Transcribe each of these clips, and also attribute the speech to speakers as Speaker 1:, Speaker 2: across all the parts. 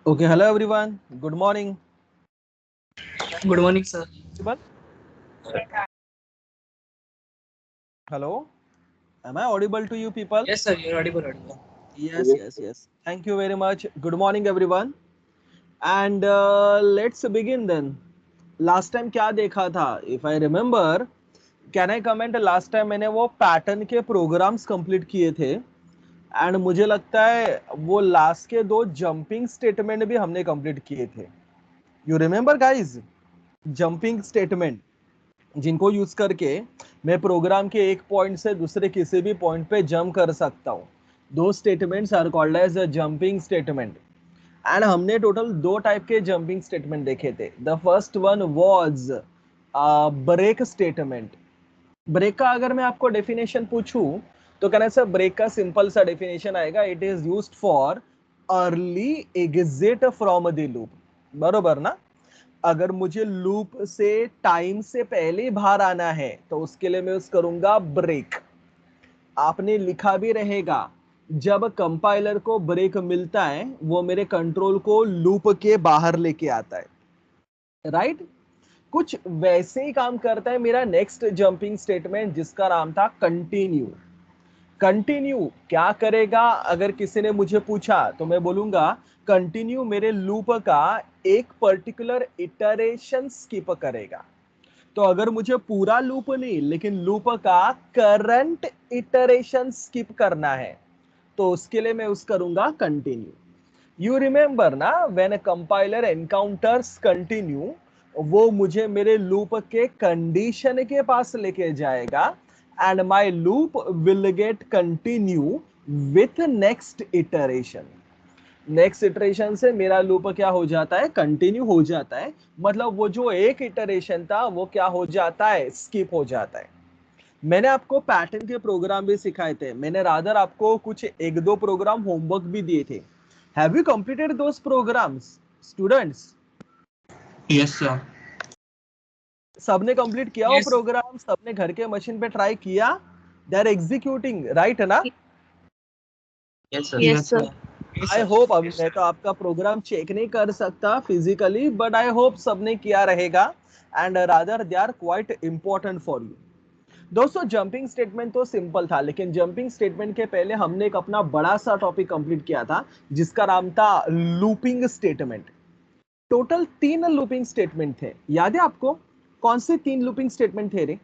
Speaker 1: Okay, hello everyone. Good morning.
Speaker 2: Good morning, sir.
Speaker 1: Everyone. Hello. Am I audible to you people?
Speaker 2: Yes, sir. You're audible.
Speaker 1: Yes. Thank you very much. Good morning everyone. And let's begin then. Last time क्या देखा था? If I remember, can I comment? Last time मैंने वो pattern के programmes complete किए थे and मुझे लगता है वो लास्ट के दो जंपिंग स्टेटमेंट भी हमने कंप्लीट किए थे. You remember guys? Jumping statement जिनको यूज करके मैं प्रोग्राम के एक पॉइंट से दूसरे किसी भी पॉइंट पे जंप कर सकता हूं. दो statements are called as a jumping statement. And हमने टोटल दो टाइप के जंपिंग स्टेटमेंट देखे थे. The first one was break statement. Break का अगर मैं आपको डेफिनेशन पूछूं तो कहना सर ब्रेक का सिंपल सा डेफिनेशन आएगा. It is used for early exit from the loop. बरोबर ना? अगर मुझे लूप से टाइम से पहले बाहर आना है तो उसके लिए मैं यूज करूंगा ब्रेक. आपने लिखा भी रहेगा जब कंपाइलर को ब्रेक मिलता है वो मेरे कंट्रोल को लूप के बाहर लेके आता है. राइट? कुछ वैसे ही काम करता है मेरा नेक्स्ट जंपिंग स्टेटमेंट जिसका नाम था कंटिन्यू. कंटिन्यू क्या करेगा? अगर किसी ने मुझे पूछा तो मैं बोलूंगा कंटिन्यू मेरे लूप का एक पर्टिकुलर इटरेशन स्किप करेगा. तो अगर मुझे पूरा लूप नहीं लेकिन लूप का करंट इटरेशन स्किप करना है तो उसके लिए मैं यूज करूंगा कंटिन्यू. यू रिमेंबर ना, when a compiler encounters continue वो मुझे मेरे लूप के कंडीशन के पास लेके जाएगा and my loop will get continue with next iteration. Next iteration से मेरा लूप क्या हो जाता है? कंटिन्यू हो जाता है. मतलब वो जो एक इटरेशन था वो क्या हो जाता है? स्किप हो जाता है. मैंने आपको पैटर्न के प्रोग्राम भी सिखाए थे. मैंने रादर आपको कुछ एक दो प्रोग्राम होमवर्क भी दिए थे. Have you completed those programs students?
Speaker 3: Yes, sir.
Speaker 1: सबने कंप्लीट किया वो
Speaker 2: Yes, sir.
Speaker 1: प्रोग्राम? सबने घर के मशीन पे ट्राई किया? दे आर एग्जीक्यूटिंग राइट ना?
Speaker 3: Yes, sir.
Speaker 4: Yes, sir.
Speaker 2: Yes,
Speaker 1: आई
Speaker 2: sir.
Speaker 1: होप, अभी मैं तो आपका प्रोग्राम चेक नहीं कर सकता फिजिकली बट आई होप सबने किया रहेगा and rather they are quite important for you. दोस्तों जंपिंग स्टेटमेंट तो सिंपल था लेकिन जंपिंग स्टेटमेंट के पहले हमने एक अपना बड़ा सा टॉपिक कंप्लीट किया था जिसका नाम था looping statement. Total 3 looping statement थे. याद है आपको? कौन से 3 लूपिंग स्टेटमेंट थे रे?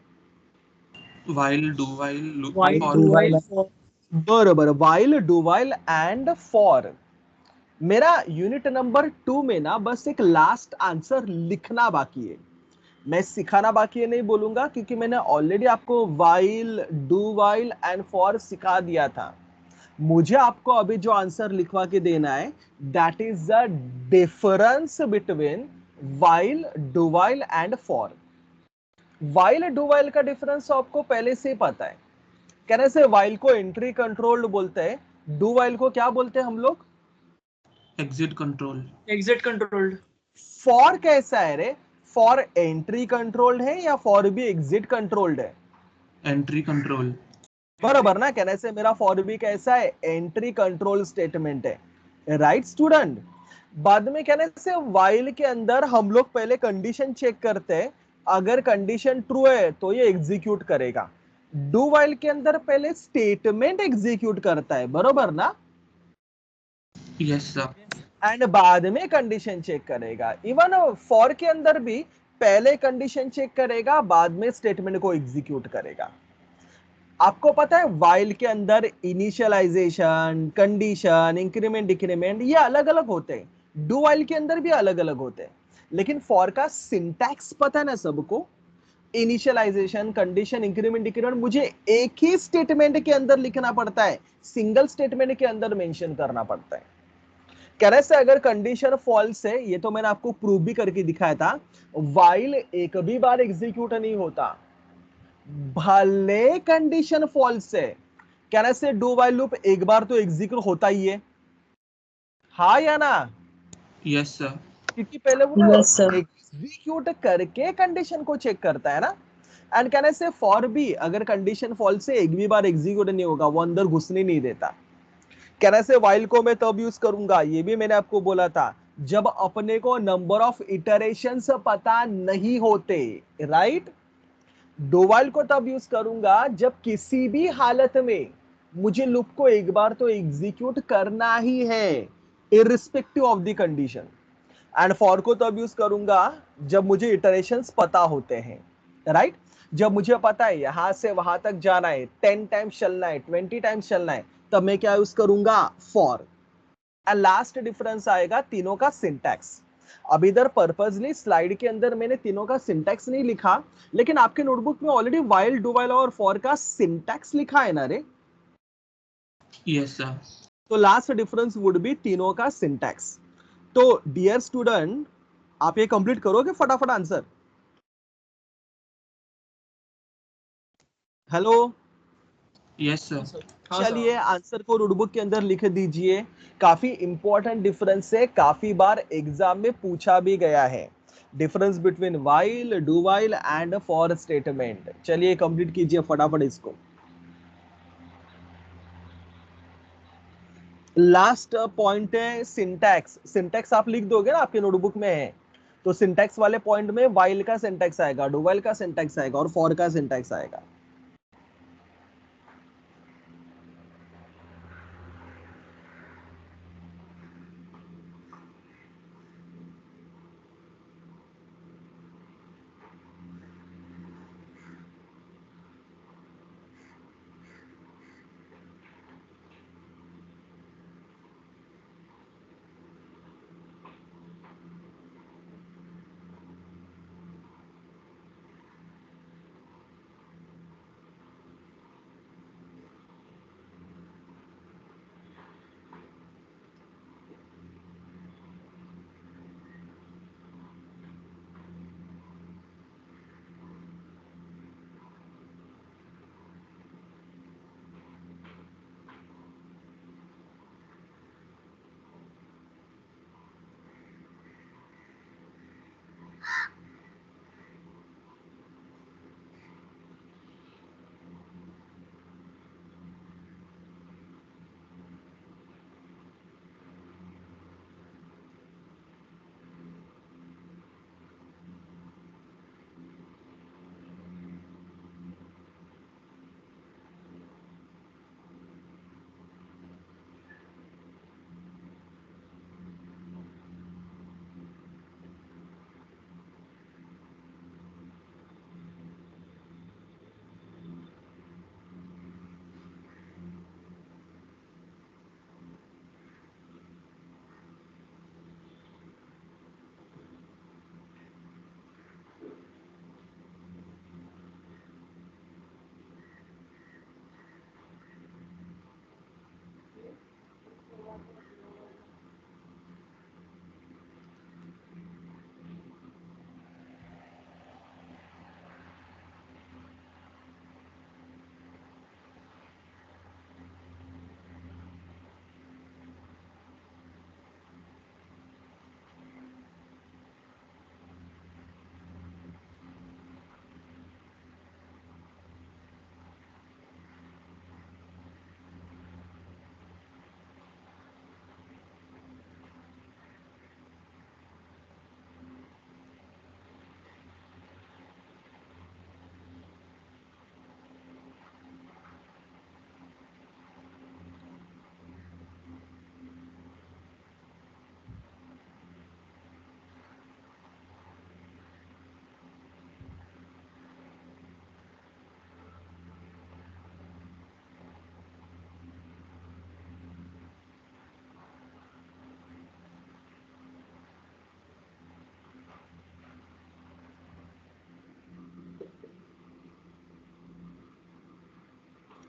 Speaker 3: While, do while, loop
Speaker 2: While,
Speaker 3: for.
Speaker 2: do while, for.
Speaker 1: बरोबर, while, do while and for. मेरा यूनिट नंबर 2 में ना बस एक लास्ट आंसर लिखना बाकी है. मैं सिखाना बाकी है नहीं बोलूंगा क्योंकि मैंने ऑलरेडी आपको while, do while and for सिखा दिया था. मुझे आपको अभी जो आंसर लिखवा के देना है that is the difference between while, do while and for. While do while का डिफरेंस आपको पहले से ही पता है. कहने से वाइल को एंट्री कंट्रोल्ड बोलते हैं, डू वाइल को क्या बोलते हैं हम लोग?
Speaker 3: Exit control.
Speaker 2: Exit controlled.
Speaker 1: For कैसा है रे? फॉर एंट्री कंट्रोल्ड है या फॉर भी एग्जिट कंट्रोल्ड है?
Speaker 3: Entry control.
Speaker 1: बराबर ना? कहने से मेरा फॉर भी कैसा है? एंट्री कंट्रोल स्टेटमेंट है. Right student? बाद में कहने से वाइल के अंदर हम लोग पहले कंडीशन चेक करते हैं. अगर कंडीशन ट्रू है तो ये एग्जीक्यूट करेगा. डू वाइल के अंदर पहले स्टेटमेंट एग्जीक्यूट करता है. बरोबर ना?
Speaker 3: Yes, sir.
Speaker 1: एंड बाद में कंडीशन चेक करेगा. इवन फॉर के अंदर भी पहले कंडीशन चेक करेगा बाद में स्टेटमेंट को एग्जीक्यूट करेगा. आपको पता है वाइल के अंदर इनिशियलाइजेशन, कंडीशन, इंक्रीमेंट, डिक्रीमेंट ये अलग अलग होते हैं. डू वाइल के अंदर भी अलग अलग होते हैं. लेकिन फॉर का सिंटैक्स पता है ना सबको? इनिशियलाइजेशन, कंडीशन, इंक्रीमेंट, डिक्रीमेंट मुझे एक ही स्टेटमेंट के अंदर लिखना पड़ता है. सिंगल स्टेटमेंट के अंदर मेंशन करना पड़ता है. कह रहे से अगर कंडीशन फॉल्स है, ये तो मैंने आपको प्रूव भी करके दिखाया था, वाइल एक भी बार एग्जीक्यूट नहीं होता भले कंडीशन फॉल्स है. कह रहे से डू वाइल लूप एक बार तो एग्जीक्यूट होता ही है. हाँ या ना?
Speaker 3: Yes, sir.
Speaker 1: क्योंकि पहले वो
Speaker 4: Yes, sir.
Speaker 1: एग्जीक्यूट करके कंडीशन को चेक करता है ना. एंड कहने से फॉर भी अगर कंडीशन फॉल्स है एक भी बार एग्जीक्यूट नहीं होगा, वो अंदर घुसने नहीं देता. कहने से वाइल को मैं तब यूज करूंगा, ये भी मैंने आपको बोला था, जब अपने को नंबर ऑफ इटरेशंस पता नहीं होते, राइट। डू व्हाइल को तब यूज करूंगा जब किसी भी हालत में मुझे लूप को एक बार तो एग्जीक्यूट करना ही है, irrespective of the condition. And for को तब यूज करूंगा जब मुझे इटरेशंस पता होते हैं, राइट। जब मुझे पता है यहां से वहां तक जाना है, 10 टाइम्स चलना है, 20 टाइम्स चलना है, तब मैं क्या यूज करूंगा, फॉर। एंड लास्ट डिफरेंस आएगा तीनों का सिंटैक्स। अब इधर पर्पसली स्लाइड के अंदर मैंने तीनों का सिंटैक्स नहीं लिखा, लेकिन आपके नोटबुक में ऑलरेडी व्हाइल, डू व्हाइल और फॉर का सिंटैक्स लिखा है ना रे।
Speaker 3: Yes, sir.
Speaker 1: तो लास्ट डिफरेंस वुड बी तीनों का सिंटैक्स। तो डियर स्टूडेंट, आप ये कंप्लीट करोगे फटाफट आंसर। Hello,
Speaker 3: Yes, sir.
Speaker 2: हाँ
Speaker 1: चलिए
Speaker 2: सर।
Speaker 1: आंसर को नोटबुक के अंदर लिख दीजिए। काफी इंपॉर्टेंट डिफरेंस है, काफी बार एग्जाम में पूछा भी गया है, difference between while, do while and for statement. चलिए कंप्लीट कीजिए फटाफट इसको। लास्ट पॉइंट है सिंटैक्स। सिंटैक्स आप लिख दोगे ना, आपके नोटबुक में है, तो सिंटैक्स वाले पॉइंट में व्हाइल का सिंटैक्स आएगा, डू व्हाइल का सिंटैक्स आएगा और फॉर का सिंटैक्स आएगा।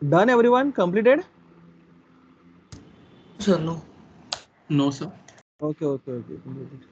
Speaker 1: Done everyone? Completed?
Speaker 2: Sir no.
Speaker 3: No, sir.
Speaker 1: Okay, okay, okay. Completed.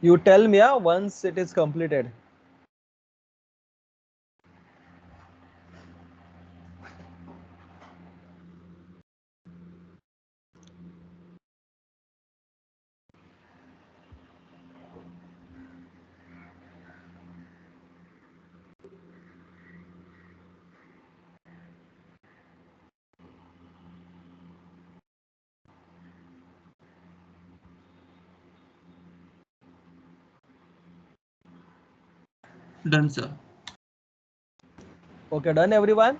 Speaker 1: You tell me, yeah, once it is completed.
Speaker 3: Done, sir.
Speaker 1: Okay, done everyone?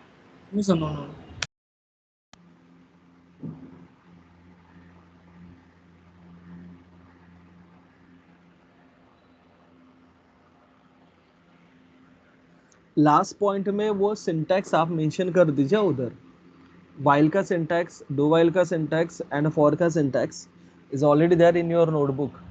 Speaker 2: No, sir, no, no.
Speaker 1: Last point में वो syntax आप mention कर दीजिए उधर. While का syntax, do while का syntax and for का syntax is already there in your notebook.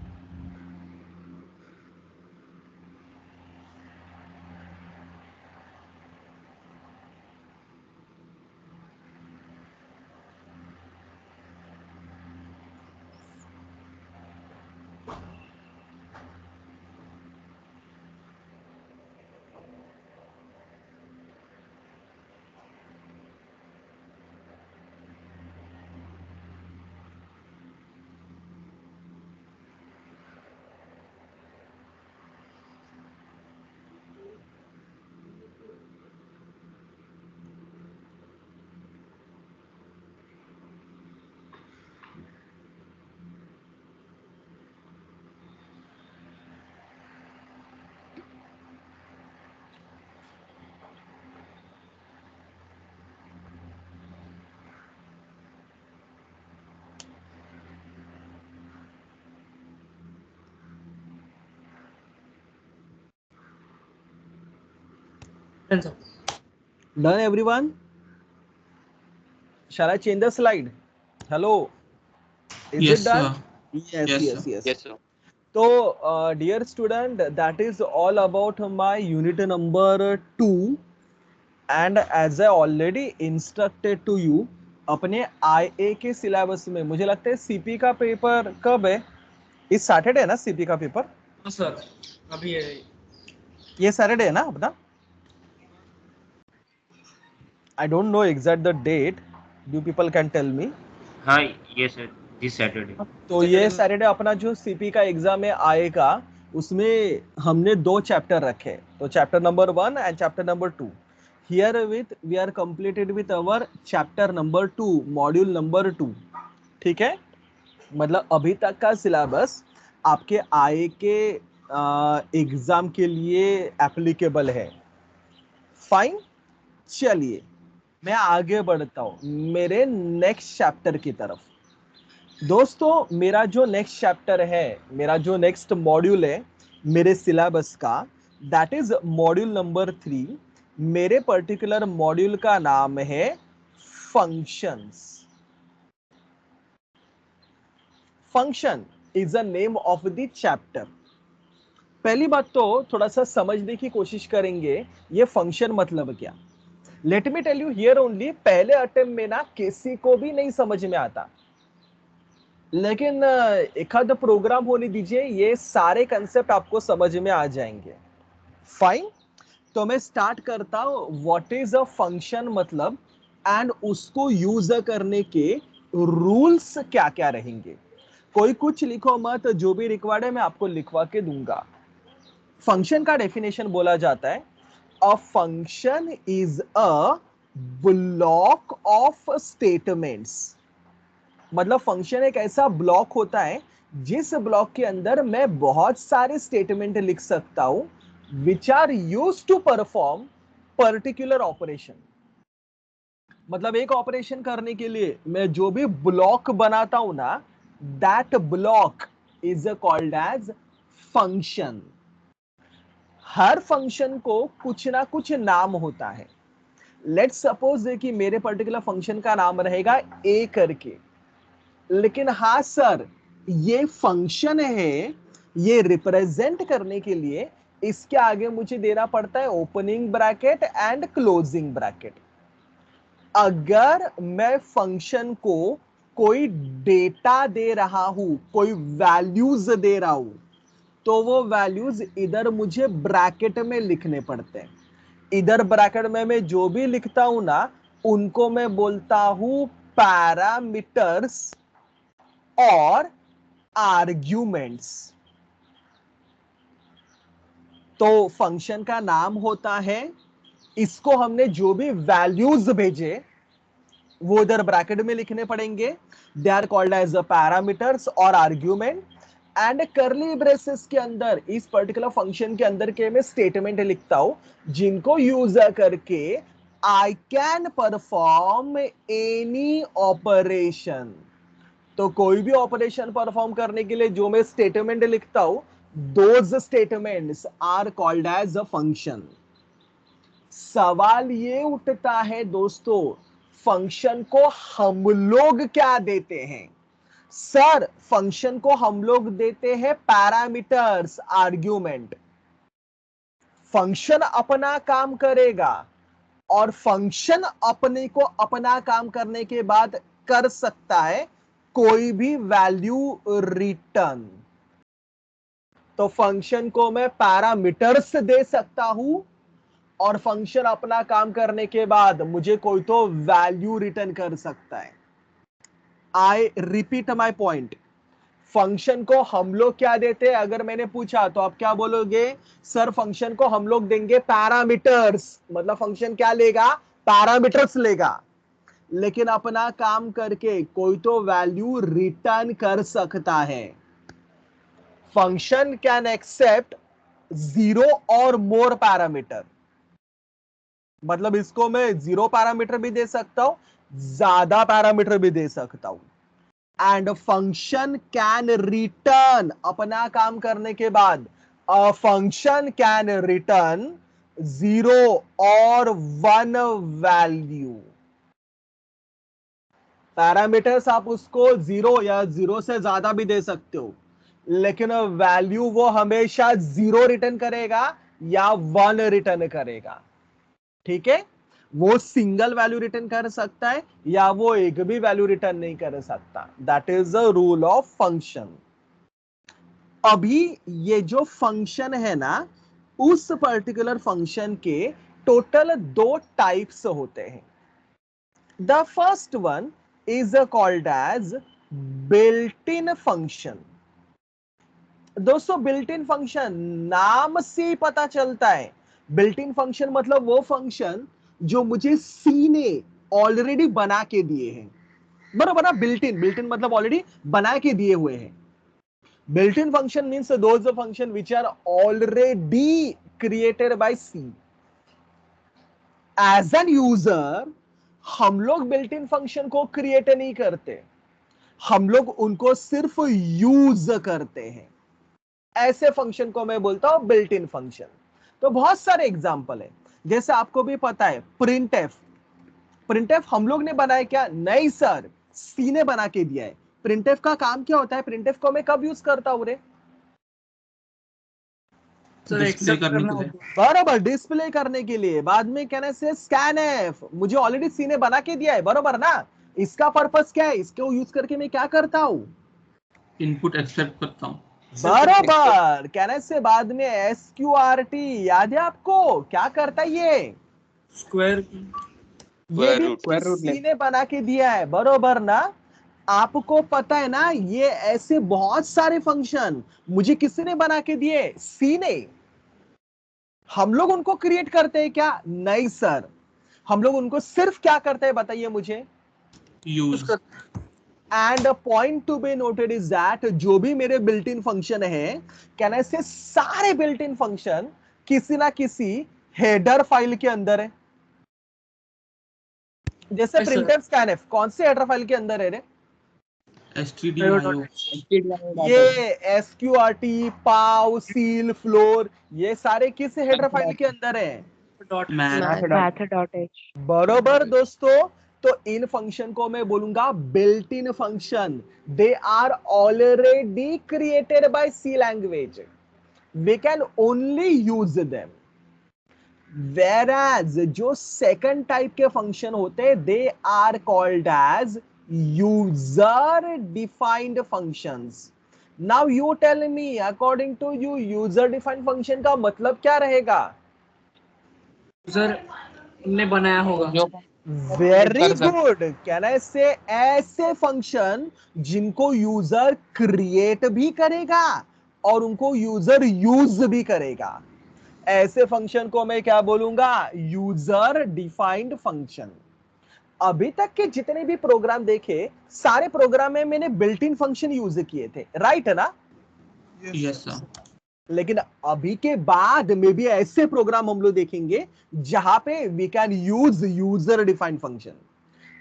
Speaker 2: Done, sir.
Speaker 1: Done everyone? Shall I change the slide? Hello, is
Speaker 3: Yes,
Speaker 1: it done?
Speaker 3: sir.
Speaker 1: Yes,
Speaker 3: Yes,
Speaker 1: yes,
Speaker 3: sir.
Speaker 1: yes. So, dear student, that is all about my unit number 2. And as I already instructed to you, अपने IA के syllabus में मुझे लगता है CP का paper कब है? इस सैटरडे है ना सीपी का पेपर?
Speaker 2: हाँ सर, अभी है।
Speaker 1: ये सैटरडे है ना अपना? I don't know exact the date. You people can tell me.
Speaker 4: हाँ ये सर दिस सैटरडे।
Speaker 1: तो ये सैटरडे अपना जो सीपी का एग्जाम है आएगा, उसमें हमने 2 चैप्टर रखे. तो chapter number 1 and chapter number 2. Here with we are completed with our chapter number 2, module number 2. ठीक है, मतलब अभी तक का सिलेबस आपके आए के एग्जाम के लिए एप्लीकेबल है. फाइन, चलिए मैं आगे बढ़ता हूं मेरे नेक्स्ट चैप्टर की तरफ. दोस्तों, मेरा जो नेक्स्ट चैप्टर है, मेरा जो नेक्स्ट मॉड्यूल है मेरे सिलेबस का, दैट इज मॉड्यूल नंबर 3. मेरे पर्टिकुलर मॉड्यूल का नाम है functions. Function is the name of the chapter. पहली बात तो थोड़ा सा समझने की कोशिश करेंगे ये फंक्शन मतलब क्या। Let me tell you here only, पहले अटेम्प्ट में ना किसी को भी नहीं समझ में आता, लेकिन एक आध प्रोग्राम होने दीजिए, ये सारे कंसेप्ट आपको समझ में आ जाएंगे। फाइन, तो मैं स्टार्ट करता हूं व्हाट इज अ फंक्शन मतलब, एंड उसको यूज करने के रूल्स क्या क्या रहेंगे। कोई कुछ लिखो मत, जो भी रिक्वायर्ड है मैं आपको लिखवा के दूंगा। फंक्शन का डेफिनेशन बोला जाता है, a function is a block of statements. मतलब फंक्शन एक ऐसा ब्लॉक होता है जिस ब्लॉक के अंदर मैं बहुत सारे स्टेटमेंट लिख सकता हूं which are use to perform particular operation. मतलब एक ऑपरेशन करने के लिए मैं जो भी ब्लॉक बनाता हूं ना, that block is called as function. हर फंक्शन को कुछ ना कुछ नाम होता है। लेट्स सपोज कि मेरे पर्टिकुलर फंक्शन का नाम रहेगा ए करके, लेकिन हाँ सर, ये फंक्शन है, ये रिप्रेजेंट करने के लिए इसके आगे मुझे देना पड़ता है opening bracket and closing bracket. अगर मैं फंक्शन को कोई डेटा दे रहा हूं, कोई वैल्यूज दे रहा हूं, तो वो वैल्यूज इधर मुझे ब्रैकेट में लिखने पड़ते हैं। इधर ब्रैकेट में मैं जो भी लिखता हूं ना, उनको मैं बोलता हूं पैरामीटर्स और आर्ग्यूमेंट्स। तो फंक्शन का नाम होता है, इसको हमने जो भी वैल्यूज भेजे वो इधर ब्रैकेट में लिखने पड़ेंगे। They are called as parameters और आर्ग्यूमेंट। एंड करली ब्रेसेस के अंदर, इस पर्टिकुलर फंक्शन के अंदर के मैं स्टेटमेंट लिखता हूं जिनको यूज करके I can perform any operation. तो कोई भी ऑपरेशन परफॉर्म करने के लिए जो मैं स्टेटमेंट लिखता हूं, those statements are called as a function. सवाल ये उठता है दोस्तों, फंक्शन को हम लोग क्या देते हैं? सर फंक्शन को हम लोग देते हैं पैरामीटर्स, आर्ग्यूमेंट। फंक्शन अपना काम करेगा और फंक्शन अपने को अपना काम करने के बाद कर सकता है कोई भी वैल्यू रिटर्न। तो फंक्शन को मैं पैरामीटर्स दे सकता हूं और फंक्शन अपना काम करने के बाद मुझे कोई तो वैल्यू रिटर्न कर सकता है। I repeat my point, function को हम लोग क्या देते हैं? अगर मैंने पूछा तो आप क्या बोलोगे? सर फंक्शन को हम लोग देंगे पैरामीटर्स। मतलब फंक्शन क्या लेगा? पैरामीटर्स लेगा, लेकिन अपना काम करके कोई तो वैल्यू रिटर्न कर सकता है। फंक्शन कैन एक्सेप्ट 0 और मोर पैरामीटर। मतलब इसको मैं 0 पैरामीटर भी दे सकता हूं, ज्यादा पैरामीटर भी दे सकता हूं। एंड फंक्शन कैन रिटर्न, अपना काम करने के बाद अ फंक्शन कैन रिटर्न 0 और 1 वैल्यू। पैरामीटर्स आप उसको 0 या 0 से ज्यादा भी दे सकते हो, लेकिन वैल्यू वो हमेशा 0 रिटर्न करेगा या 1 रिटर्न करेगा। ठीक है, वो सिंगल वैल्यू रिटर्न कर सकता है या वो एक भी वैल्यू रिटर्न नहीं कर सकता। That is the rule of function. अभी ये जो फंक्शन है ना, उस पर्टिकुलर फंक्शन के टोटल 2 टाइप्स होते हैं। The first one is called as built in function. दोस्तों बिल्ट इन फंक्शन नाम से ही पता चलता है। बिल्ट इन फंक्शन मतलब वो फंक्शन जो मुझे सी ने ऑलरेडी बना के दिए हैं। बराबर ना? बिल्ट इन मतलब ऑलरेडी बना के दिए हुए हैं। Built in function means those function which are already created by C. As an user हम लोग बिल्ट इन फंक्शन को क्रिएट नहीं करते, हम लोग उनको सिर्फ यूज करते हैं। ऐसे फंक्शन को मैं बोलता हूं बिल्ट इन फंक्शन। तो बहुत सारे एग्जांपल है, जैसे आपको भी पता है प्रिंट एफ। प्रिंट एफ हम लोग ने बनाया क्या? नहीं सर, सी ने बना के दिया है। प्रिंट एफ का काम क्या होता है? प्रिंट एफ को मैं कब यूज करता हूं रे?
Speaker 2: सर
Speaker 3: डिस्प्ले
Speaker 2: एक्सेप्ट
Speaker 3: करने
Speaker 2: करना
Speaker 3: के लिए।
Speaker 2: होगा।
Speaker 1: बरोबर, डिस्प्ले करने के लिए। बाद में कहने से स्कैन एफ, मुझे ऑलरेडी सी ने बना के दिया है, बरोबर ना। इसका पर्पस क्या है, इसको यूज करके मैं क्या करता हूं,
Speaker 3: इनपुट एक्सेप्ट करता हूँ।
Speaker 1: बरोबर। कहने से बाद में एसक्यूआरटी याद है आपको क्या करता है ये
Speaker 2: स्क्वायर
Speaker 1: ये भी
Speaker 5: Square root
Speaker 1: सी ने बना के दिया है, बरोबर ना। आपको पता है ना, ये ऐसे बहुत सारे फंक्शन मुझे किसने बना के दिए, सी ने। हम लोग उनको क्रिएट करते हैं क्या, नहीं सर। हम लोग उनको सिर्फ क्या करते हैं बताइए मुझे,
Speaker 3: use.
Speaker 1: And point to be noted is that जो भी मेरे बिल्ट इन फंक्शन है, कहने से सारे बिल्ट इन फंक्शन किसी ना किसी हेडर फाइल के अंदर है। जैसे
Speaker 2: Yes, sir.
Speaker 1: प्रिंटफ स्कैनफ कौन से हेडर फाइल के अंदर है रे,
Speaker 3: stdio।
Speaker 1: ये एसक्यूआरटी, पाव, सील, फ्लोर, ये सारे किस हेडर फाइल के अंदर है,
Speaker 2: डॉट
Speaker 3: मैथ।
Speaker 6: math.h
Speaker 1: बरोबर दोस्तों। तो इन फंक्शन को मैं बोलूंगा built in function. They are already created by C language, we can only use them. Whereas जो सेकंड टाइप के फंक्शन होते हैं, they are called as user defined functions. Now you tell me, according to you user defined function का मतलब क्या रहेगा,
Speaker 2: user ने बनाया होगा।
Speaker 1: Very good. कहना से ऐसे फंक्शन जिनको यूजर क्रिएट भी करेगा और उनको यूजर यूज भी करेगा, ऐसे फंक्शन को मैं क्या बोलूंगा, यूजर डिफाइंड फंक्शन। अभी तक के जितने भी प्रोग्राम देखे, सारे प्रोग्राम में मैंने बिल्ट इन फंक्शन यूज किए थे, राइट है ना।
Speaker 3: Yes sir.
Speaker 1: लेकिन अभी के बाद में भी ऐसे प्रोग्राम हम लोग देखेंगे जहां पे we can use user defined function.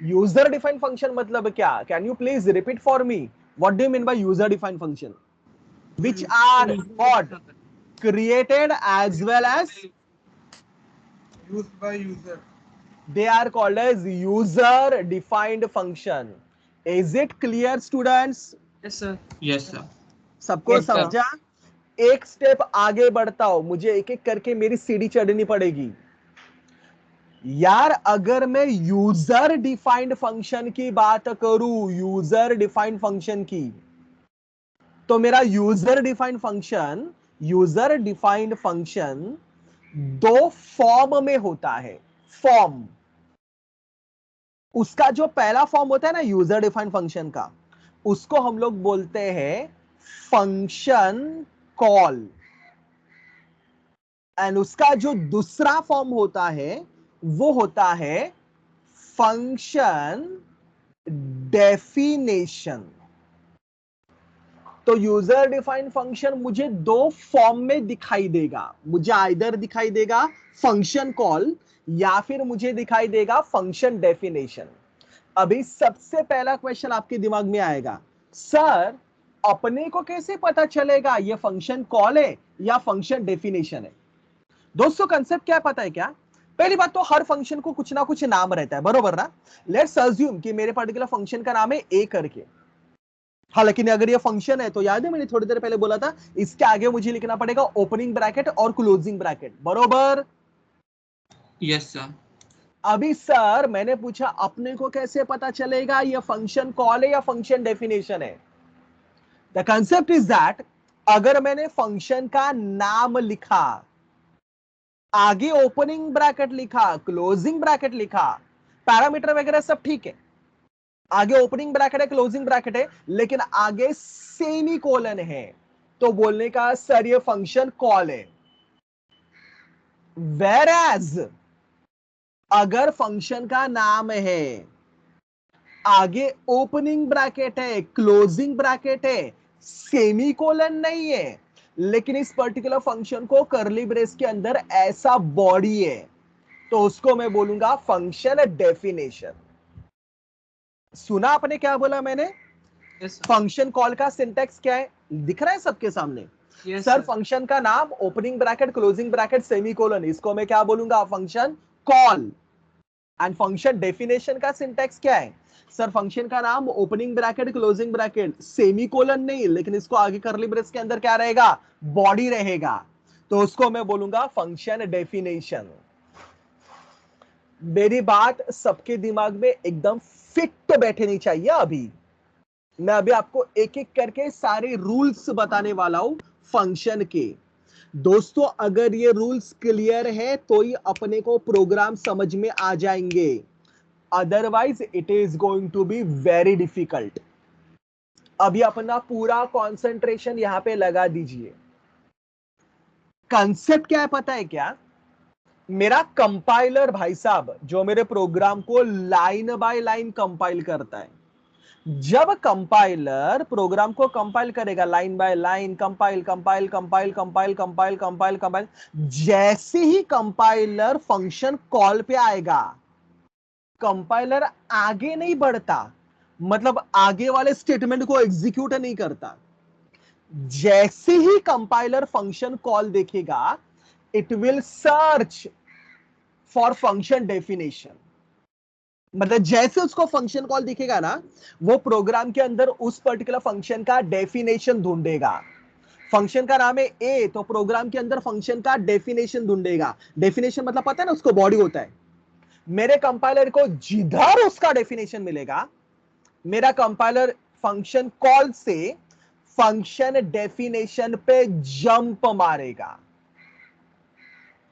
Speaker 1: User defined function मतलब क्या, can you please repeat for me, what do you mean by user defined function, which are what created as well as
Speaker 7: used by user.
Speaker 1: they are called as user defined function. Is it clear students,
Speaker 2: yes sir.
Speaker 3: Yes sir.
Speaker 1: सबको
Speaker 2: Yes, sir.
Speaker 1: समझा। एक step आगे बढ़ता हूं, मुझे एक एक करके मेरी सीढ़ी चढ़नी पड़ेगी यार। अगर मैं यूजर डिफाइंड फंक्शन की बात करूं, यूजर डिफाइंड फंक्शन की, तो मेरा यूजर डिफाइंड फंक्शन दो फॉर्म में होता है। फॉर्म, उसका जो पहला फॉर्म होता है ना यूजर डिफाइंड फंक्शन का, उसको हम लोग बोलते हैं फंक्शन कॉल। एंड उसका जो दूसरा फॉर्म होता है वो होता है फंक्शन डेफिनेशन। तो यूजर डिफाइंड फंक्शन मुझे दो फॉर्म में दिखाई देगा, मुझे आइदर दिखाई देगा फंक्शन कॉल या फिर मुझे दिखाई देगा फंक्शन डेफिनेशन। अभी सबसे पहला क्वेश्चन आपके दिमाग में आएगा, सर अपने को कैसे पता चलेगा ये फंक्शन कॉल है या फंक्शन डेफिनेशन है। दोस्तों कंसेप्ट क्या पता है क्या, पहली बात तो हर फंक्शन को कुछ ना कुछ नाम रहता है, बरोबर ना। लेट्स अज्यूम कि मेरे पर्टिकुलर फंक्शन का नाम है ए करके। हालांकि अगर ये फंक्शन है तो याद है मैंने थोड़ी देर पहले बोला था, इसके आगे मुझे लिखना पड़ेगा ओपनिंग ब्रैकेट और क्लोजिंग ब्रैकेट, बरोबर।
Speaker 3: Yes sir.
Speaker 1: अभी सर मैंने पूछा अपने को कैसे पता चलेगा ये फंक्शन कॉल है या फंक्शन डेफिनेशन है। द कंसेप्ट इज दैट अगर मैंने फंक्शन का नाम लिखा, आगे ओपनिंग ब्रैकेट लिखा, क्लोजिंग ब्रैकेट लिखा, पैरामीटर वगैरह सब ठीक है, आगे ओपनिंग ब्रैकेट है, क्लोजिंग ब्रैकेट है, लेकिन आगे सेमी कोलन है, तो बोलने का सर ये फंक्शन कॉल है। वेरएज अगर फंक्शन का नाम है, आगे ओपनिंग ब्रैकेट है, क्लोजिंग ब्रैकेट है, सेमी कोलन नहीं है, लेकिन इस पर्टिकुलर फंक्शन को कर्ली ब्रेस के अंदर ऐसा बॉडी है, तो उसको मैं बोलूंगा फंक्शन डेफिनेशन। सुना आपने क्या बोला मैंने,
Speaker 2: यस सर।
Speaker 1: फंक्शन कॉल का सिंटैक्स क्या है, दिख रहा है सबके सामने।
Speaker 2: Yes
Speaker 1: sir
Speaker 2: sir.
Speaker 1: फंक्शन का नाम opening bracket, closing bracket, semicolon, इसको मैं क्या बोलूंगा, function call. And function definition का सिंटैक्स क्या है, सर फंक्शन का नाम opening bracket, closing bracket, semicolon नहीं, लेकिन इसको आगे कर्ली ब्रेस के अंदर क्या रहेगा, बॉडी रहेगा, तो उसको मैं बोलूंगा फंक्शन डेफिनेशन। मेरी बात सबके दिमाग में एकदम फिट बैठनी चाहिए। अभी मैं आपको एक एक करके सारे रूल्स बताने वाला हूं फंक्शन के। दोस्तों अगर ये रूल्स क्लियर है तो ही अपने को प्रोग्राम समझ में आ जाएंगे, otherwise it is going to be very difficult. अभी अपना पूरा कंसंट्रेशन यहां पे लगा दीजिए। कंसेप्ट क्या है पता है क्या? मेरा कंपाइलर भाई साहब जो मेरे प्रोग्राम को लाइन बाय लाइन कंपाइल करता है, जब कंपाइलर प्रोग्राम को कंपाइल करेगा line by line, compile compile compile compile compile compile compile, जैसे ही कंपाइलर फंक्शन कॉल पे आएगा, कंपाइलर आगे नहीं बढ़ता, मतलब आगे वाले स्टेटमेंट को एग्जीक्यूट नहीं करता। जैसे ही कंपाइलर फंक्शन कॉल देखेगा, it will search for function definition. मतलब जैसे उसको फंक्शन कॉल दिखेगा ना, वो प्रोग्राम के अंदर उस पर्टिकुलर फंक्शन का डेफिनेशन ढूंढेगा। फंक्शन का नाम है ए, तो प्रोग्राम के अंदर फंक्शन का डेफिनेशन ढूंढेगा। डेफिनेशन मतलब पता है ना, उसको बॉडी होता है। मेरे कंपाइलर को जिधर उसका डेफिनेशन मिलेगा, मेरा कंपाइलर फंक्शन कॉल से फंक्शन डेफिनेशन पे जंप मारेगा।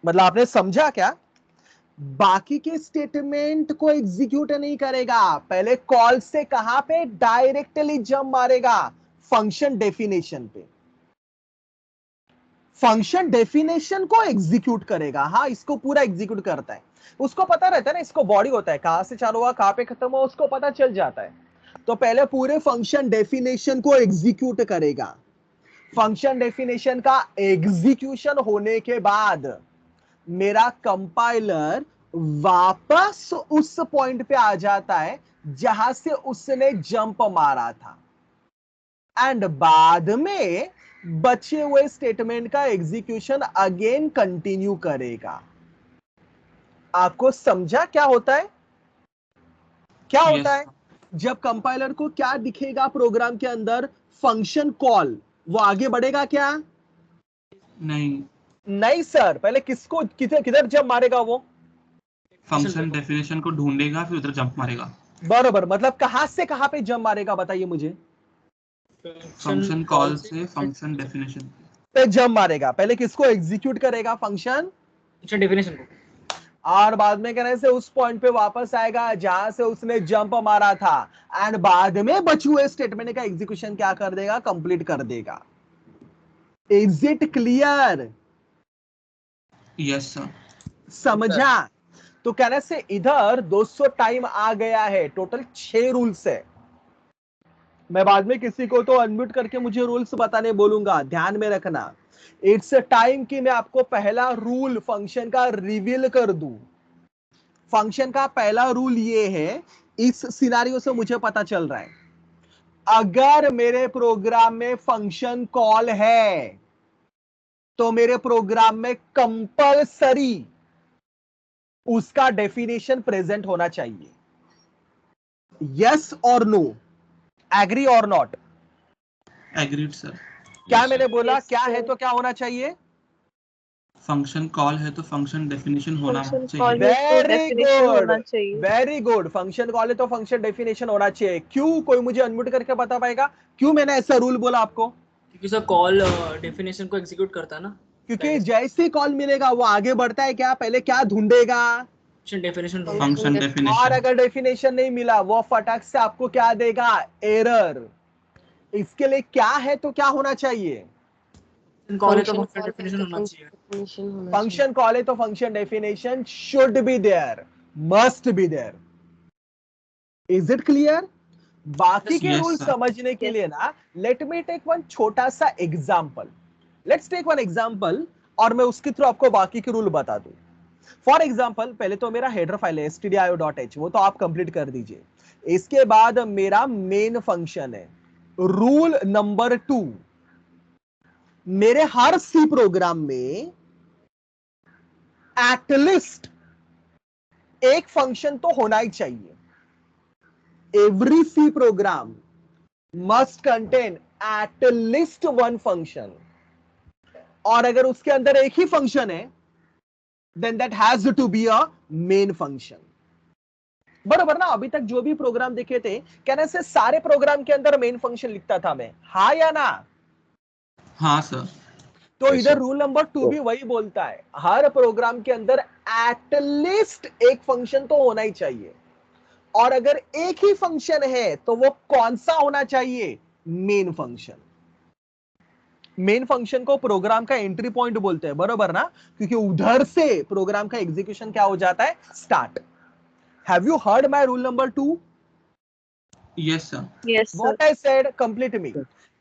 Speaker 1: मतलब आपने समझा क्या? बाकी के स्टेटमेंट को एग्जीक्यूट नहीं करेगा, पहले कॉल से कहां पे डायरेक्टली जंप मारेगा, फंक्शन डेफिनेशन पे। फंक्शन डेफिनेशन को एग्जीक्यूट करेगा। हाँ, इसको पूरा एग्जीक्यूट करता है। उसको पता रहता है ना, इसको बॉडी होता है, कहां से चालू हुआ कहां पे खत्म हुआ उसको पता चल जाता है। तो पहले पूरे फंक्शन डेफिनेशन को एग्जीक्यूट करेगा। फंक्शन डेफिनेशन का एग्जीक्यूशन होने के बाद मेरा कंपाइलर वापस उस पॉइंट पे आ जाता है जहां से उसने जंप मारा था, एंड बाद में बचे हुए स्टेटमेंट का एग्जीक्यूशन अगेन कंटिन्यू करेगा। आपको समझा क्या होता है? क्या होता
Speaker 3: Yes,
Speaker 1: है जब कंपाइलर को क्या दिखेगा प्रोग्राम के अंदर? Function call. वो आगे बढ़ेगा क्या?
Speaker 3: नहीं,
Speaker 1: नहीं सर, पहले किसको किधर किधर जंप मारेगा वो?
Speaker 3: फंक्शन डेफिनेशन को ढूंढेगा फिर उधर जंप मारेगा।
Speaker 1: बरोबर, मतलब कहां से कहां पे जंप मारेगा बताइए मुझे?
Speaker 3: फंक्शन कॉल से फंक्शन डेफिनेशन
Speaker 1: पे जंप मारेगा। पहले किसको एग्जीक्यूट करेगा? फंक्शन
Speaker 2: डेफिनेशन को,
Speaker 1: और बाद में कहने से उस पॉइंट पे वापस आएगा जहां से उसने जंप मारा था, एंड बाद में बचे हुए स्टेटमेंट का एग्जीक्यूशन क्या कर देगा? कंप्लीट कर देगा। Is it clear?
Speaker 3: Yes sir.
Speaker 1: समझा? तो कहने से इधर 200 टाइम आ गया है। टोटल 6 रूल्स है। मैं बाद में किसी को तो अनम्यूट करके मुझे रूल्स बताने बोलूंगा, ध्यान में रखना। इट्स टाइम कि मैं आपको पहला रूल फंक्शन का रिवील कर दूं। फंक्शन का पहला रूल ये है, इस सिनारियो से मुझे पता चल रहा है, अगर मेरे प्रोग्राम में फंक्शन कॉल है तो मेरे प्रोग्राम में कंपलसरी उसका डेफिनेशन प्रेजेंट होना चाहिए। यस और नो? एग्री और नॉट?
Speaker 3: Agreed sir.
Speaker 1: क्या मैंने बोला? क्या है तो क्या होना चाहिए?
Speaker 3: फंक्शन कॉल है तो फंक्शन डेफिनेशन होना
Speaker 5: फंक्शन
Speaker 3: चाहिए।
Speaker 5: कॉल है तो
Speaker 1: वेरी
Speaker 5: डेफिनेशन
Speaker 1: गुड,
Speaker 5: होना चाहिए।
Speaker 1: Very good. फंक्शन कॉल है तो फंक्शन डेफिनेशन होना चाहिए। क्यों? कोई मुझे अनम्यूट करके बता पाएगा क्यों मैंने ऐसा रूल बोला आपको?
Speaker 2: क्योंकि सर कॉल डेफिनेशन को एग्जीक्यूट करता है ना।
Speaker 1: क्योंकि जैसे कॉल मिलेगा वो आगे बढ़ता है, क्या पहले क्या ढूंढेगा?
Speaker 2: डेफिनेशन
Speaker 3: फंक्शन
Speaker 1: और
Speaker 3: डेफिनेशन।
Speaker 1: अगर डेफिनेशन नहीं मिला वो फटाक से आपको क्या देगा? एरर। इसके लिए क्या है तो क्या होना चाहिए?
Speaker 2: कॉल है तो फंक्शन डेफिनेशन होना चाहिए।
Speaker 1: फंक्शन कॉल है तो function definition should be there, must be there. Is it clear? बाकी के
Speaker 3: Yes,
Speaker 1: रूल
Speaker 3: sir.
Speaker 1: समझने के लिए ना, लेट मी टेक वन छोटा सा example. Let's take one example और मैं उसके थ्रू आपको बाकी के रूल बता दूं। फॉर एग्जाम्पल, पहले तो मेरा हेडर फाइल है stdio.h, वो तो आप कंप्लीट कर दीजिए। इसके बाद मेरा मेन फंक्शन है। रूल नंबर 2, मेरे हर सी प्रोग्राम में एटलीस्ट एक फंक्शन तो होना ही चाहिए। Every C program must contain at least one function. और अगर उसके अंदर एक ही फंक्शन है then that has to be a main function. बराबर ना? अभी तक जो भी प्रोग्राम देखे थे कहने से सारे प्रोग्राम के अंदर मेन फंक्शन लिखता था मैं, हाँ या ना?
Speaker 3: हाँ सर।
Speaker 1: तो इधर रूल नंबर 2 भी वही बोलता है, हर प्रोग्राम के अंदर एटलीस्ट एक फंक्शन तो होना ही चाहिए। और अगर एक ही फंक्शन है तो वो कौन सा होना चाहिए? Main function. मेन फंक्शन को प्रोग्राम का एंट्री पॉइंट बोलते हैं, बरोबर ना? क्योंकि उधर से प्रोग्राम का एग्जीक्यूशन क्या हो जाता है? Start. Have you heard my rule number 2?
Speaker 3: Yes sir.
Speaker 2: Yes, sir.
Speaker 1: What I said, complete me.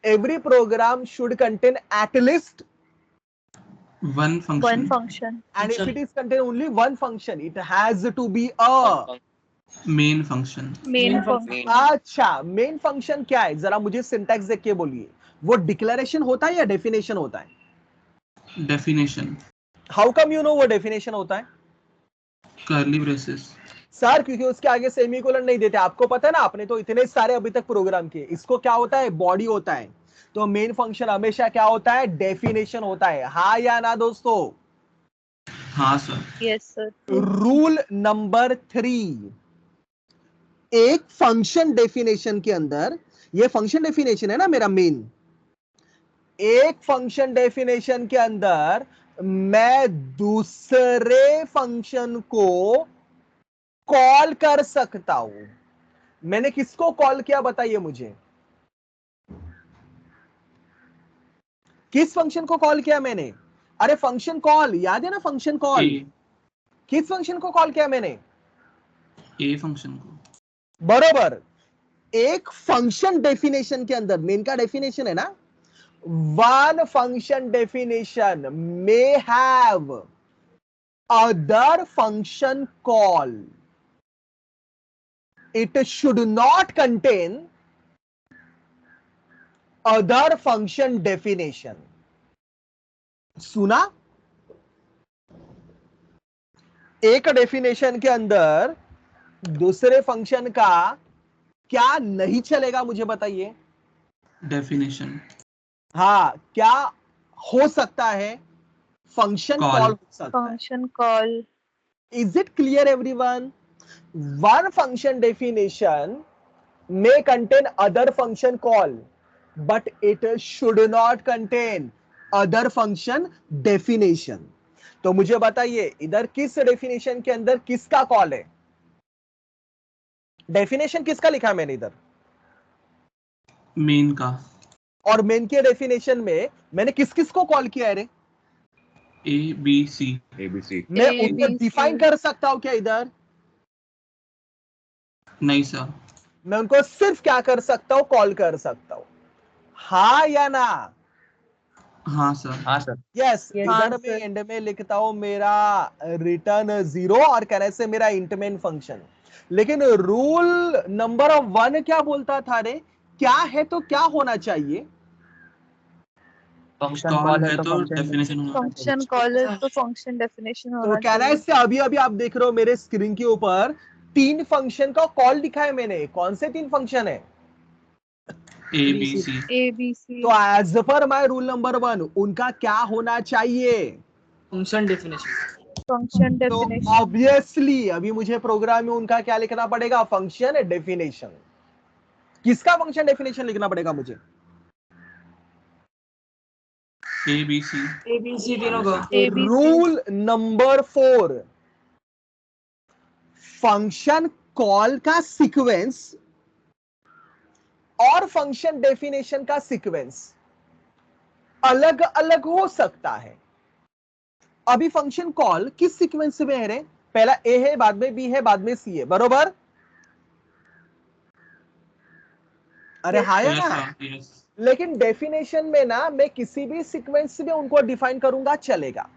Speaker 1: Every program should contain at least,
Speaker 3: One function.
Speaker 2: One function.
Speaker 1: and if it is contain only one function, it has to be a
Speaker 3: Main function.
Speaker 2: Main function.
Speaker 1: अच्छा, main function क्या है? जरा मुझे syntax देख के बोलिए, वो declaration होता है या डेफिनेशन होता है?
Speaker 3: Definition.
Speaker 1: How come you know वो डेफिनेशन होता है?
Speaker 3: Curly braces.
Speaker 1: सर क्योंकि उसके आगे सेमीकोलन नहीं देते। आपको पता है ना, आपने तो इतने सारे अभी तक प्रोग्राम किए। इसको क्या होता है? बॉडी होता है। तो मेन फंक्शन हमेशा क्या होता है? डेफिनेशन होता है। हाँ या ना दोस्तों?
Speaker 3: हाँ sir.
Speaker 2: Yes, sir.
Speaker 1: Rule number 3, एक फंक्शन डेफिनेशन के अंदर, ये फंक्शन डेफिनेशन है ना मेरा मेन, एक फंक्शन डेफिनेशन के अंदर मैं दूसरे फंक्शन को कॉल कर सकता हूं। मैंने किसको कॉल किया बताइए मुझे? किस फंक्शन को कॉल किया मैंने? अरे फंक्शन कॉल याद है ना? Function call
Speaker 3: A.
Speaker 1: किस फंक्शन को कॉल किया मैंने?
Speaker 3: A function को।
Speaker 1: बरोबर। एक फंक्शन डेफिनेशन के अंदर, मेन का डेफिनेशन है ना, one function definition may have other function call, it should not contain other function definition. सुना? एक डेफिनेशन के अंदर दूसरे फंक्शन का क्या नहीं चलेगा मुझे बताइए?
Speaker 3: Definition.
Speaker 1: हाँ, क्या हो सकता है? Function
Speaker 3: Call.
Speaker 1: कॉल हो सकता है।
Speaker 2: Function call.
Speaker 1: Is it clear everyone? One function definition may contain other function call, but it should not contain other function definition. तो मुझे बताइए इधर किस डेफिनेशन के अंदर किसका कॉल है? डेफिनेशन किसका लिखा है मैंने इधर?
Speaker 3: Main का।
Speaker 1: और मेन के डेफिनेशन में मैंने किस किस को कॉल किया है रे?
Speaker 3: A B C।
Speaker 1: मैं
Speaker 2: A,
Speaker 1: उनको
Speaker 2: B, C.
Speaker 1: डिफाइन कर सकता हूं क्या इधर?
Speaker 3: नहीं सर।
Speaker 1: मैं उनको सिर्फ क्या कर सकता हूं? कॉल कर सकता हूं। हाँ या ना?
Speaker 3: हाँ सर।
Speaker 4: हाँ सर।
Speaker 1: यस।
Speaker 2: Yes,
Speaker 1: इधर
Speaker 2: sir.
Speaker 1: मैं एंड में लिखता हूं मेरा रिटर्न 0 और कहने से मेरा इंट मेन फंक्शन। लेकिन रूल नंबर 1 क्या बोलता था रे? क्या है तो क्या होना चाहिए?
Speaker 4: फंक्शन
Speaker 3: Call
Speaker 4: कॉल
Speaker 3: है
Speaker 4: है तो
Speaker 3: तो
Speaker 4: फंक्शन
Speaker 3: definition होना
Speaker 2: Function call है तो function definition
Speaker 1: तो
Speaker 2: होना
Speaker 1: कहना
Speaker 2: चाहिए.
Speaker 1: इससे अभी अभी आप देख रहे हो मेरे स्क्रीन के ऊपर 3 फंक्शन का कॉल दिखा है मैंने। कौन से 3 फंक्शन है?
Speaker 3: A B C।
Speaker 2: A, B, C.
Speaker 1: तो as per my rule number 1 उनका क्या होना चाहिए?
Speaker 7: Function definition.
Speaker 2: Function
Speaker 1: तो
Speaker 2: definition.
Speaker 1: ऑब्वियसली अभी मुझे प्रोग्राम में उनका क्या लिखना पड़ेगा? Function definition. किसका फंक्शन डेफिनेशन लिखना पड़ेगा मुझे?
Speaker 3: A B C।
Speaker 7: A B C तीनों का।
Speaker 2: A, B, C.
Speaker 1: Rule number 4, function call का सीक्वेंस और फंक्शन डेफिनेशन का सीक्वेंस अलग अलग हो सकता है। अभी फंक्शन कॉल किस सीक्वेंस में है रे? पहला ए है, बाद में बी है, बाद में सी है, बरोबर? अरे हाँ या
Speaker 3: Yes
Speaker 1: ना?
Speaker 3: sir। Yes।
Speaker 1: लेकिन डेफिनेशन में ना मैं किसी भी सीक्वेंस में उनको डिफाइन करूंगा चलेगा।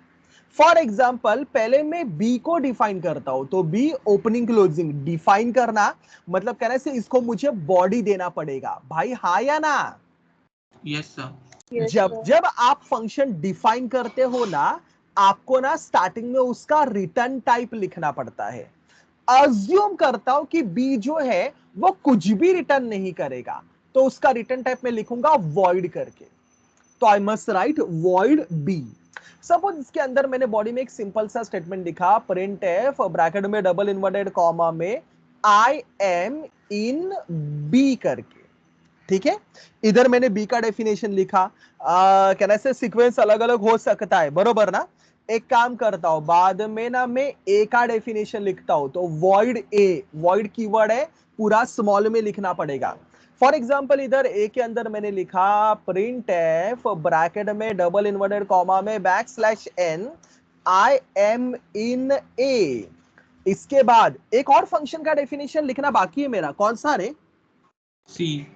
Speaker 1: फॉर एग्जाम्पल पहले मैं बी को डिफाइन करता हूं, तो बी ओपनिंग क्लोजिंग डिफाइन करना मतलब कहने से इसको मुझे बॉडी देना पड़ेगा। भाई हाँ या ना?
Speaker 3: Yes sir।
Speaker 2: Yes,
Speaker 1: जब
Speaker 2: sir.
Speaker 1: जब आप फंक्शन डिफाइन करते हो ना, आपको ना स्टार्टिंग में उसका रिटर्न टाइप लिखना पड़ता है। अज्यूम करता हूं कि बी जो है वो कुछ भी रिटर्न नहीं करेगा, तो उसका रिटर्न टाइप में लिखूंगा वॉइड करके। तो I must write void b. Suppose इसके अंदर मैंने बॉडी में एक सिंपल सा स्टेटमेंट लिखा, प्रिंट एफ ब्रैकेट में डबल इन्वर्टेड कॉमा में आई एम इन बी करके, ठीक है। इधर मैंने बी का डेफिनेशन लिखा, कहना से सीक्वेंस अलग अलग हो सकता है, बरोबर ना। एक काम करता हूं, बाद में ना मैं ए का डेफिनेशन लिखता हूं, तो void ए, void कीवर्ड है, पूरा स्मॉल में लिखना पड़ेगा। फॉर एग्जाम्पल इधर ए के अंदर मैंने लिखा प्रिंट एफ ब्रैकेट में डबल इन्वर्टेड कॉमा में \n आई एम इन ए। इसके बाद एक और फंक्शन का डेफिनेशन लिखना बाकी है मेरा, कौन सा रे?
Speaker 3: सी।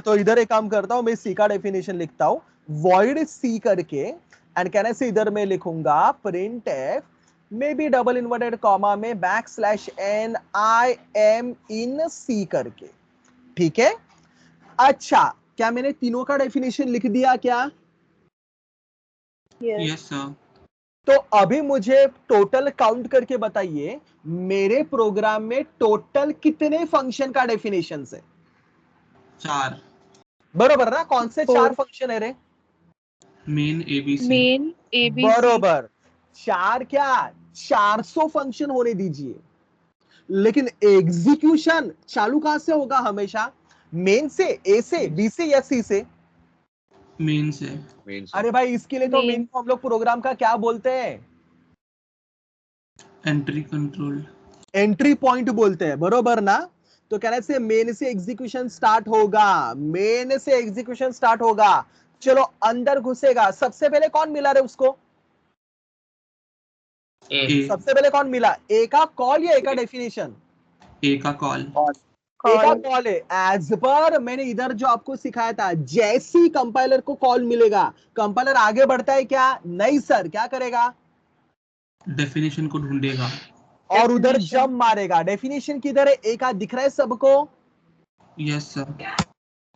Speaker 1: तो इधर एक काम करता हूं, मैं सी का डेफिनेशन लिखता हूं, void सी करके, एंड कहने से इधर मैं लिखूंगा प्रिंट एफ में भी डबल इन्वर्टेड कॉमा में \n आई एम इन सी करके, ठीक है। अच्छा, क्या मैंने तीनों का डेफिनेशन लिख दिया क्या?
Speaker 3: Yes sir.
Speaker 1: तो अभी मुझे टोटल काउंट करके बताइए, मेरे प्रोग्राम में टोटल कितने फंक्शन का डेफिनेशन है?
Speaker 3: 4।
Speaker 1: बरोबर ना? कौन से 4 फंक्शन है रे?
Speaker 3: Main ABC.
Speaker 5: मेन एबीसी
Speaker 1: बरोबर। 4 क्या, 400 फंक्शन होने दीजिए, लेकिन एग्जीक्यूशन चालू कहां से होगा? हमेशा मेन से, ए से, बी से या सी से?
Speaker 3: मेन से।
Speaker 1: अरे भाई, इसके लिए तो
Speaker 5: Main.
Speaker 1: मेन को हम लोग प्रोग्राम का क्या बोलते हैं?
Speaker 3: Entry control.
Speaker 1: एंट्री पॉइंट बोलते हैं, बरोबर ना। तो कहने से मेन से एग्जीक्यूशन स्टार्ट होगा, मेन से एग्जीक्यूशन स्टार्ट होगा। चलो अंदर घुसेगा, सबसे पहले कौन मिला रे उसको?
Speaker 4: ए।
Speaker 1: सबसे पहले कौन मिला? ए का कॉल या ए का डेफिनेशन?
Speaker 3: ए का कॉल।
Speaker 1: ए का कॉल है। एज पर मैंने इधर जो आपको सिखाया था, जैसी कंपाइलर को कॉल मिलेगा, कंपाइलर आगे बढ़ता है क्या? नहीं सर, क्या करेगा?
Speaker 3: डेफिनेशन को ढूंढेगा
Speaker 1: और उधर जंप मारेगा। डेफिनेशन किधर है? ए का दिख रहा है सबको?
Speaker 3: Yes sir.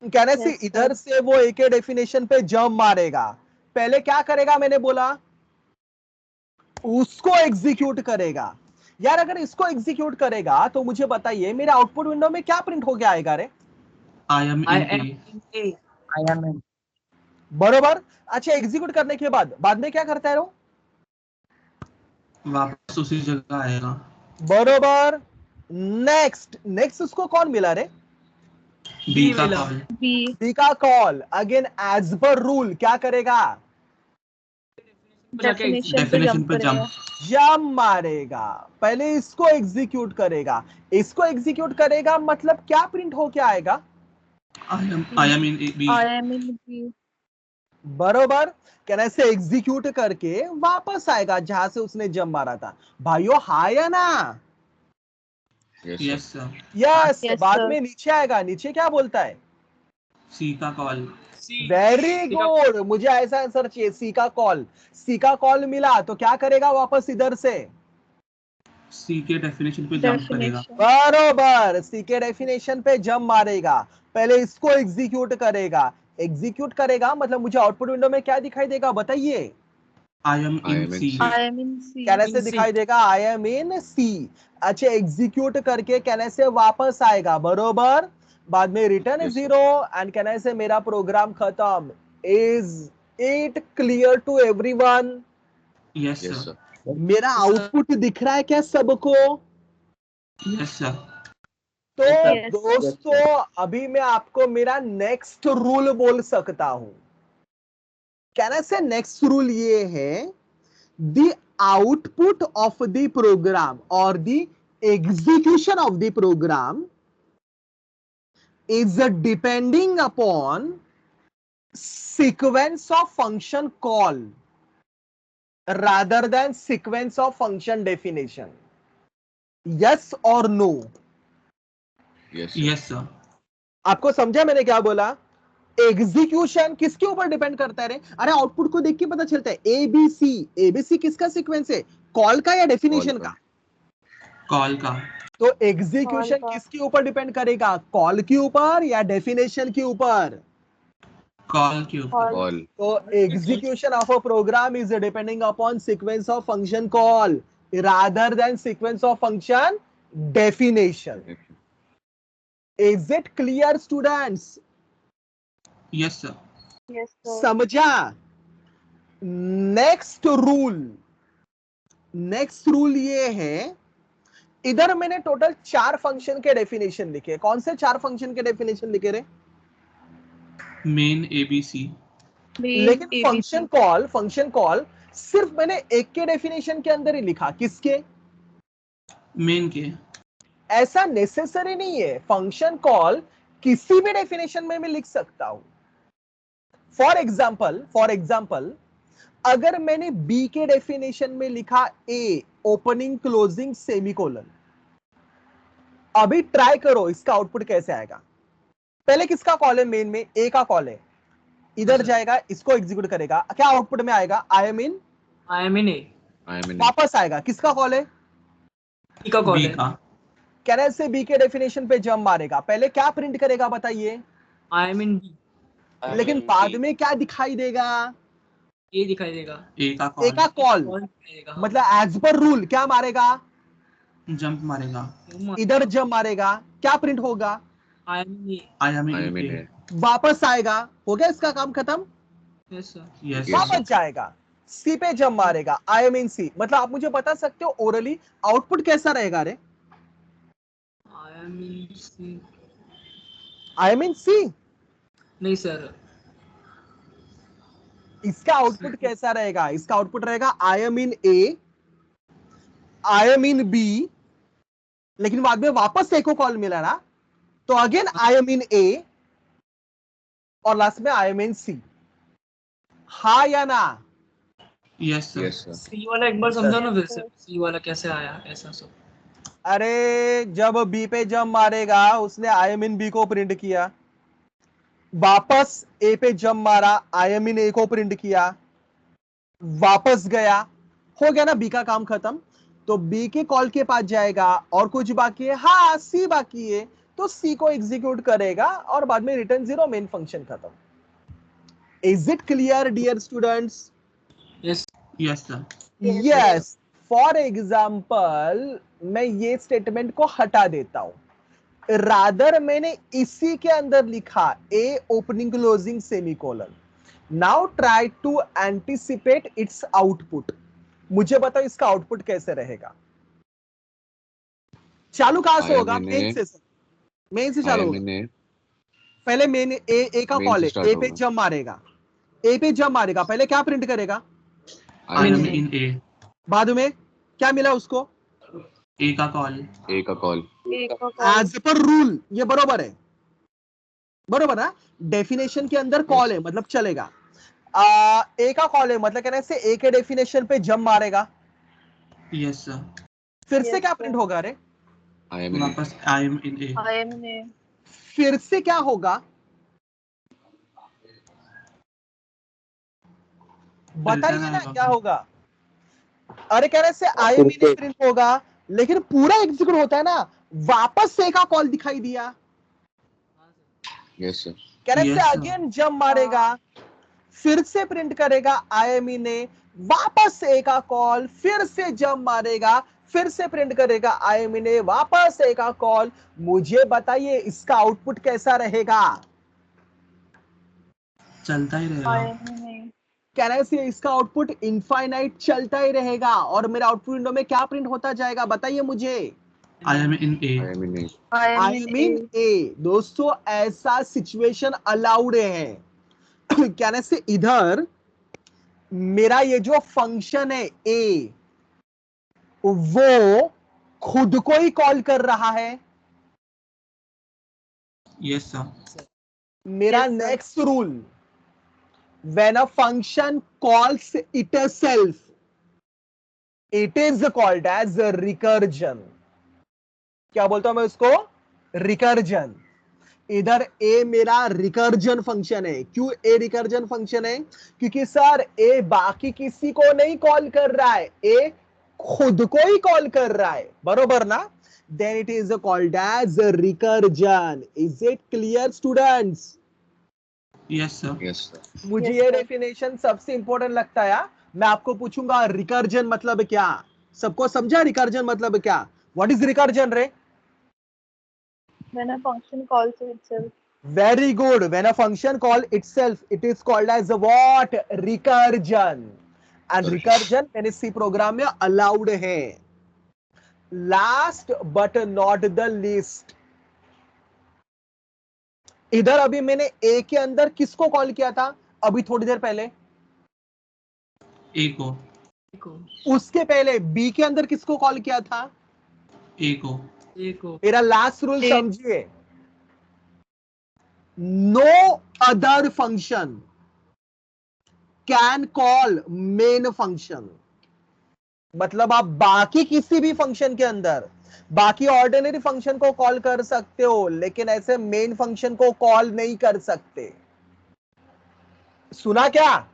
Speaker 1: कहने से
Speaker 5: Yes,
Speaker 1: इधर से वो ए के डेफिनेशन पे जंप मारेगा। पहले क्या करेगा? मैंने बोला उसको एग्जीक्यूट करेगा। यार अगर इसको एग्जीक्यूट करेगा तो मुझे बताइए मेरे आउटपुट विंडो में क्या प्रिंट होके आएगा रे?
Speaker 3: I M
Speaker 7: I
Speaker 3: in
Speaker 7: am
Speaker 3: A.
Speaker 7: in A. I am in.
Speaker 1: बरोबर। अच्छा, एग्जीक्यूट करने के बाद में क्या करता है वो?
Speaker 3: वापस उसी जगह आएगा।
Speaker 1: बरोबर। नेक्स्ट उसको कौन मिला रे?
Speaker 3: बी का
Speaker 7: मिला।
Speaker 3: कॉल।
Speaker 5: बी
Speaker 1: बी का call. Again as per rule क्या करेगा?
Speaker 7: जाके
Speaker 5: डेफिनेशन पे
Speaker 3: डेफिनेशन
Speaker 5: जंप
Speaker 3: पे
Speaker 5: करेगा।
Speaker 1: जंप मारेगा। पहले इसको एग्जीक्यूट करेगा, इसको एग्जीक्यूट करेगा मतलब क्या प्रिंट होके आएगा?
Speaker 3: I am in B.
Speaker 5: I am in B.
Speaker 1: बरोबर। कहने से एग्जीक्यूट करके वापस आएगा जहां से उसने जंप मारा था। भाइयों हाय या ना?
Speaker 3: Yes sir.
Speaker 1: यस।
Speaker 5: Yes,
Speaker 1: बाद
Speaker 5: sir.
Speaker 1: में नीचे आएगा, नीचे क्या बोलता है?
Speaker 3: सी का कॉल।
Speaker 7: C.
Speaker 1: वेरी
Speaker 7: C का-
Speaker 1: गुड, मुझे ऐसा आंसर चाहिए। सी का कॉल। सी का कॉल मिला तो क्या करेगा वापस इधर से?
Speaker 3: सी के डेफिनेशन पे जंप करेगा।
Speaker 5: डेफिनेशन
Speaker 1: बरोबर, सी के डेफिनेशन पे जंप मारेगा। पहले इसको एग्जीक्यूट करेगा। एग्जीक्यूट करेगा मतलब मुझे आउटपुट विंडो में क्या दिखाई देगा बताइए?
Speaker 3: I am in C.
Speaker 5: I am in C.
Speaker 1: कहने से
Speaker 7: In C.
Speaker 1: दिखाई देगा आई एम इन सी। अच्छा, एग्जीक्यूट करके कहने से वापस आएगा, बरोबर। बाद में रिटर्न
Speaker 6: Yes, sir.
Speaker 1: 0 एंड कहने से मेरा प्रोग्राम खत्म। Is it clear to everyone?
Speaker 3: Yes
Speaker 6: Yes,
Speaker 3: सर।
Speaker 6: sir.
Speaker 1: मेरा आउटपुट दिख रहा है क्या सबको?
Speaker 3: Yes sir.
Speaker 1: तो
Speaker 5: Yes,
Speaker 1: दोस्तों अभी मैं आपको मेरा नेक्स्ट रूल बोल सकता हूं। कहना से नेक्स्ट रूल ये है, the output of the program और the execution of the program is depending upon sequence of function call rather than sequence of function definition. Yes or no?
Speaker 6: Yes, sir.
Speaker 3: Yes sir.
Speaker 1: आपको समझा मैंने क्या बोला? Execution किसके ऊपर depend करता है रे? अरे आउटपुट को देख के पता चलता है। एबीसी, एबीसी किसका सीक्वेंस है? कॉल का या डेफिनेशन का?
Speaker 3: कॉल का।
Speaker 1: तो एग्जीक्यूशन
Speaker 5: Call का।
Speaker 1: किसके ऊपर डिपेंड करेगा? कॉल के ऊपर या डेफिनेशन के ऊपर?
Speaker 3: कॉल के ऊपर।
Speaker 6: All.
Speaker 1: So execution of a program is depending upon sequence of function call rather than sequence of function definition. Is it clear, students?
Speaker 3: Yes sir.
Speaker 5: Yes, sir.
Speaker 1: समझा? Next rule ये है, इधर मैंने total 4 function के definition लिखे। कौन से 4 function के डेफिनेशन लिखे रे?
Speaker 3: मेन ABC,
Speaker 5: Main
Speaker 1: लेकिन
Speaker 5: ABC.
Speaker 1: फंक्शन कॉल सिर्फ मैंने एक के डेफिनेशन के अंदर ही लिखा। किसके?
Speaker 3: मेन के।
Speaker 1: ऐसा नेसेसरी नहीं है, फंक्शन कॉल किसी भी डेफिनेशन में मैं लिख सकता हूं। फॉर एग्जाम्पल अगर मैंने बी के डेफिनेशन में लिखा ए ओपनिंग क्लोजिंग सेमीकोलन, अभी ट्राई करो इसका आउटपुट कैसे आएगा। पहले किसका कॉल है? मेन में ए का कॉल है, इधर जाएगा, इसको एग्जीक्यूट करेगा, क्या आउटपुट में आएगा? आई एम इन
Speaker 7: ए
Speaker 1: वापस आएगा। किसका कॉल है?
Speaker 7: बी का कॉल
Speaker 3: B
Speaker 7: है
Speaker 3: का।
Speaker 1: कैसे से बी के डेफिनेशन पे जंप मारेगा? पहले क्या प्रिंट करेगा बताइए?
Speaker 7: आई एम इन बी,
Speaker 1: लेकिन बाद में क्या दिखाई देगा?
Speaker 7: ये दिखाई देगा,
Speaker 3: A का
Speaker 1: ए का
Speaker 3: कॉल
Speaker 1: कॉल,
Speaker 7: दिखाएगा।
Speaker 1: मतलब एज पर रूल क्या मारेगा?
Speaker 3: जंप मारेगा।
Speaker 1: इधर जंप मारेगा, क्या प्रिंट होगा?
Speaker 7: आई am in
Speaker 3: I am
Speaker 6: I
Speaker 3: in
Speaker 6: am in
Speaker 3: A.
Speaker 6: A.
Speaker 1: वापस आएगा, हो गया इसका काम खत्म।
Speaker 7: Yes sir,
Speaker 3: Yes.
Speaker 6: Yes,
Speaker 1: वापस
Speaker 6: sir.
Speaker 1: जाएगा, सी पे जंप मारेगा, आई एम इन सी। मतलब आप मुझे बता सकते हो ओरली आउटपुट कैसा रहेगा रे?
Speaker 7: I am in C,
Speaker 1: I am in C.
Speaker 7: नहीं सर,
Speaker 1: इसका आउटपुट कैसा रहेगा? इसका आउटपुट रहेगा I am in A, I am in B, लेकिन बाद में वापस ए को कॉल मिला ना, तो अगेन आई एम इन ए और लास्ट में आई एम इन सी। हा या ना?
Speaker 3: Yes, sir.
Speaker 6: Yes, sir.
Speaker 7: सी वाला एक बार समझा ना फिर से, सी वाला कैसे आया ऐसा सब।
Speaker 1: अरे जब बी पे जंप मारेगा उसने आई एम इन बी को प्रिंट किया, वापस ए पे जंप मारा, आई एम इन ए को प्रिंट किया, वापस गया, हो गया ना बी का काम खत्म। तो बी के कॉल के पास जाएगा और कुछ बाकी है? हाँ, सी बाकी है, तो सी को एग्जीक्यूट करेगा और बाद में रिटर्न 0, मेन फंक्शन खत्म। Is it clear dear students?
Speaker 7: Yes
Speaker 3: Yes, sir.
Speaker 1: Yes. For example मैं ये स्टेटमेंट को हटा देता हूं, रादर मैंने इसी के अंदर लिखा a opening closing semicolon. Now try to anticipate its output. मुझे बताओ इसका आउटपुट कैसे रहेगा? चालू कहां से
Speaker 6: I am
Speaker 1: होगा?
Speaker 6: in
Speaker 1: main
Speaker 6: A.
Speaker 1: से, मेन से
Speaker 6: I
Speaker 1: चालू
Speaker 6: am
Speaker 1: होगा।
Speaker 6: in A.
Speaker 1: पहले मेन ए का
Speaker 6: Main
Speaker 1: कॉल
Speaker 6: से
Speaker 1: है,
Speaker 6: start
Speaker 1: ए पे
Speaker 6: होगा.
Speaker 1: जंप मारेगा, ए पे जंप मारेगा, पहले क्या प्रिंट करेगा?
Speaker 3: I
Speaker 6: I
Speaker 3: am
Speaker 6: am
Speaker 3: in A.
Speaker 1: बाद में क्या मिला उसको?
Speaker 3: A का कॉल।
Speaker 6: A का call.
Speaker 5: एक का call.
Speaker 1: एज पर रूल ये बरोबर है, बरोबर ना? डेफिनेशन के अंदर कॉल है मतलब चलेगा। ए का कॉल है मतलब कहने से ए के डेफिनेशन पे जंप मारेगा,
Speaker 3: Yes, sir.
Speaker 1: फिर से
Speaker 5: Yes,
Speaker 1: क्या
Speaker 5: sir.
Speaker 1: प्रिंट होगा रे?
Speaker 6: I am in A.
Speaker 3: वापस I am in A.
Speaker 5: I am in A.
Speaker 1: फिर से क्या होगा? बताइए ना
Speaker 3: आएगा।
Speaker 1: क्या होगा? अरे कहने से आई एम इन प्रिंट होगा, लेकिन पूरा एग्जीक्यूट होता है ना, वापस से का कॉल दिखाई दिया,
Speaker 6: Yes, sir.
Speaker 1: कहने से
Speaker 3: Yes, sir.
Speaker 1: अगेन जंप मारेगा, फिर से प्रिंट करेगा आई एम इन ए, वापस से का कॉल, फिर से जंप मारेगा, फिर से प्रिंट करेगा आई एम इन ए, वापस से का कॉल। मुझे बताइए इसका आउटपुट कैसा रहेगा?
Speaker 3: चलता ही
Speaker 5: I
Speaker 3: रहेगा।
Speaker 5: am in A.
Speaker 1: कहने से इसका आउटपुट इनफाइनाइट चलता ही रहेगा और मेरा आउटपुट विंडो में क्या प्रिंट होता जाएगा? बताइए मुझे।
Speaker 3: I am in A.
Speaker 6: I am in A.
Speaker 5: I am
Speaker 1: I
Speaker 5: in
Speaker 1: am in
Speaker 5: A.
Speaker 1: A. दोस्तों ऐसा सिचुएशन अलाउड है। कहने से इधर मेरा ये जो फंक्शन है ए, वो खुद को ही कॉल कर रहा है।
Speaker 3: Yes, sir.
Speaker 1: मेरा
Speaker 5: Yes, sir.
Speaker 1: Next rule, when a function calls itself, it is called as a recursion। क्या बोलता हूं मैं उसको? रिकर्जन। इधर ए मेरा रिकर्जन फंक्शन है। क्यों ए रिकर्जन फंक्शन है? क्योंकि सर ए बाकी किसी को नहीं कॉल कर रहा है, ए खुद को ही कॉल कर रहा है, बरोबर ना? Then it is called as recursion. Is it clear students?
Speaker 3: Yes, sir.
Speaker 6: Yes, sir.
Speaker 1: मुझे
Speaker 5: Yes,
Speaker 1: ये
Speaker 5: sir.
Speaker 1: डेफिनेशन सबसे इंपॉर्टेंट लगता है। मैं आपको पूछूंगा रिकर्जन मतलब क्या? सबको समझा रिकर्जन मतलब क्या? व्हाट इज रिकर्जन रे?
Speaker 5: When a function calls itself.
Speaker 1: Very good. When a function call itself, it is called as what? Recursion. And recursion मैंने C प्रोग्राम में allowed है. Last but not the least, इधर अभी मैंने A के अंदर किसको कॉल किया था अभी थोड़ी देर पहले?
Speaker 3: ए को.
Speaker 1: उसके पहले B के अंदर किसको कॉल किया था?
Speaker 3: ए को.
Speaker 1: मेरा लास्ट रूल
Speaker 5: A.
Speaker 1: समझिए. No other function can call main function. मतलब आप बाकी किसी भी फंक्शन के अंदर बाकी ऑर्डिनरी फंक्शन को कॉल कर सकते हो, लेकिन ऐसे मेन फंक्शन को कॉल नहीं कर सकते. सुना क्या?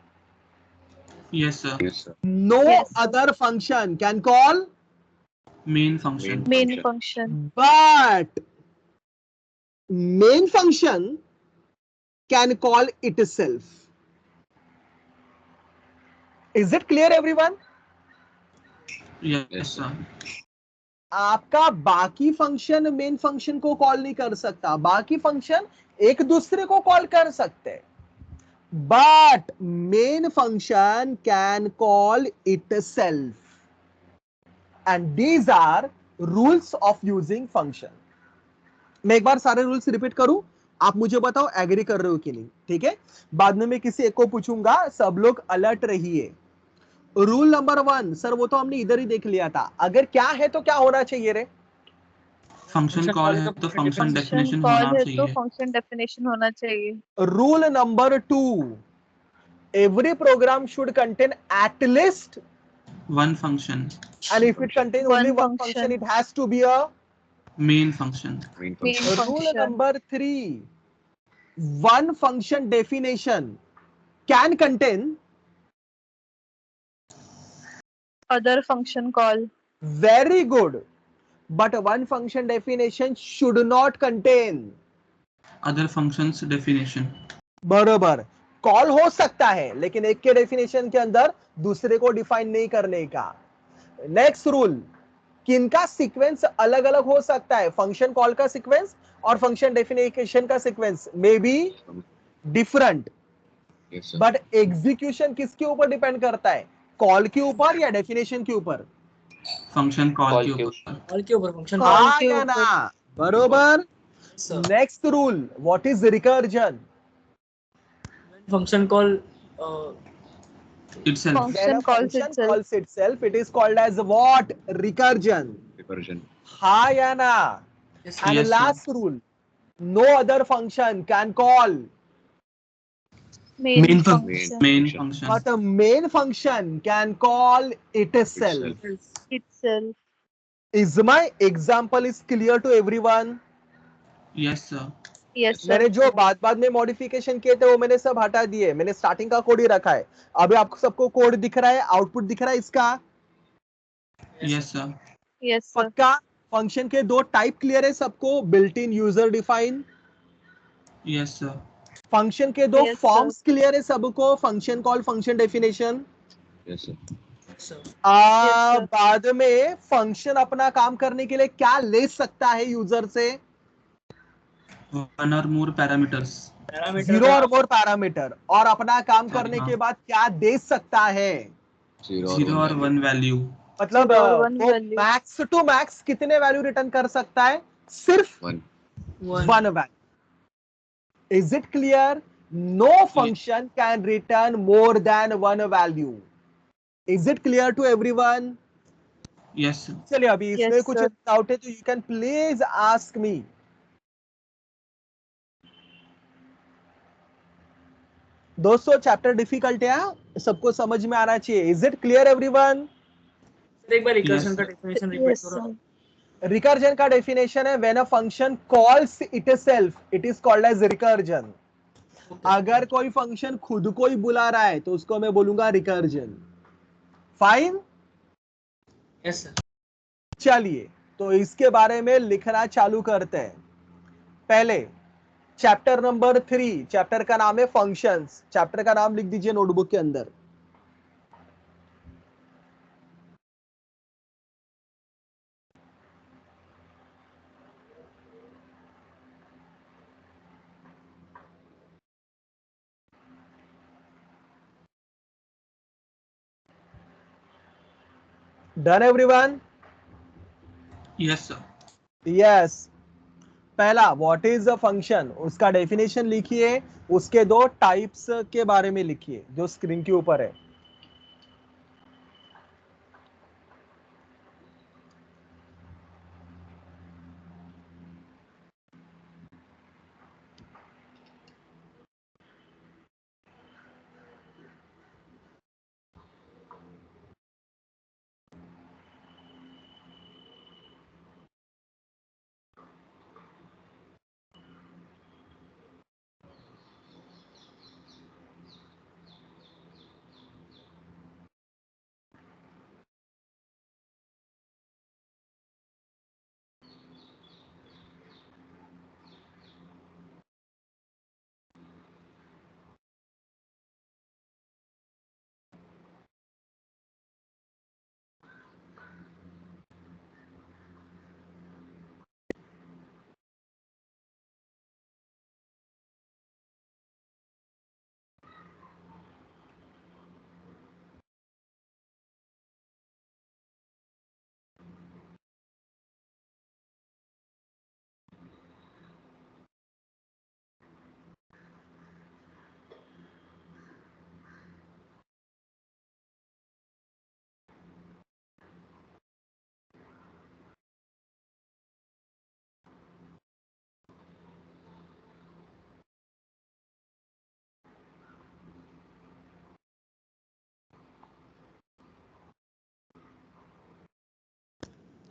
Speaker 3: Yes sir.
Speaker 6: Yes, sir.
Speaker 1: No
Speaker 5: Yes.
Speaker 1: other function can call,
Speaker 3: Main function.
Speaker 5: Main function.
Speaker 1: but main function can call itself. Is it clear everyone?
Speaker 3: Yes sir.
Speaker 1: आपका बाकी फंक्शन मेन फंक्शन को call नहीं कर सकता. बाकी फंक्शन एक दूसरे को कॉल कर सकते हैं, but main function can call itself. And these are rules of using function. मैं एक बार सारे रूल्स रिपीट करूं, आप मुझे बताओ एग्री कर रहे हो कि नहीं. ठीक है, बाद में मैं किसी एक को पूछूंगा, सब लोग अलर्ट रहिए. रूल नंबर 1, सर वो तो हमने इधर ही देख लिया था. अगर क्या है तो क्या होना चाहिए रे?
Speaker 3: फंक्शन कॉल है तो फंक्शन
Speaker 5: Function
Speaker 3: डेफिनेशन
Speaker 5: call
Speaker 3: होना
Speaker 5: है तो
Speaker 3: चाहिए.
Speaker 5: function definition होना चाहिए.
Speaker 1: Rule number 2, every program should contain at least,
Speaker 3: One function.
Speaker 1: and if it contains only
Speaker 5: One
Speaker 1: one function, it has to be a
Speaker 3: Main function.
Speaker 6: Main
Speaker 5: Main
Speaker 6: function.
Speaker 1: rule
Speaker 5: function.
Speaker 1: number 3, one function definition can contain,
Speaker 5: Other function call.
Speaker 1: very good, but one function definition should not contain.
Speaker 3: Other functions definition.
Speaker 1: बरोबर. Call हो सकता है लेकिन एक के definition के अंदर दूसरे को डिफाइन नहीं करने का. नेक्स्ट रूल, किनका सीक्वेंस अलग अलग हो सकता है? फंक्शन कॉल का सीक्वेंस और फंक्शन डेफिनेशन का sequence may be different,
Speaker 6: Yes, sir.
Speaker 1: But execution किसके ऊपर डिपेंड करता है? कॉल के ऊपर या डेफिनेशन के ऊपर?
Speaker 3: फंक्शन कॉल के ऊपर.
Speaker 7: कॉल के ऊपर फंक्शन
Speaker 5: Call
Speaker 1: हाँ
Speaker 5: के
Speaker 1: या
Speaker 5: ऊपर.
Speaker 1: ना? बरोबर.
Speaker 7: Sir.
Speaker 1: Next rule, what is recursion?
Speaker 7: Function call
Speaker 3: Itself.
Speaker 1: When a
Speaker 5: Function calls
Speaker 1: function
Speaker 5: itself.
Speaker 1: calls itself, it is called as what? Recursion.
Speaker 6: Recursion.
Speaker 1: हाँ या ना? And
Speaker 3: Yes, sir.
Speaker 1: last rule, no other function can call,
Speaker 5: Main
Speaker 3: Main
Speaker 5: function.
Speaker 3: Main function.
Speaker 1: but a main function can call itself.
Speaker 5: Itself.
Speaker 1: Is my example is clear to everyone?
Speaker 3: Yes sir.
Speaker 5: Yes sir.
Speaker 1: मैंने जो बाद में modification किए थे वो मैंने सब हटा दिए. मैंने स्टार्टिंग का कोड ही रखा है. अभी आपको सबको कोड दिख रहा है, आउटपुट दिख रहा है इसका?
Speaker 3: Yes sir.
Speaker 5: Yes sir.
Speaker 1: पक्का? फंक्शन के दो टाइप क्लियर है सबको, built in, user define.
Speaker 3: Yes sir.
Speaker 1: Function के दो
Speaker 5: Yes,
Speaker 1: फॉर्म्स क्लियर है सबको, function call, function definition.
Speaker 6: Yes, sir.
Speaker 7: Sir.
Speaker 5: sir.
Speaker 1: बाद में फंक्शन अपना काम करने के लिए क्या ले सकता है यूजर से?
Speaker 3: One or more parameters.
Speaker 1: Zero और मोर पैरामीटर. और अपना काम
Speaker 3: Sorry,
Speaker 1: करने
Speaker 3: हाँ.
Speaker 1: के बाद क्या दे सकता है?
Speaker 3: Zero or one value.
Speaker 1: मतलब
Speaker 5: Zero और one
Speaker 1: वो
Speaker 5: value.
Speaker 1: मैक्स टू मैक्स कितने वैल्यू रिटर्न कर सकता है? सिर्फ
Speaker 6: One.
Speaker 1: One value. Is it clear? No function can return more than one value. Is it clear to everyone?
Speaker 3: Yes sir.
Speaker 1: चलिए, अभी इसमें
Speaker 5: Yes,
Speaker 1: कुछ
Speaker 5: sir.
Speaker 1: डाउट है तो you can please ask me. दोस्तों, चैप्टर डिफिकल्ट है, सबको समझ में आना चाहिए. Is it clear everyone?
Speaker 7: एक बार रिकर्जन
Speaker 3: Yes,
Speaker 7: का
Speaker 3: sir.
Speaker 7: डेफिनेशन रिपीट
Speaker 5: Yes
Speaker 7: करो.
Speaker 5: sir.
Speaker 1: रिकर्जन का डेफिनेशन है, when a function calls itself, it is called as recursion. अगर कोई फंक्शन खुद को ही बुला रहा है तो उसको मैं बोलूंगा रिकर्जन. फाइन.
Speaker 7: Yes sir.
Speaker 1: चलिए, तो इसके बारे में लिखना चालू करते हैं. पहले चैप्टर नंबर 3, चैप्टर का नाम है फंक्शंस. चैप्टर का नाम लिख दीजिए नोटबुक के अंदर. Done everyone?
Speaker 3: Yes, sir.
Speaker 1: Yes. पहला व्हाट इज अ फंक्शन, उसका डेफिनेशन लिखिए, उसके दो टाइप्स के बारे में लिखिए जो स्क्रीन के ऊपर है।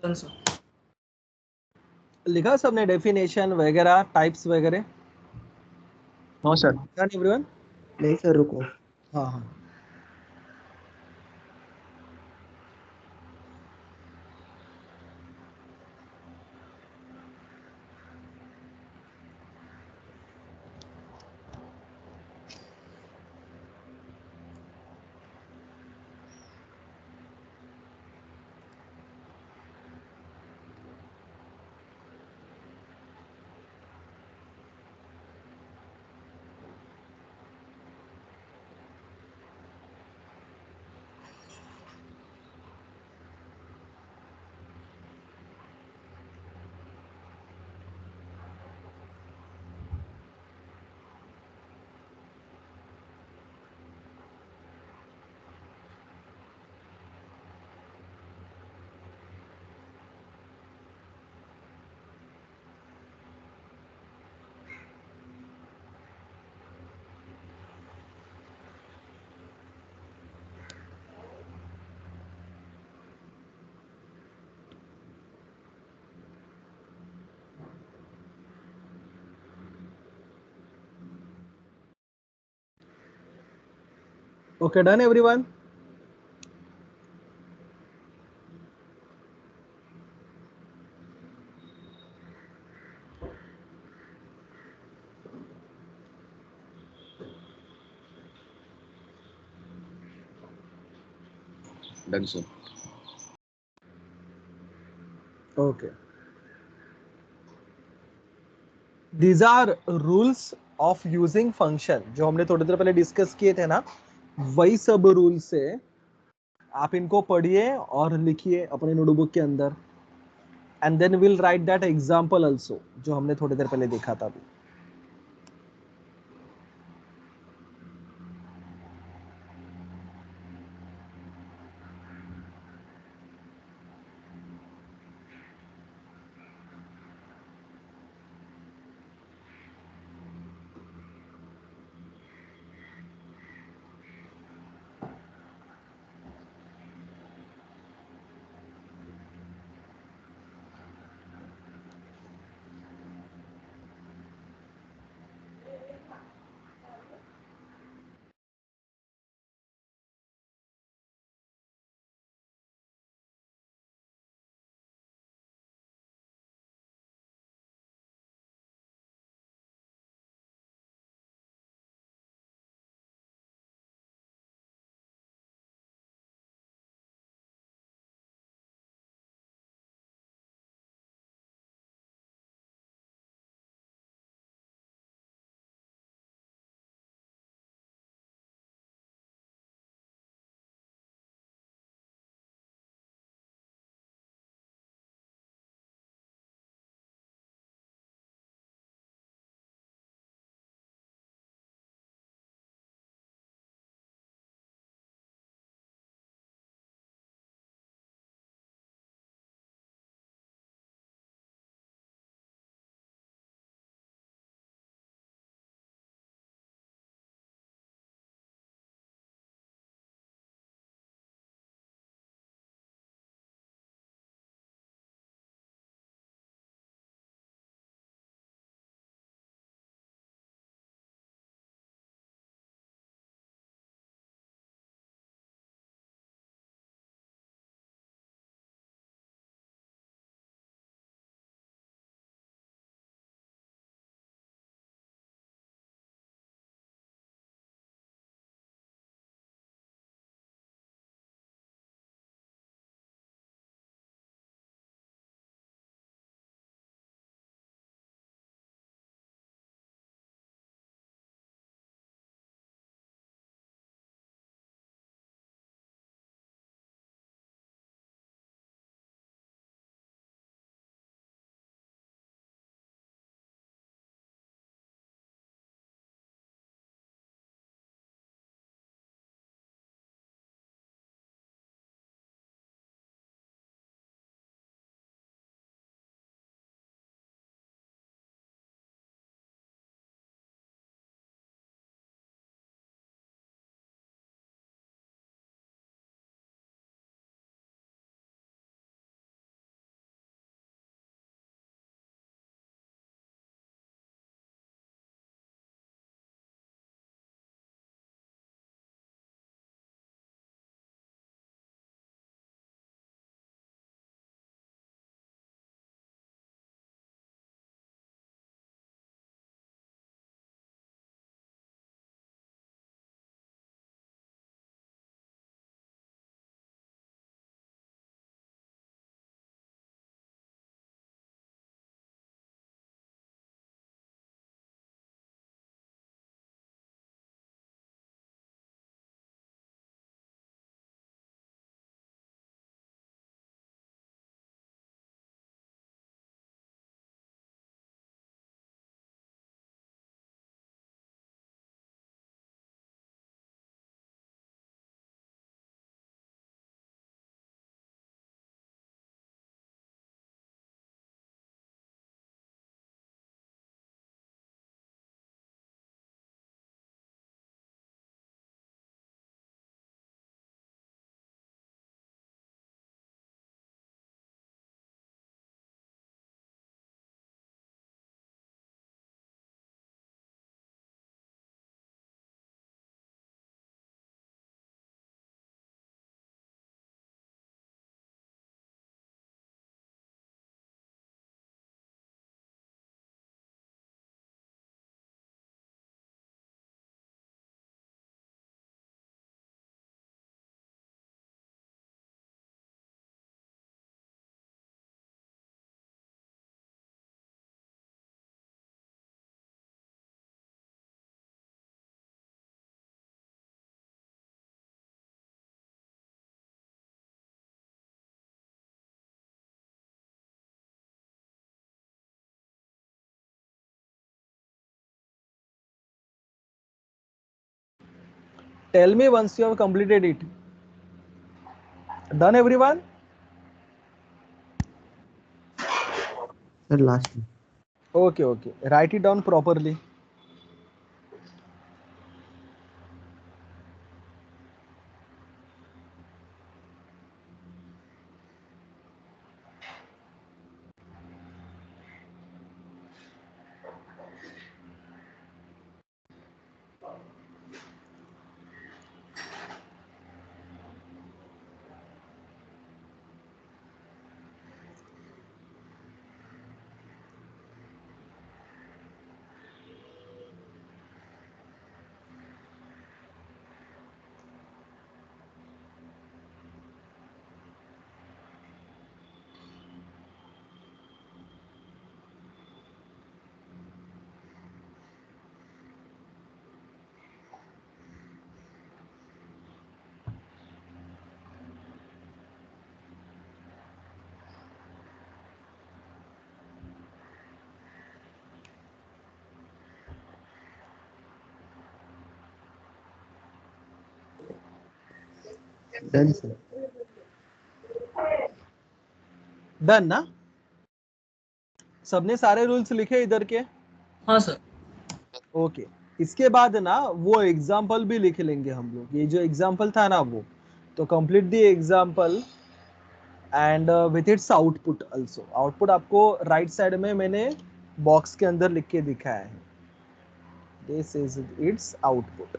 Speaker 7: Done, sir.
Speaker 1: लिखा सबने डेफिनेशन वगैरह, टाइप्स वगैरह?
Speaker 6: No sir.
Speaker 1: Done everyone?
Speaker 8: नहीं सर, रुको।
Speaker 1: हाँ हाँ। Okay, done everyone?
Speaker 6: Done sir.
Speaker 1: Okay. These are rules of using function जो हमने थोड़ी देर पहले डिस्कस किए थे ना, वही सब रूल्स है। आप इनको पढ़िए और लिखिए अपने नोटबुक के अंदर, and then will write that example also जो हमने थोड़ी देर पहले देखा था अभी। Tell me once you have completed it. Done, everyone?
Speaker 8: Sir, last.
Speaker 1: Okay, okay. Write it down properly.
Speaker 8: Done, sir.
Speaker 1: Done ना? सबने सारे रूल्स लिखे इधर के?
Speaker 7: हाँ सर।
Speaker 1: ओके, इसके बाद ना वो एग्जाम्पल भी लिख लेंगे हम लोग। ये जो एग्जाम्पल था ना वो, तो complete the example and with its output also. Output आपको राइट साइड में मैंने बॉक्स के अंदर लिख के दिखाया है। This is it's output.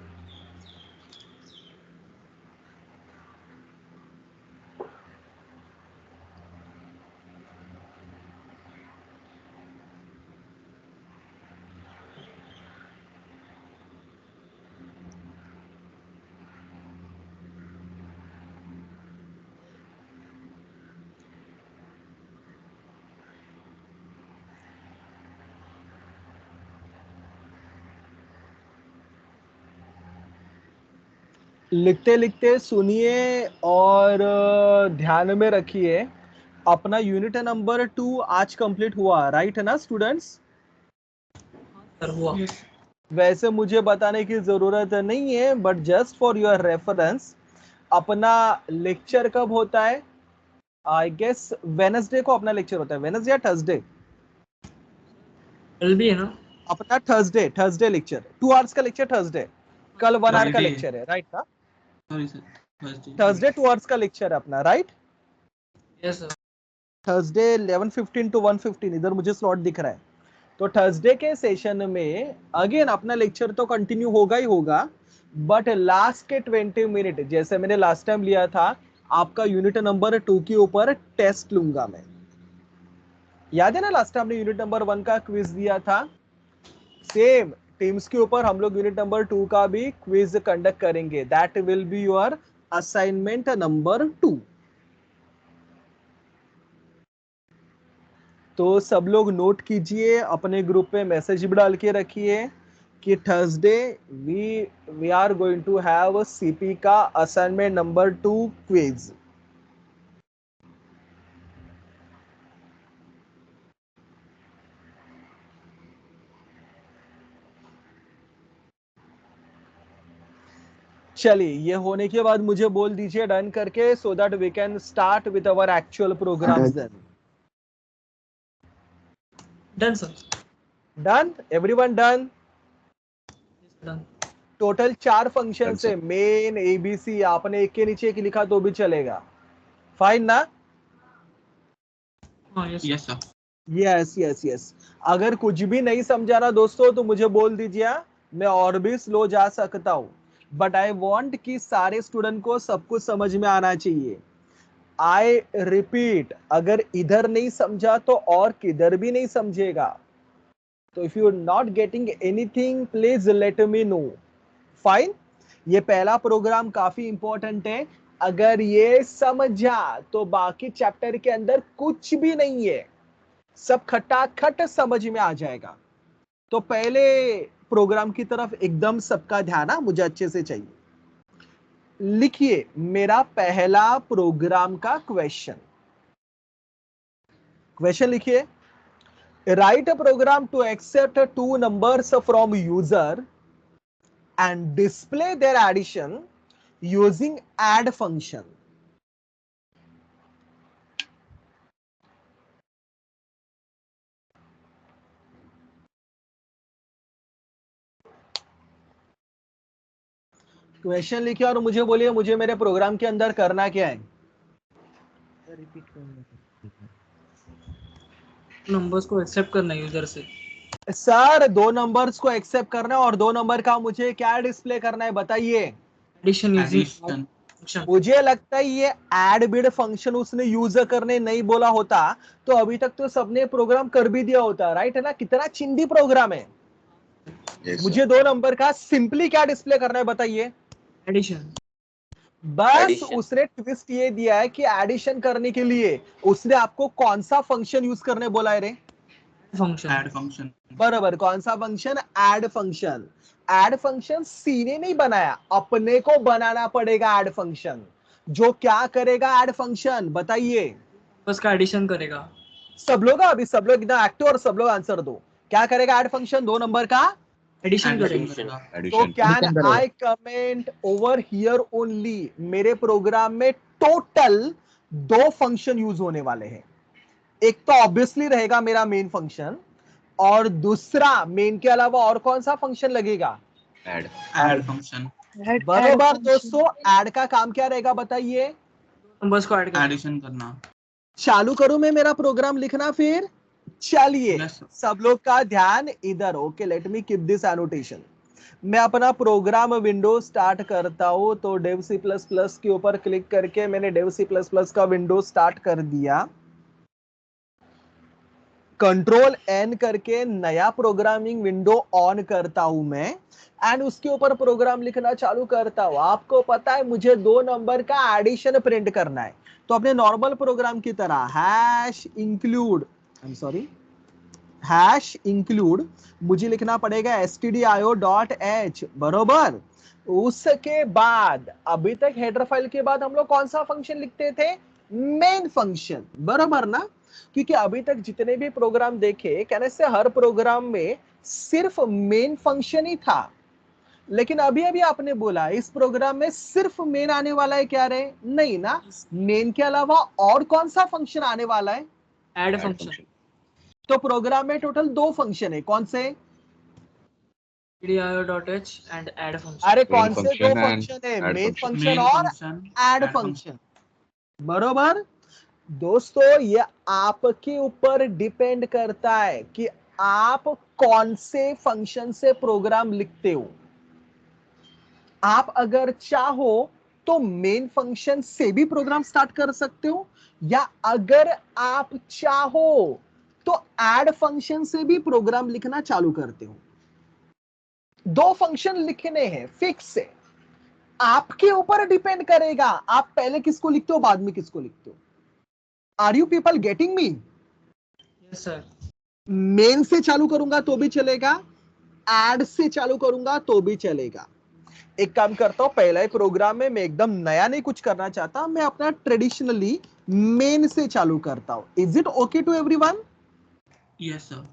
Speaker 1: लिखते लिखते सुनिए और ध्यान में रखिए, अपना यूनिट नंबर 2 आज कंप्लीट हुआ, राइट है ना स्टूडेंट्स?
Speaker 7: सर हुआ।
Speaker 1: वैसे मुझे बताने की जरूरत नहीं है, but just for your reference, अपना लेक्चर कब होता है? आई गेस वेनसडे को अपना लेक्चर होता है। वेनसडे या थर्सडे?
Speaker 7: कल भी है ना?
Speaker 1: अपना थर्सडे लेक्चर, 2 आवर्स का लेक्चर थर्सडे। कल 1 आवर का
Speaker 3: Friday.
Speaker 1: लेक्चर है, राइट ना?
Speaker 3: Sorry sir. Thursday.
Speaker 1: Thursday 2 hours का लेक्चर है अपना, right?
Speaker 7: Yes sir.
Speaker 1: Thursday 11:15 to 1:15 इधर मुझे स्लॉट दिख रहा है। तो थर्सडे के सेशन में अगेन अपना लेक्चर तो कंटिन्यू होगा ही होगा, बट लास्ट के 20 मिनट जैसे मैंने लास्ट टाइम लिया था, आपका यूनिट नंबर 2 के ऊपर टेस्ट लूंगा मैं। याद है ना लास्ट टाइम हमने यूनिट नंबर 1 का क्विज दिया था? सेम टीम्स के ऊपर हम लोग यूनिट नंबर 2 का भी क्विज कंडक्ट करेंगे। That will be your assignment number 2। तो सब लोग नोट कीजिए, अपने ग्रुप पे मैसेज भी डाल के रखिए कि Thursday we are going to have CP का असाइनमेंट नंबर 2 क्विज। चलिए, ये होने के बाद मुझे बोल दीजिए डन करके, so that we can start with our actual programs then.
Speaker 7: Done sir.
Speaker 1: Done? Everyone done?
Speaker 7: Done.
Speaker 1: Total 4 function
Speaker 6: Done, sir.
Speaker 1: है, मेन एबीसी। आपने एक के नीचे एक लिखा तो भी चलेगा, फाइन ना?
Speaker 7: हाँ yes
Speaker 3: Yes sir.
Speaker 1: Yes yes yes. अगर कुछ भी नहीं समझा रहा दोस्तों तो मुझे बोल दीजिए, मैं और भी स्लो जा सकता हूं, बट आई वांट कि सारे स्टूडेंट को सब कुछ समझ में आना चाहिए। आई रिपीट, अगर इधर नहीं समझा तो और किधर भी नहीं समझेगा। तो if you are not getting anything please let me know, fine? ये पहला प्रोग्राम काफी इंपॉर्टेंट है। अगर ये समझा तो बाकी चैप्टर के अंदर कुछ भी नहीं है, सब खटाखट समझ में आ जाएगा। तो पहले प्रोग्राम की तरफ एकदम सबका ध्यान मुझे अच्छे से चाहिए। लिखिए मेरा पहला प्रोग्राम का क्वेश्चन लिखिए। Write a program to accept 2 numbers from user and display their addition using add function. Question लिखिए और मुझे बोलिए मुझे मेरे प्रोग्राम के अंदर करना क्या है.
Speaker 7: नंबर्स को एक्सेप्ट करना यूजर से.
Speaker 1: सर 2 नंबर्स को एक्सेप्ट करना है और 2 नंबर का मुझे क्या डिस्प्ले करना है बताइए.
Speaker 7: Addition using
Speaker 3: addition
Speaker 7: function.
Speaker 1: मुझे लगता है ये एड बिड फंक्शन उसने यूज करने नहीं बोला होता तो अभी तक तो सबने प्रोग्राम कर भी दिया होता. राइट है ना. कितना चिंदी प्रोग्राम है.
Speaker 6: Yes, sir.
Speaker 1: मुझे 2 नंबर का सिंपली क्या डिस्प्ले करना है बताइए.
Speaker 7: एडिशन.
Speaker 1: बस
Speaker 9: Addition.
Speaker 1: उसने ट्विस्ट ये दिया है कि एडिशन करने के लिए उसने आपको कौन सा फंक्शन यूज करने बोला है रे.
Speaker 7: फंक्शन.
Speaker 3: Add function.
Speaker 1: बराबर. कौन सा function. Add function. Add function C ने नहीं बनाया, अपने को बनाना पड़ेगा एड फंक्शन. जो क्या करेगा एड फंक्शन बताइए.
Speaker 7: बस का एडिशन करेगा.
Speaker 1: सब लोग अभी सब लोग एकदम एक्टिव और सब लोग आंसर दो. क्या करेगा एड फंक्शन 2 नंबर का.
Speaker 7: एडिशन करेगा.
Speaker 3: एडिशन करेगा.
Speaker 1: तो
Speaker 6: Addition.
Speaker 1: Can I comment over here only. मेरे प्रोग्राम में टोटल 2 फंक्शन यूज होने वाले हैं. एक तो ऑब्वियसली रहेगा मेरा मेन फंक्शन और दूसरा मेन के अलावा और कौन सा फंक्शन लगेगा.
Speaker 6: Add.
Speaker 3: Add function.
Speaker 1: बराबर दोस्तों. ऐड का काम क्या रहेगा बताइए.
Speaker 7: नंबर्स को ऐड करना.
Speaker 3: एडिशन करना.
Speaker 1: चालू करूं मैं मेरा प्रोग्राम लिखना फिर. चलिए
Speaker 3: Yes, sir.
Speaker 1: सब लोग का ध्यान इधर. Okay let me keep this annotation. मैं अपना प्रोग्राम विंडो स्टार्ट करता हूं तो डेव सी प्लस प्लस के ऊपर क्लिक करके मैंने डेव सी प्लस प्लस का विंडो स्टार्ट कर दिया. कंट्रोल एन करके नया प्रोग्रामिंग विंडो ऑन करता हूं मैं एंड उसके ऊपर प्रोग्राम लिखना चालू करता हूं. आपको पता है मुझे 2 नंबर का एडिशन प्रिंट करना है तो अपने नॉर्मल प्रोग्राम की तरह हैश इंक्लूड मुझे लिखना पड़ेगा stdio.h. बरोबर. उसके बाद अभी तक हेडर फाइल के बाद हम लोग कौन सा फंक्शन लिखते थे. Main function. बरोबर ना. क्योंकि अभी तक जितने भी प्रोग्राम देखे कहने से हर प्रोग्राम में सिर्फ मेन फंक्शन ही था. लेकिन अभी अभी आपने बोला इस प्रोग्राम में सिर्फ मेन आने वाला है क्या रे. नहीं ना. मेन के अलावा और कौन सा फंक्शन आने वाला है.
Speaker 7: Add
Speaker 6: Add
Speaker 7: function.
Speaker 6: function.
Speaker 1: तो प्रोग्राम में टोटल 2 फंक्शन है. कौन से.
Speaker 7: stdio.h and add function.
Speaker 1: अरे कौन
Speaker 6: Main
Speaker 1: से 2
Speaker 6: function and
Speaker 1: फंक्शन है.
Speaker 6: add
Speaker 1: main
Speaker 6: function.
Speaker 1: Function
Speaker 3: main
Speaker 1: और
Speaker 3: फंक्शन.
Speaker 1: Add function. बरोबर. दोस्तों ये आपके ऊपर डिपेंड करता है कि आप कौन से फंक्शन से प्रोग्राम लिखते हो. आप अगर चाहो तो मेन फंक्शन से भी प्रोग्राम स्टार्ट कर सकते हो या अगर आप चाहो तो ऐड फंक्शन से भी प्रोग्राम लिखना चालू करते हो. 2 फंक्शन लिखने हैं फिक्स है. आपके ऊपर डिपेंड करेगा आप पहले किसको लिखते हो बाद में किसको लिखते हो. Are you people getting me.
Speaker 7: Yes sir.
Speaker 1: Main से चालू करूंगा तो भी चलेगा, ऐड से चालू करूंगा तो भी चलेगा. एक काम करता हूं पहला ही प्रोग्राम में मैं एकदम नया नहीं कुछ करना चाहता. मैं अपना ट्रेडिशनली मेन से चालू करता हूं. Is it okay to everyone.
Speaker 3: Yes sir.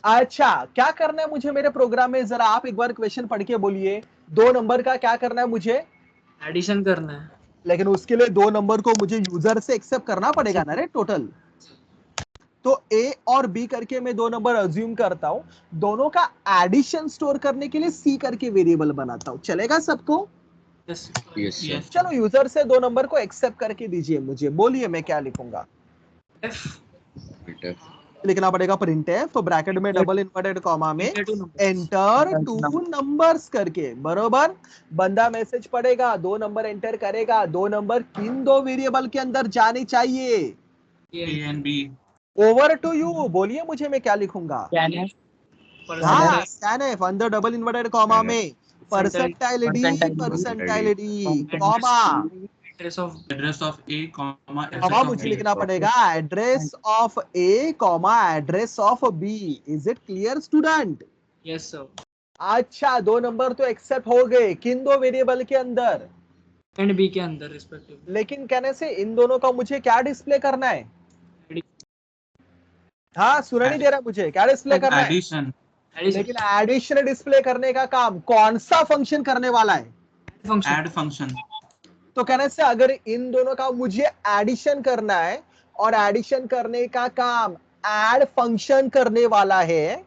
Speaker 1: अच्छा क्या करना है मुझे मेरे प्रोग्राम में. जरा आप एक बार क्वेश्चन पढ़ के बोलिए. 2 नंबर का क्या करना है मुझे.
Speaker 7: एडिशन करना है.
Speaker 1: लेकिन उसके लिए 2 नंबर को मुझे यूजर से एक्सेप्ट करना पड़ेगा ना रे टोटल. तो ए और बी करके मैं 2 नंबर अज्यूम करता हूं. दोनों का एडिशन स्टोर करने के लिए सी करके वेरिएबल बनाता हूं. चलेगा सबको.
Speaker 7: यस.
Speaker 6: Yes, sir.
Speaker 3: Yes.
Speaker 1: चलो यूजर से 2 नंबर को एक्सेप्ट करके दीजिए मुझे. बोलिए मैं क्या लिखूंगा.
Speaker 6: Printf.
Speaker 1: लिखना पड़ेगा printf. तो ब्रैकेट में डबल इन्वर्टेड कॉमा में एंटर 2 नंबर्स करके. बरोबर. बंदा मैसेज पढ़ेगा 2 नंबर एंटर करेगा. 2 नंबर किन 2 वेरिएबल के अंदर जाने चाहिए.
Speaker 3: A and B.
Speaker 1: Over to you. बोलिए मुझे मैं क्या लिखूंगा. हाँ स्कैनफ अंदर डबल इन्वर्टेड कॉमा में परसेंटाइलिटी comma.
Speaker 7: Address of
Speaker 3: Address of A, comma
Speaker 1: comma
Speaker 3: address of
Speaker 1: मुझे
Speaker 3: B.
Speaker 1: लिखना पड़ेगा address of A comma address of B. Is it clear student.
Speaker 7: Yes sir.
Speaker 1: अच्छा 2 नंबर तो एक्सेप्ट हो गए किन 2 वेरिएबल के अंदर.
Speaker 7: एंड बी के अंदर रिस्पेक्टिवली.
Speaker 1: लेकिन कहने से इन दोनों का मुझे क्या डिस्प्ले करना है. हाँ सुना नहीं दे रहा मुझे. क्या डिस्प्ले करना है.
Speaker 3: Addition.
Speaker 7: एडिशन
Speaker 1: लेकिन एडिशन डिस्प्ले करने का काम कौन सा फंक्शन करने वाला है?
Speaker 7: Function
Speaker 3: add function.
Speaker 1: तो कहने से अगर इन दोनों का मुझे एडिशन करना है और एडिशन करने का काम ऐड फंक्शन करने वाला है,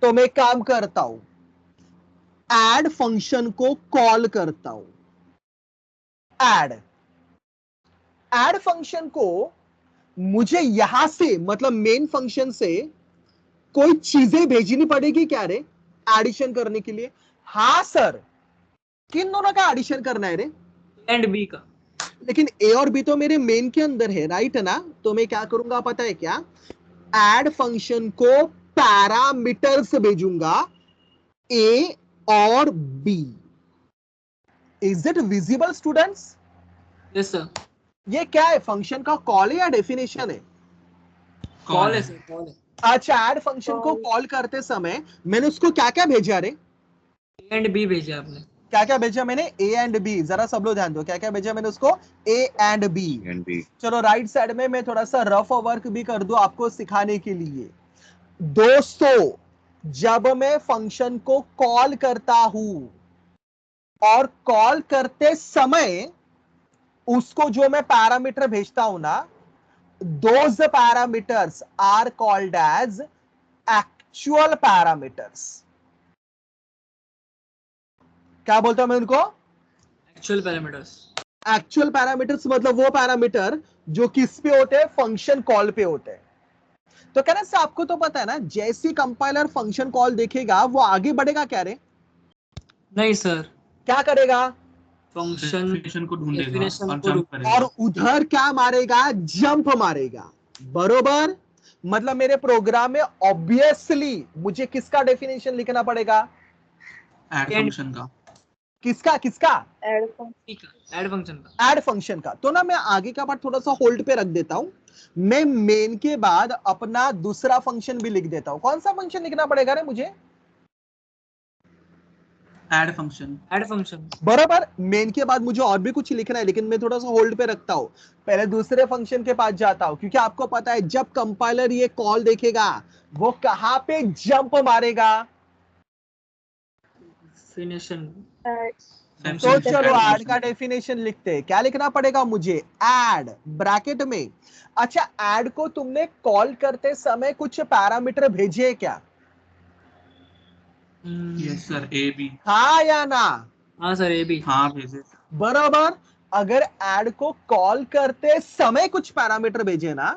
Speaker 1: तो मैं काम करता हूं, ऐड फंक्शन को कॉल करता हूं। ऐड फंक्शन को मुझे यहां से मतलब मेन फंक्शन से कोई चीजें भेजनी पड़ेगी क्या रे एडिशन करने के लिए? हाँ सर। किन दोनों का एडिशन करना है रे?
Speaker 7: एंड बी का।
Speaker 1: लेकिन ए और बी तो मेरे मेन के अंदर है, राइट है ना? तो मैं क्या करूंगा पता है क्या? ऐड फंक्शन को पैरामीटर्स भेजूंगा ए और B. Is it visible students?
Speaker 7: Yes sir.
Speaker 1: ये क्या है? फंक्शन का कॉल है या डेफिनेशन है?
Speaker 7: कॉल है सर, कॉल है।
Speaker 1: अच्छा, ऐड फंक्शन को कॉल करते समय मैंने उसको क्या क्या भेजा रे?
Speaker 7: ए एंड बी भेजा आपने।
Speaker 1: क्या क्या भेजा मैंने? A and B. जरा सब लोग ध्यान दो, क्या क्या भेजा मैंने उसको? A and B. चलो राइट साइड में मैं थोड़ा सा रफ वर्क भी कर दूं आपको सिखाने के लिए। दोस्तों, जब मैं फंक्शन को कॉल करता हूं और कॉल करते समय उसको जो मैं पैरामीटर भेजता हूं ना, those parameters are called as actual parameters. क्या बोलता हूं मैं उनको?
Speaker 7: Actual parameters.
Speaker 1: एक्चुअल पैरामीटर्स मतलब वो पैरामीटर जो किस पे होते हैं? फंक्शन कॉल पे होते हैं। तो कहने से आपको तो पता है ना, जैसी कंपाइलर फंक्शन कॉल देखेगा वो आगे बढ़ेगा क्या रे?
Speaker 7: नहीं सर,
Speaker 1: क्या करेगा?
Speaker 7: फंक्शन
Speaker 3: डेफिनेशन को ढूंढेगा
Speaker 7: definition
Speaker 3: और
Speaker 7: को
Speaker 3: जंप
Speaker 7: ढूंढेगा।
Speaker 3: करेगा।
Speaker 1: और उधर क्या मारेगा? जंप मारेगा। बरोबर। मतलब मेरे प्रोग्राम में ऑब्वियसली मुझे किसका डेफिनेशन लिखना पड़ेगा?
Speaker 3: ऐड फंक्शन का।
Speaker 1: किसका किसका?
Speaker 5: ऐड
Speaker 7: ऐड फंक्शन का।
Speaker 1: ऐड फंक्शन का। तो ना मैं आगे का पार्ट थोड़ा सा होल्ड पे रख देता हूं। मैं मेन के बाद अपना दूसरा फंक्शन भी लिख देता हूं। कौन सा फंक्शन लिखना पड़ेगा रे मुझे?
Speaker 3: Add function.
Speaker 7: Add function.
Speaker 1: बराबर। मेन के बाद मुझे और भी कुछ लिखना है, लेकिन मैं थोड़ा सा होल्ड पे रखता हूं। पहले दूसरे फंक्शन के पास जाता हूं, क्योंकि आपको पता है जब कंपाइलर ये कॉल देखेगा वो कहां पे जंप मारेगा?
Speaker 7: फिनिशन।
Speaker 1: तो चलो ऐड का डेफिनेशन लिखते हैं। क्या लिखना पड़ेगा मुझे? ऐड ब्रैकेट में। अच्छा, ऐड को तुमने कॉल करते समय कुछ पैरामीटर भेजे क्या?
Speaker 3: Yes sir, A B.
Speaker 1: हाँ या ना?
Speaker 7: हाँ सर, ए बी।
Speaker 3: हाँ भेजे।
Speaker 1: बराबर। अगर ऐड को कॉल करते समय कुछ पैरामीटर भेजे ना,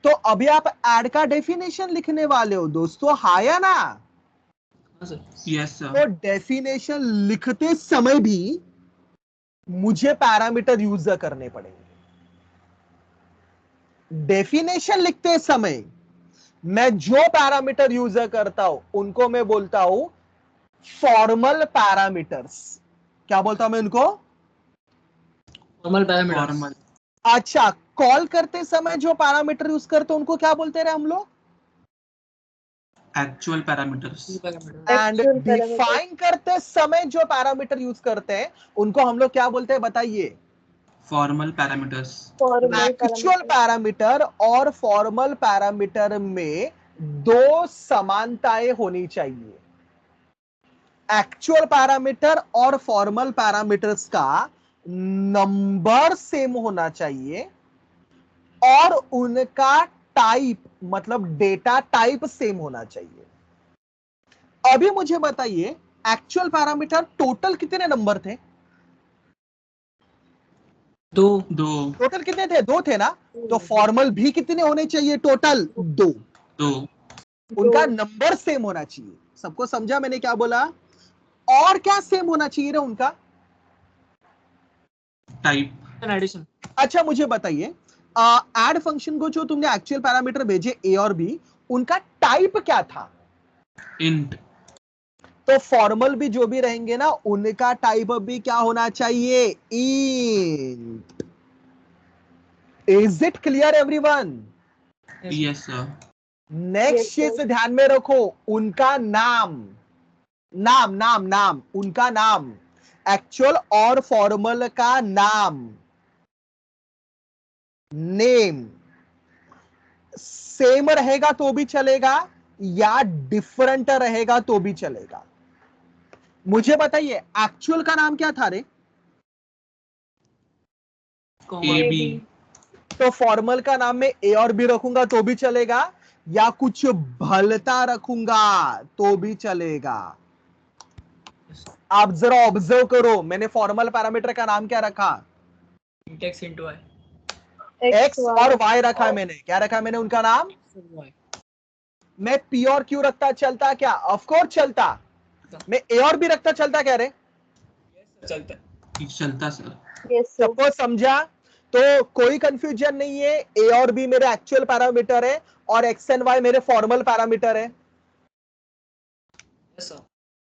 Speaker 1: तो अभी आप ऐड का डेफिनेशन लिखने वाले हो दोस्तों, हाँ या ना?
Speaker 7: हाँ सर।
Speaker 3: Yes sir.
Speaker 1: तो डेफिनेशन लिखते समय भी मुझे पैरामीटर यूज करने पड़ेंगे। डेफिनेशन लिखते समय मैं जो पैरामीटर यूज करता हूं उनको मैं बोलता हूं फॉर्मल पैरामीटर्स। क्या बोलता हूं मैं उनको?
Speaker 7: Formal parameters.
Speaker 3: फॉर्मल।
Speaker 1: अच्छा, कॉल करते समय जो पैरामीटर यूज करते हैं उनको क्या बोलते रहे हम लोग?
Speaker 3: Actual parameters.
Speaker 1: एंड डिफाइन करते समय जो पैरामीटर यूज करते हैं उनको हम लोग क्या बोलते हैं बताइए?
Speaker 3: Formal parameters.
Speaker 1: एक्चुअल पैरामीटर और फॉर्मल पैरामीटर में दो समानताएं होनी चाहिए। एक्चुअल पैरामीटर और फॉर्मल पैरामीटर्स का नंबर सेम होना चाहिए और उनका टाइप मतलब डेटा टाइप सेम होना चाहिए। अभी मुझे बताइए, एक्चुअल पैरामीटर टोटल कितने नंबर थे?
Speaker 7: दो।
Speaker 1: टोटल कितने थे? दो थे ना? तो फॉर्मल भी कितने होने चाहिए? टोटल दो। उनका नंबर सेम होना चाहिए। सबको समझा मैंने क्या बोला? और क्या सेम होना चाहिए रे उनका?
Speaker 3: टाइप।
Speaker 7: एडिशन।
Speaker 1: अच्छा मुझे बताइए, ऐड फंक्शन को जो तुमने एक्चुअल पैरामीटर भेजे ए और बी, उनका टाइप क्या था?
Speaker 3: इंट।
Speaker 1: तो फॉर्मल भी जो भी रहेंगे ना, उनका टाइप भी क्या होना चाहिए? Int. Is it clear everyone?
Speaker 3: Yes sir.
Speaker 1: Next चीज ध्यान में रखो, उनका नाम। नाम नाम नाम उनका नाम, एक्चुअल और फॉर्मल का नाम, नेम सेम रहेगा तो भी चलेगा, या डिफरेंट रहेगा तो भी चलेगा। मुझे बताइए एक्चुअल का नाम क्या था रे?
Speaker 3: ए बी
Speaker 1: तो फॉर्मल का नाम में ए और बी रखूंगा तो भी चलेगा, या कुछ भलता रखूंगा तो भी चलेगा। आप जरा ऑब्जर्व करो, मैंने फॉर्मल पैरामीटर का नाम क्या रखा?
Speaker 7: इंटेक्स इनटू आई,
Speaker 1: एक्स और वाई रखा है मैंने। क्या रखा है मैंने उनका नाम? मैं पी और क्यू रखता चलता क्या? ऑफ कोर्स चलता। मैं ए और बी रखता चलता क्या रे?
Speaker 7: चलता है।
Speaker 3: चलता सर।
Speaker 1: सबको समझा? तो कोई कंफ्यूजन नहीं है, ए और बी मेरे एक्चुअल पैरामीटर है और एक्स एंड वाई मेरे फॉर्मल पैरामीटर है।
Speaker 7: Yes sir.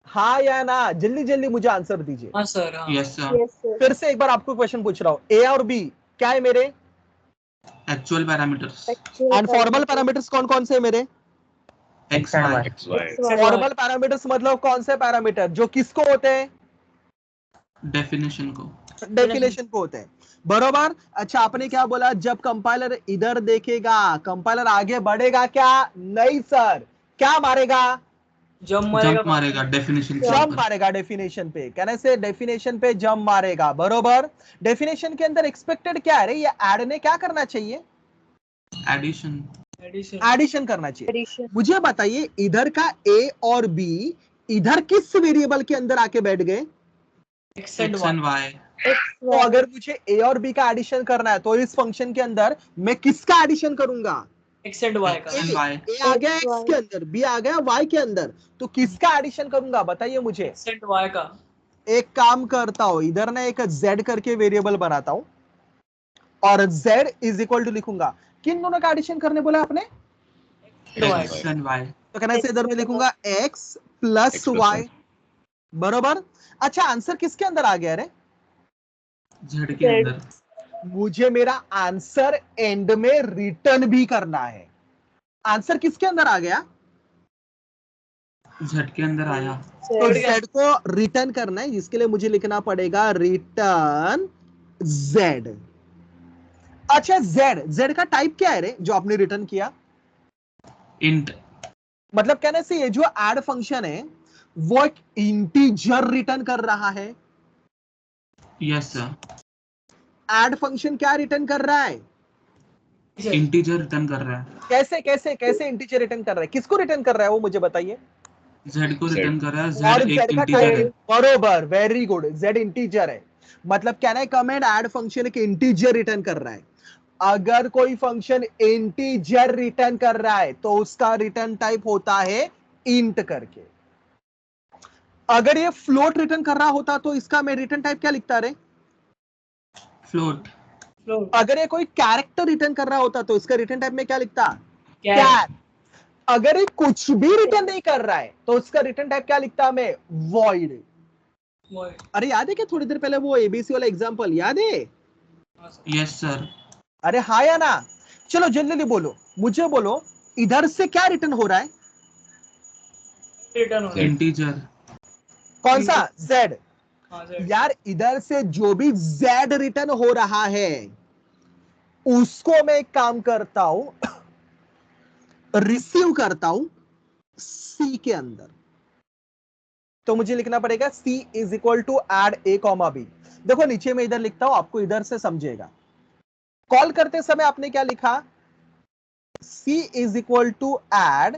Speaker 1: हाँ या ना? जल्दी जल्दी मुझे आंसर दीजिए।
Speaker 7: हाँ सर, हाँ।
Speaker 3: Yes sir.
Speaker 1: फिर से एक बार आपको क्वेश्चन पूछ रहा हूं, ए और बी क्या है मेरे?
Speaker 3: Actual parameters.
Speaker 1: And formal parameters कौन कौन से है मेरे?
Speaker 3: X Y.
Speaker 1: फॉर्मल पैरामीटर्स मतलब कौन से पैरामीटर जो किसको होते हैं?
Speaker 3: डेफिनेशन को।
Speaker 1: डेफिनेशन को होते हैं, बरोबर। अच्छा, आपने क्या बोला? जब कंपाइलर इधर देखेगा कंपाइलर आगे बढ़ेगा क्या? नहीं सर, क्या मारेगा?
Speaker 7: जंप
Speaker 3: मारेगा डेफिनेशन के
Speaker 1: जंप
Speaker 3: ऊपर।
Speaker 1: मारेगा डेफिनेशन पे। कहने से डेफिनेशन पे जंप मारेगा, बरोबर। डेफिनेशन के अंदर एक्सपेक्टेड क्या है रे? ये ऐड ने क्या करना चाहिए?
Speaker 3: एडिशन।
Speaker 1: एडिशन करना चाहिए। मुझे बताइए इधर का ए और बी इधर किस वेरिएबल के अंदर आके बैठ गए?
Speaker 7: X
Speaker 3: X and Y.
Speaker 1: तो अगर मुझे ए और बी का एडिशन करना है तो इस फंक्शन के अंदर मैं किसका एडिशन करूंगा?
Speaker 7: एक्स एंड वाई का।
Speaker 3: X and Y.
Speaker 1: ए आ गया एक्स के अंदर, बी आ गया वाई के अंदर, तो किसका एडिशन करूंगा बताइए मुझे?
Speaker 7: एक्स एंड वाई का।
Speaker 1: एक काम करता हूं, इधर ना एक z करके वेरिएबल बनाता हूं और z इज इक्वल टू लिखूंगा। किन दोनों का एडिशन करने बोला आपने?
Speaker 3: X and Y.
Speaker 1: तो कहना से इधर में लिखूंगा x प्लस y, बरोबर। अच्छा, आंसर किसके अंदर आ गया रे?
Speaker 3: जेड के अंदर।
Speaker 1: मुझे मेरा आंसर एंड में रिटर्न भी करना है। आंसर किसके अंदर आ गया?
Speaker 3: जेड के अंदर आया।
Speaker 1: तो z को रिटर्न करना है, जिसके लिए मुझे लिखना पड़ेगा रिटर्न z। अच्छा, z का टाइप क्या है रे जो आपने रिटर्न किया?
Speaker 3: इंट।
Speaker 1: मतलब कहने से ये जो ऐड फंक्शन है वो एक इंटीजर रिटर्न कर रहा है।
Speaker 3: Yes sir.
Speaker 1: ऐड फंक्शन क्या रिटर्न कर रहा है?
Speaker 3: इंटीजर रिटर्न कर रहा है।
Speaker 1: कैसे कैसे कैसे इंटीजर रिटर्न कर रहा है? किसको रिटर्न कर रहा है वो मुझे बताइए।
Speaker 3: जेड को रिटर्न कर रहा है।
Speaker 1: और
Speaker 3: जेड एक
Speaker 1: z का
Speaker 3: इंटीजर है।
Speaker 1: टाइप, बरोबर, वेरी गुड, z इंटीजर है। मतलब कहना है कमेंट ऐड फंक्शन एक इंटीजर रिटर्न कर रहा है। अगर कोई फंक्शन इंटीजर रिटर्न कर रहा है तो उसका रिटर्न टाइप होता है इंट करके। अगर ये फ्लोट रिटर्न कर रहा होता तो इसका मैं रिटर्न टाइप क्या लिखता रे?
Speaker 3: फ्लोट।
Speaker 1: अगर ये कोई कैरेक्टर रिटर्न कर रहा होता तो इसका रिटर्न टाइप में क्या लिखता?
Speaker 7: कैर।
Speaker 1: अगर ये कुछ भी रिटर्न नहीं कर रहा है तो उसका रिटर्न टाइप क्या लिखता मैं? वॉइड। अरे याद है क्या थोड़ी देर पहले वो एबीसी वाला एग्जांपल याद है?
Speaker 3: Yes sir.
Speaker 1: अरे हाँ या ना? चलो जल्दी जल्दी बोलो, मुझे बोलो इधर से क्या रिटर्न हो रहा है?
Speaker 7: रिटर्न हो
Speaker 3: इंटीजर।
Speaker 1: कौन सा? z।
Speaker 7: रहा
Speaker 1: यार इधर से जो भी z रिटर्न हो रहा है उसको मैं एक काम करता हूं, रिसीव करता हूं c के अंदर। तो मुझे लिखना पड़ेगा c is equal to add a comma b। देखो नीचे में इधर लिखता हूं, आपको इधर से समझेगा। कॉल करते समय आपने क्या लिखा? c is equal to add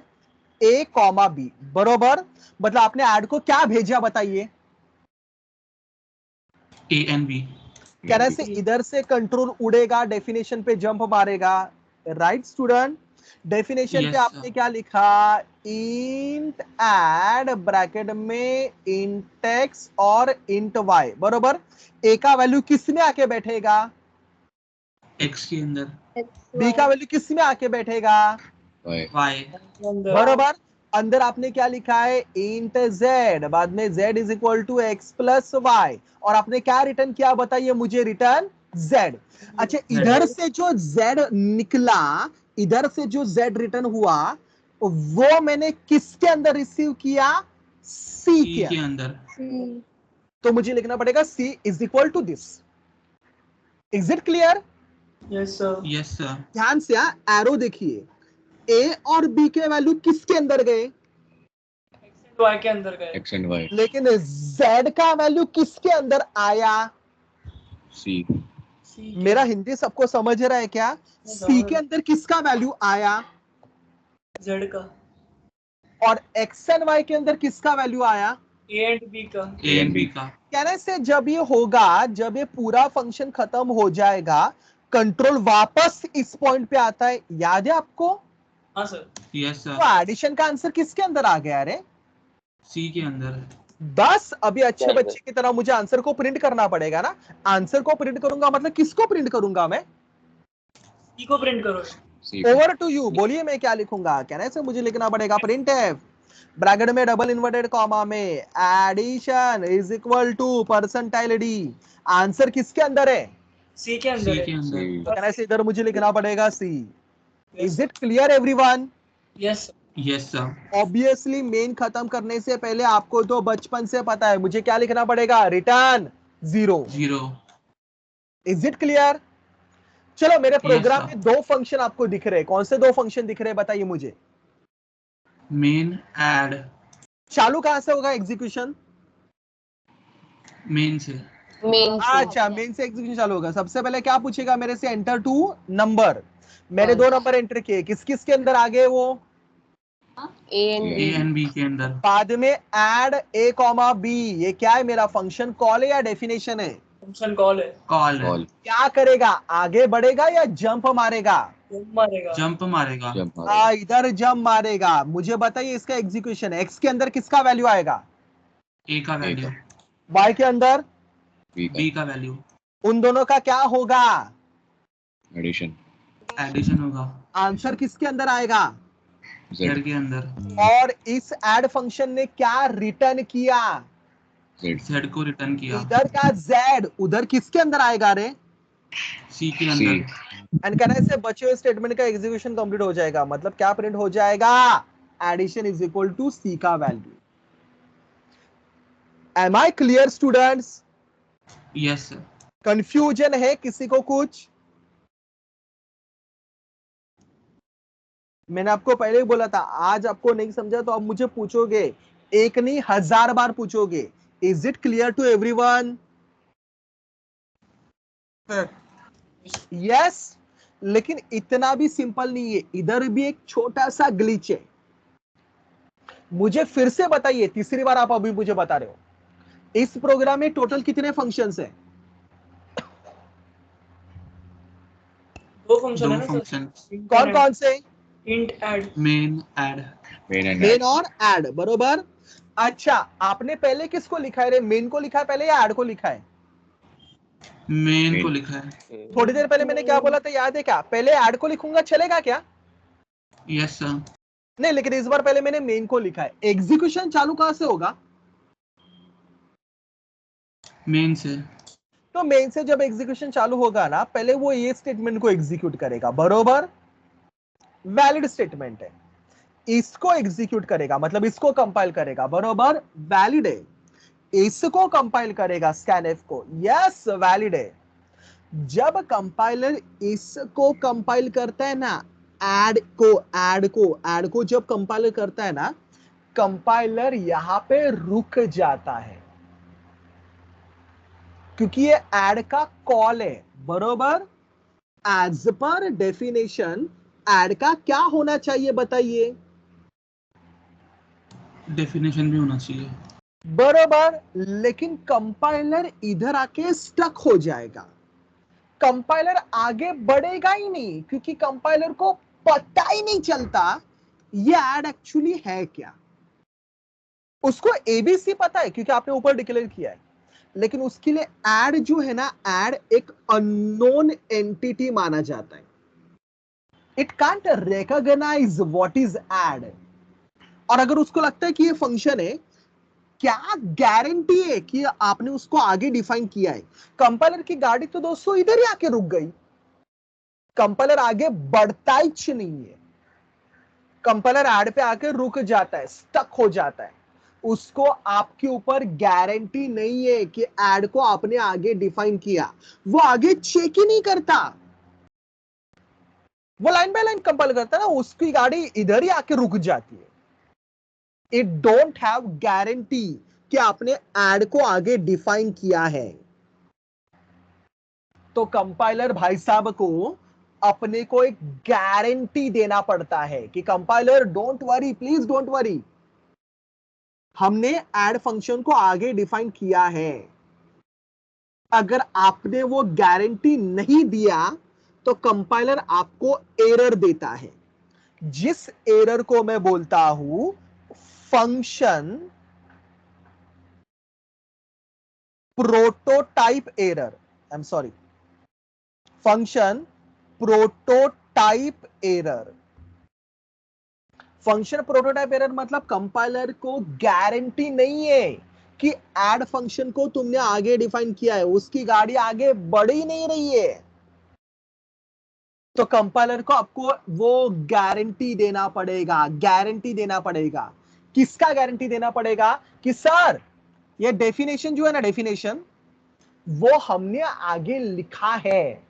Speaker 1: a comma b, बरोबर। मतलब आपने ऐड को क्या भेजा बताइए?
Speaker 3: A and B.
Speaker 1: कहने से इधर से कंट्रोल उड़ेगा, डेफिनेशन पे जंप मारेगा, राइट स्टूडेंट? डेफिनेशन
Speaker 3: Yes,
Speaker 1: पे आपने
Speaker 3: sir.
Speaker 1: क्या लिखा? इंट ऐड ब्रैकेट में इंट एक्स और इंट वाई, बरोबर। ए का वैल्यू किस में आके बैठेगा?
Speaker 3: एक्स के अंदर।
Speaker 1: बी का वैल्यू किस में आके बैठेगा?
Speaker 3: वाई।
Speaker 1: बरोबर। अंदर आपने क्या लिखा है? इंट z, बाद में z is equal to X plus Y, और आपने क्या रिटर्न किया बताइए मुझे? Return z। अच्छा, इधर से जो z निकला, इधर से जो z रिटर्न हुआ वो मैंने किसके अंदर रिसीव किया? c के
Speaker 3: अंदर।
Speaker 1: तो मुझे लिखना पड़ेगा c is equal to this. Is it clear?
Speaker 7: Yes sir.
Speaker 3: Yes sir.
Speaker 1: ध्यान से एरो देखिए, ए और बी के वैल्यू किसके अंदर गए?
Speaker 7: y के अंदर गए।
Speaker 6: X and Y.
Speaker 1: लेकिन z का वैल्यू किसके अंदर आया?
Speaker 6: C.
Speaker 1: मेरा हिंदी सबको समझ रहा है क्या? सी के अंदर किसका वैल्यू आया?
Speaker 7: z का।
Speaker 1: और एक्स एंड वाई के अंदर किसका वैल्यू आया?
Speaker 7: a and b का।
Speaker 3: ए एंड बी का।
Speaker 1: कहने से जब ये होगा, जब ये पूरा फंक्शन खत्म हो जाएगा, कंट्रोल वापस इस पॉइंट पे आता है। याद है आपको?
Speaker 7: हाँ सर।
Speaker 3: यस
Speaker 1: तो
Speaker 3: सर।
Speaker 1: एडिशन का आंसर किसके अंदर आ गया रे?
Speaker 3: सी के अंदर।
Speaker 1: बस अभी अच्छे बच्चे की तरह मुझे आंसर को प्रिंट करना पड़ेगा ना। आंसर को प्रिंट करूंगा मतलब किसको प्रिंट करूंगा मैं?
Speaker 7: c को प्रिंट करो।
Speaker 6: C.
Speaker 1: ओवर टू यू, बोलिए मैं क्या लिखूंगा? कहने से मुझे लिखना पड़ेगा प्रिंट एफ, ब्रैकेट में डबल इन्वर्टेड कॉमा में addition is equal to percentile d. Answer किसके अंदर है?
Speaker 7: c के अंदर
Speaker 3: सी
Speaker 7: है।
Speaker 3: के अंदर।
Speaker 6: C.
Speaker 1: तो कहने से इधर मुझे लिखना पड़ेगा C. Is it clear everyone?
Speaker 7: Yes.
Speaker 3: Yes sir.
Speaker 1: Obviously main खत्म करने से पहले आपको तो बचपन से पता है मुझे क्या लिखना पड़ेगा? रिटर्न 0।
Speaker 3: 0।
Speaker 1: Is it clear? चलो मेरे प्रोग्राम
Speaker 3: sir.
Speaker 1: में दो फंक्शन आपको दिख रहे हैं। कौन से दो फंक्शन दिख रहे हैं बताइए मुझे?
Speaker 3: Main add.
Speaker 1: चालू कहां से होगा एग्जीक्यूशन?
Speaker 3: मेन से।
Speaker 5: मेन से।
Speaker 1: अच्छा, मेन से एग्जीक्यूशन चालू होगा। सबसे पहले क्या पूछेगा मेरे से? Enter two number. मैंने दो नंबर एंटर किए, किस किस के अंदर आ गए वो?
Speaker 5: A and
Speaker 3: A
Speaker 5: B.
Speaker 3: And B के अंदर।
Speaker 1: बाद में ऐड ए कॉमा बी। ये क्या है मेरा? फंक्शन कॉल है या डेफिनेशन है?
Speaker 7: फंक्शन कॉल है।
Speaker 3: कॉल है।
Speaker 6: Call.
Speaker 1: क्या करेगा? आगे बढ़ेगा या जंप मारेगा?
Speaker 7: मारेगा।
Speaker 3: जंप मारेगा।
Speaker 6: Jump.
Speaker 1: इधर जंप मारेगा। मुझे बताइए इसका एग्जीक्यूशन। एक्स के अंदर किसका वैल्यू आएगा?
Speaker 3: ए का वैल्यू।
Speaker 1: वाई के अंदर
Speaker 6: B.
Speaker 3: बी का वैल्यू।
Speaker 1: उन दोनों का क्या होगा?
Speaker 6: Addition.
Speaker 3: एडिशन होगा।
Speaker 1: आंसर किसके अंदर आएगा?
Speaker 6: Z.
Speaker 3: जेड के अंदर।
Speaker 1: और इस ऐड फंक्शन ने क्या रिटर्न किया?
Speaker 6: Z.
Speaker 3: जेड को रिटर्न किया।
Speaker 1: इधर का z उधर किसके अंदर आएगा रे?
Speaker 3: सी के
Speaker 6: C.
Speaker 3: अंदर।
Speaker 1: एंड कहने से बचे हुए स्टेटमेंट का एग्जीक्यूशन कंप्लीट हो जाएगा। मतलब क्या प्रिंट हो जाएगा? Addition is equal to C का value. Am I clear students?
Speaker 3: Yes sir.
Speaker 1: Confusion है किसी को कुछ? मैंने आपको पहले ही बोला था, आज आपको नहीं समझा तो आप मुझे पूछोगे, एक नहीं 1000 बार पूछोगे। Is it clear to everyone? Yes. लेकिन इतना भी सिंपल नहीं है, इधर भी एक छोटा सा ग्लिच है। मुझे फिर से बताइए, तीसरी बार आप अभी मुझे बता रहे हो, इस प्रोग्राम में टोटल कितने फंक्शंस हैं?
Speaker 7: दो फंक्शन है
Speaker 3: दो
Speaker 7: ना
Speaker 3: फंक्शन।
Speaker 7: सर।
Speaker 1: कौन कौन से?
Speaker 7: Int add.
Speaker 3: Main add.
Speaker 6: Main and
Speaker 1: main
Speaker 6: add.
Speaker 1: और ऐड, बरोबर। अच्छा, आपने पहले किसको लिखा है रे? मेन को लिखा है पहले या ऐड को लिखा है?
Speaker 3: मेन को
Speaker 6: Main.
Speaker 3: लिखा है।
Speaker 1: थोड़ी देर पहले मैंने क्या बोला था याद है क्या? पहले ऐड को लिखूंगा चलेगा क्या?
Speaker 3: Yes sir.
Speaker 1: नहीं, लेकिन इस बार पहले मैंने मेन को लिखा है। एग्जीक्यूशन चालू कहां से होगा?
Speaker 3: मेन से।
Speaker 1: तो मेन से जब एग्जीक्यूशन चालू होगा ना, पहले वो ये स्टेटमेंट को एग्जीक्यूट करेगा, बरोबर। वैलिड स्टेटमेंट है। इसको एग्जीक्यूट करेगा मतलब इसको कंपाइल करेगा, बरोबर। वैलिड है। इसको कंपाइल करेगा स्कैनएफ को, यस वैलिड है। जब कंपाइलर इसको कंपाइल करता है ना, ऐड को जब कंपाइलर करता है ना, कंपाइलर यहां पे रुक जाता है क्योंकि ये ऐड का कॉल है, बरोबर। एज पर डेफिनेशन ऐड का क्या होना चाहिए बताइए?
Speaker 3: डेफिनेशन भी होना चाहिए।
Speaker 1: बरोबर। लेकिन कंपाइलर इधर आके स्टक हो जाएगा। कंपाइलर आगे बढ़ेगा ही नहीं क्योंकि कंपाइलर को पता ही नहीं चलता ये ऐड एक्चुअली है क्या। उसको एबीसी पता है क्योंकि आपने ऊपर डिक्लेयर किया है, लेकिन उसके लिए ऐड जो है ना, ऐड एक अननोन एंटिटी माना जाता है। It can't recognize what is add. और अगर उसको लगता है कि ये फंक्शन है, क्या गारंटी है कि आपने उसको आगे डिफाइन किया है? कंपाइलर की गाड़ी तो दोस्तों इधर ही आके रुक गई। कंपाइलर आगे बढ़ता ही नहीं है। कंपाइलर ऐड पे आके रुक जाता है, स्टक हो जाता है। उसको आपके ऊपर गारंटी नहीं है कि ऐड को आपने आगे डिफाइन किया। वो आगे चेक ही नहीं करता। वो लाइन बाय लाइन कंपाइल करता है ना, उसकी गाड़ी इधर ही आके रुक जाती है. इट डोंट हैव गारंटी कि आपने ऐड को आगे डिफाइन किया है. तो कंपाइलर भाई साहब को अपने को एक गारंटी देना पड़ता है कि compiler don't worry, please don't worry, हमने ऐड फंक्शन को आगे डिफाइन किया है. अगर आपने वो गारंटी नहीं दिया तो कंपाइलर आपको एरर देता है, जिस एरर को मैं बोलता हूं function prototype error. I am sorry, function prototype error. Function prototype error मतलब कंपाइलर को गारंटी नहीं है कि ऐड फंक्शन को तुमने आगे डिफाइन किया है, उसकी गाड़ी आगे बढ़ ही नहीं रही है. तो कंपाइलर को आपको वो गारंटी देना पड़ेगा. गारंटी देना पड़ेगा. किसका गारंटी देना पड़ेगा? कि सर ये डेफिनेशन जो है ना, डेफिनेशन वो हमने आगे लिखा है.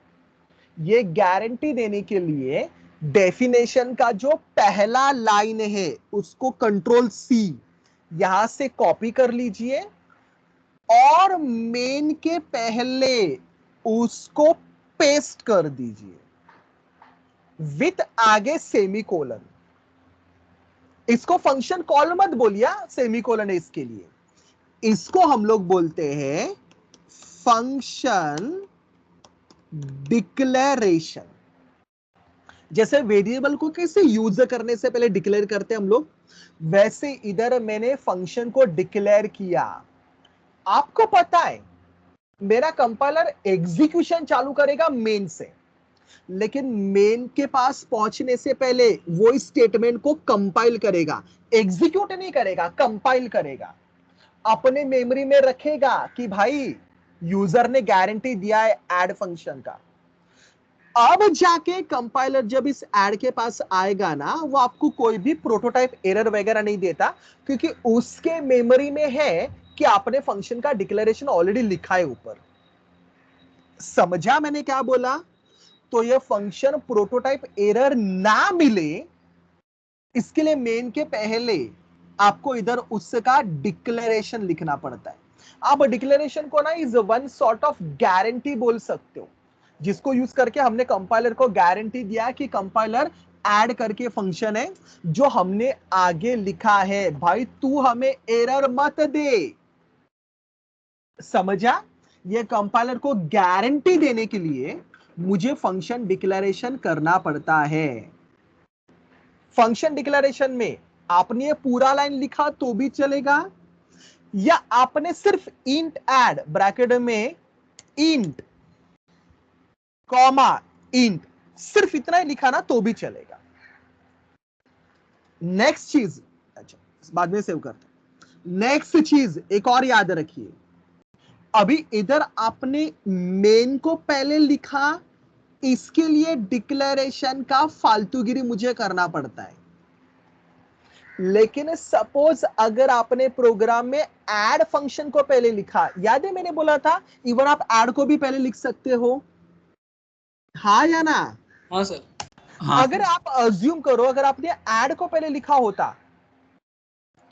Speaker 1: ये गारंटी देने के लिए डेफिनेशन का जो पहला लाइन है उसको कंट्रोल सी यहां से कॉपी कर लीजिए और मेन के पहले उसको पेस्ट कर दीजिए विथ आगे सेमीकोलन. इसको फंक्शन कॉल मत बोलिए, सेमीकोलन है इसके लिए. इसको हम लोग बोलते हैं फंक्शन डिक्लेरेशन. जैसे वेरिएबल को कैसे यूज करने से पहले डिक्लेयर करते हैं हम लोग, वैसे इधर मैंने फंक्शन को डिक्लेयर किया. आपको पता है मेरा कंपाइलर एग्जीक्यूशन चालू करेगा मेन से, लेकिन मेन के पास पहुंचने से पहले वो इस स्टेटमेंट को कंपाइल करेगा. एग्जीक्यूट नहीं करेगा, कंपाइल करेगा. अपने मेमोरी में रखेगा कि भाई यूजर ने गारंटी दिया है ऐड फंक्शन का. अब जाके कंपाइलर जब इस ऐड के पास आएगा ना, वो आपको कोई भी प्रोटोटाइप एरर वगैरह नहीं देता, क्योंकि उसके मेमोरी में है कि आपने फंक्शन का डिक्लेरेशन ऑलरेडी लिखा है ऊपर. समझा मैंने क्या बोला? तो ये फंक्शन प्रोटोटाइप एरर ना मिले इसके लिए मेन के पहले आपको इधर उसका डिक्लेरेशन लिखना पड़ता है. आप डिक्लेरेशन को ना is one sort of guarantee बोल सकते हो, जिसको यूज करके हमने कंपाइलर को गारंटी दिया कि कंपाइलर ऐड करके फंक्शन है जो हमने आगे लिखा है, भाई तू हमें एरर मत दे. समझा? ये कंपाइलर को गारंटी देने के लिए मुझे फंक्शन डिक्लेरेशन करना पड़ता है. फंक्शन डिक्लेरेशन में आपने पूरा लाइन लिखा तो भी चलेगा, या आपने सिर्फ इंट ऐड ब्रैकेट में इंट कॉमा इंट सिर्फ इतना ही लिखा ना तो भी चलेगा. नेक्स्ट चीज, अच्छा बाद में सेव करते हैं. नेक्स्ट चीज एक और याद रखिए, अभी इधर आपने मेन को पहले लिखा, इसके लिए डिक्लेरेशन का फालतूगिरी मुझे करना पड़ता है. लेकिन सपोज अगर आपने प्रोग्राम में ऐड फंक्शन को पहले लिखा, याद है मैंने बोला था इवन आप ऐड को भी पहले लिख सकते हो, हाँ या ना?
Speaker 7: हाँ सर.
Speaker 3: हाँ
Speaker 1: अगर आप अज्यूम करो अगर आपने ऐड को पहले लिखा होता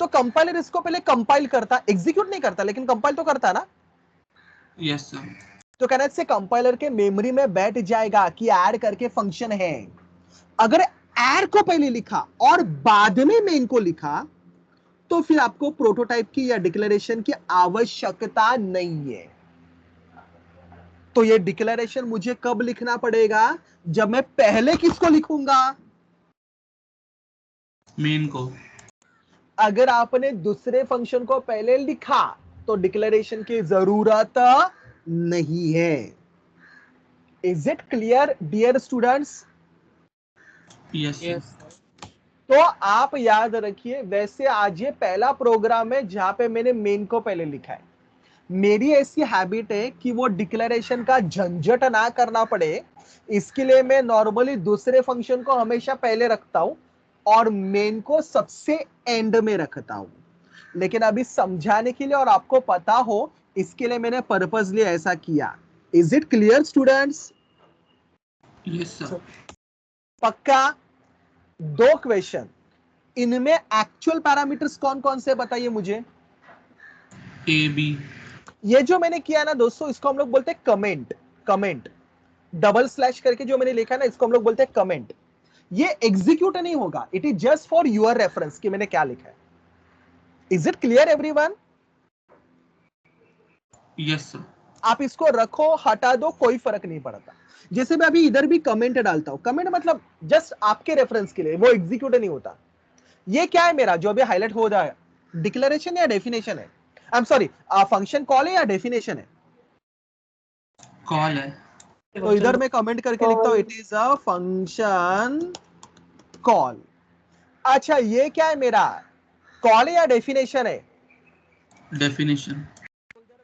Speaker 1: तो कंपाइलर इसको पहले कंपाइल करता, एग्जीक्यूट नहीं करता लेकिन कंपाइल तो करता ना.
Speaker 3: Yes sir.
Speaker 1: तो कहना से कंपाइलर के मेमोरी में बैठ जाएगा कि ऐड करके फंक्शन है. अगर ऐड को पहले लिखा और बाद में मेन को लिखा तो फिर आपको प्रोटोटाइप की या डिक्लेरेशन की आवश्यकता नहीं है. तो ये डिक्लेरेशन मुझे कब लिखना पड़ेगा? जब मैं पहले किसको लिखूंगा?
Speaker 3: मेन को.
Speaker 1: अगर आपने दूसरे फंक्शन को पहले लिखा तो डिक्लेरेशन की जरूरत नहीं है. Is it clear dear students?
Speaker 3: Yes sir.
Speaker 7: Yes.
Speaker 1: तो आप याद रखिए, वैसे आज ये पहला प्रोग्राम है जहां पे मैंने मेन को पहले लिखा है. मेरी ऐसी हैबिट है कि वो डिक्लेरेशन का झंझट ना करना पड़े, इसके लिए मैं नॉर्मली दूसरे फंक्शन को हमेशा पहले रखता हूं और मेन को सबसे एंड में रखता हूं. लेकिन अभी समझाने के लिए और आपको पता हो इसके लिए मैंने पर्पसली ऐसा किया. Is it clear students?
Speaker 3: Yes sir.
Speaker 1: पक्का? दो क्वेश्चन, इनमें एक्चुअल पैरामीटर्स कौन कौन से बताइए मुझे।
Speaker 3: A B.
Speaker 1: ये जो मैंने किया ना दोस्तों, इसको हम लोग बोलते हैं कमेंट। कमेंट डबल स्लैश करके जो मैंने लिखा है ना, इसको हम लोग बोलते हैं कमेंट। ये एग्जीक्यूट नहीं होगा, it is just for your reference कि मैंने क्या लिखा है। Is it clear everyone?
Speaker 3: Yes sir.
Speaker 1: आप इसको रखो, हटा दो, कोई फर्क नहीं पड़ता। जैसे मैं अभी इधर भी कमेंट डालता हूं, कमेंट मतलब जस्ट आपके रेफरेंस के लिए, वो एग्जीक्यूट नहीं होता। ये क्या है मेरा जो अभी हाईलाइट हो रहा है, डिक्लेरेशन या डेफिनेशन है? आई एम सॉरी, फंक्शन कॉल है या डेफिनेशन है?
Speaker 3: कॉल है।
Speaker 1: तो इधर मैं कमेंट करके लिखता हूं, it is a function call. अच्छा, ये क्या है मेरा, कॉल है या डेफिनेशन है?
Speaker 3: डेफिनेशन।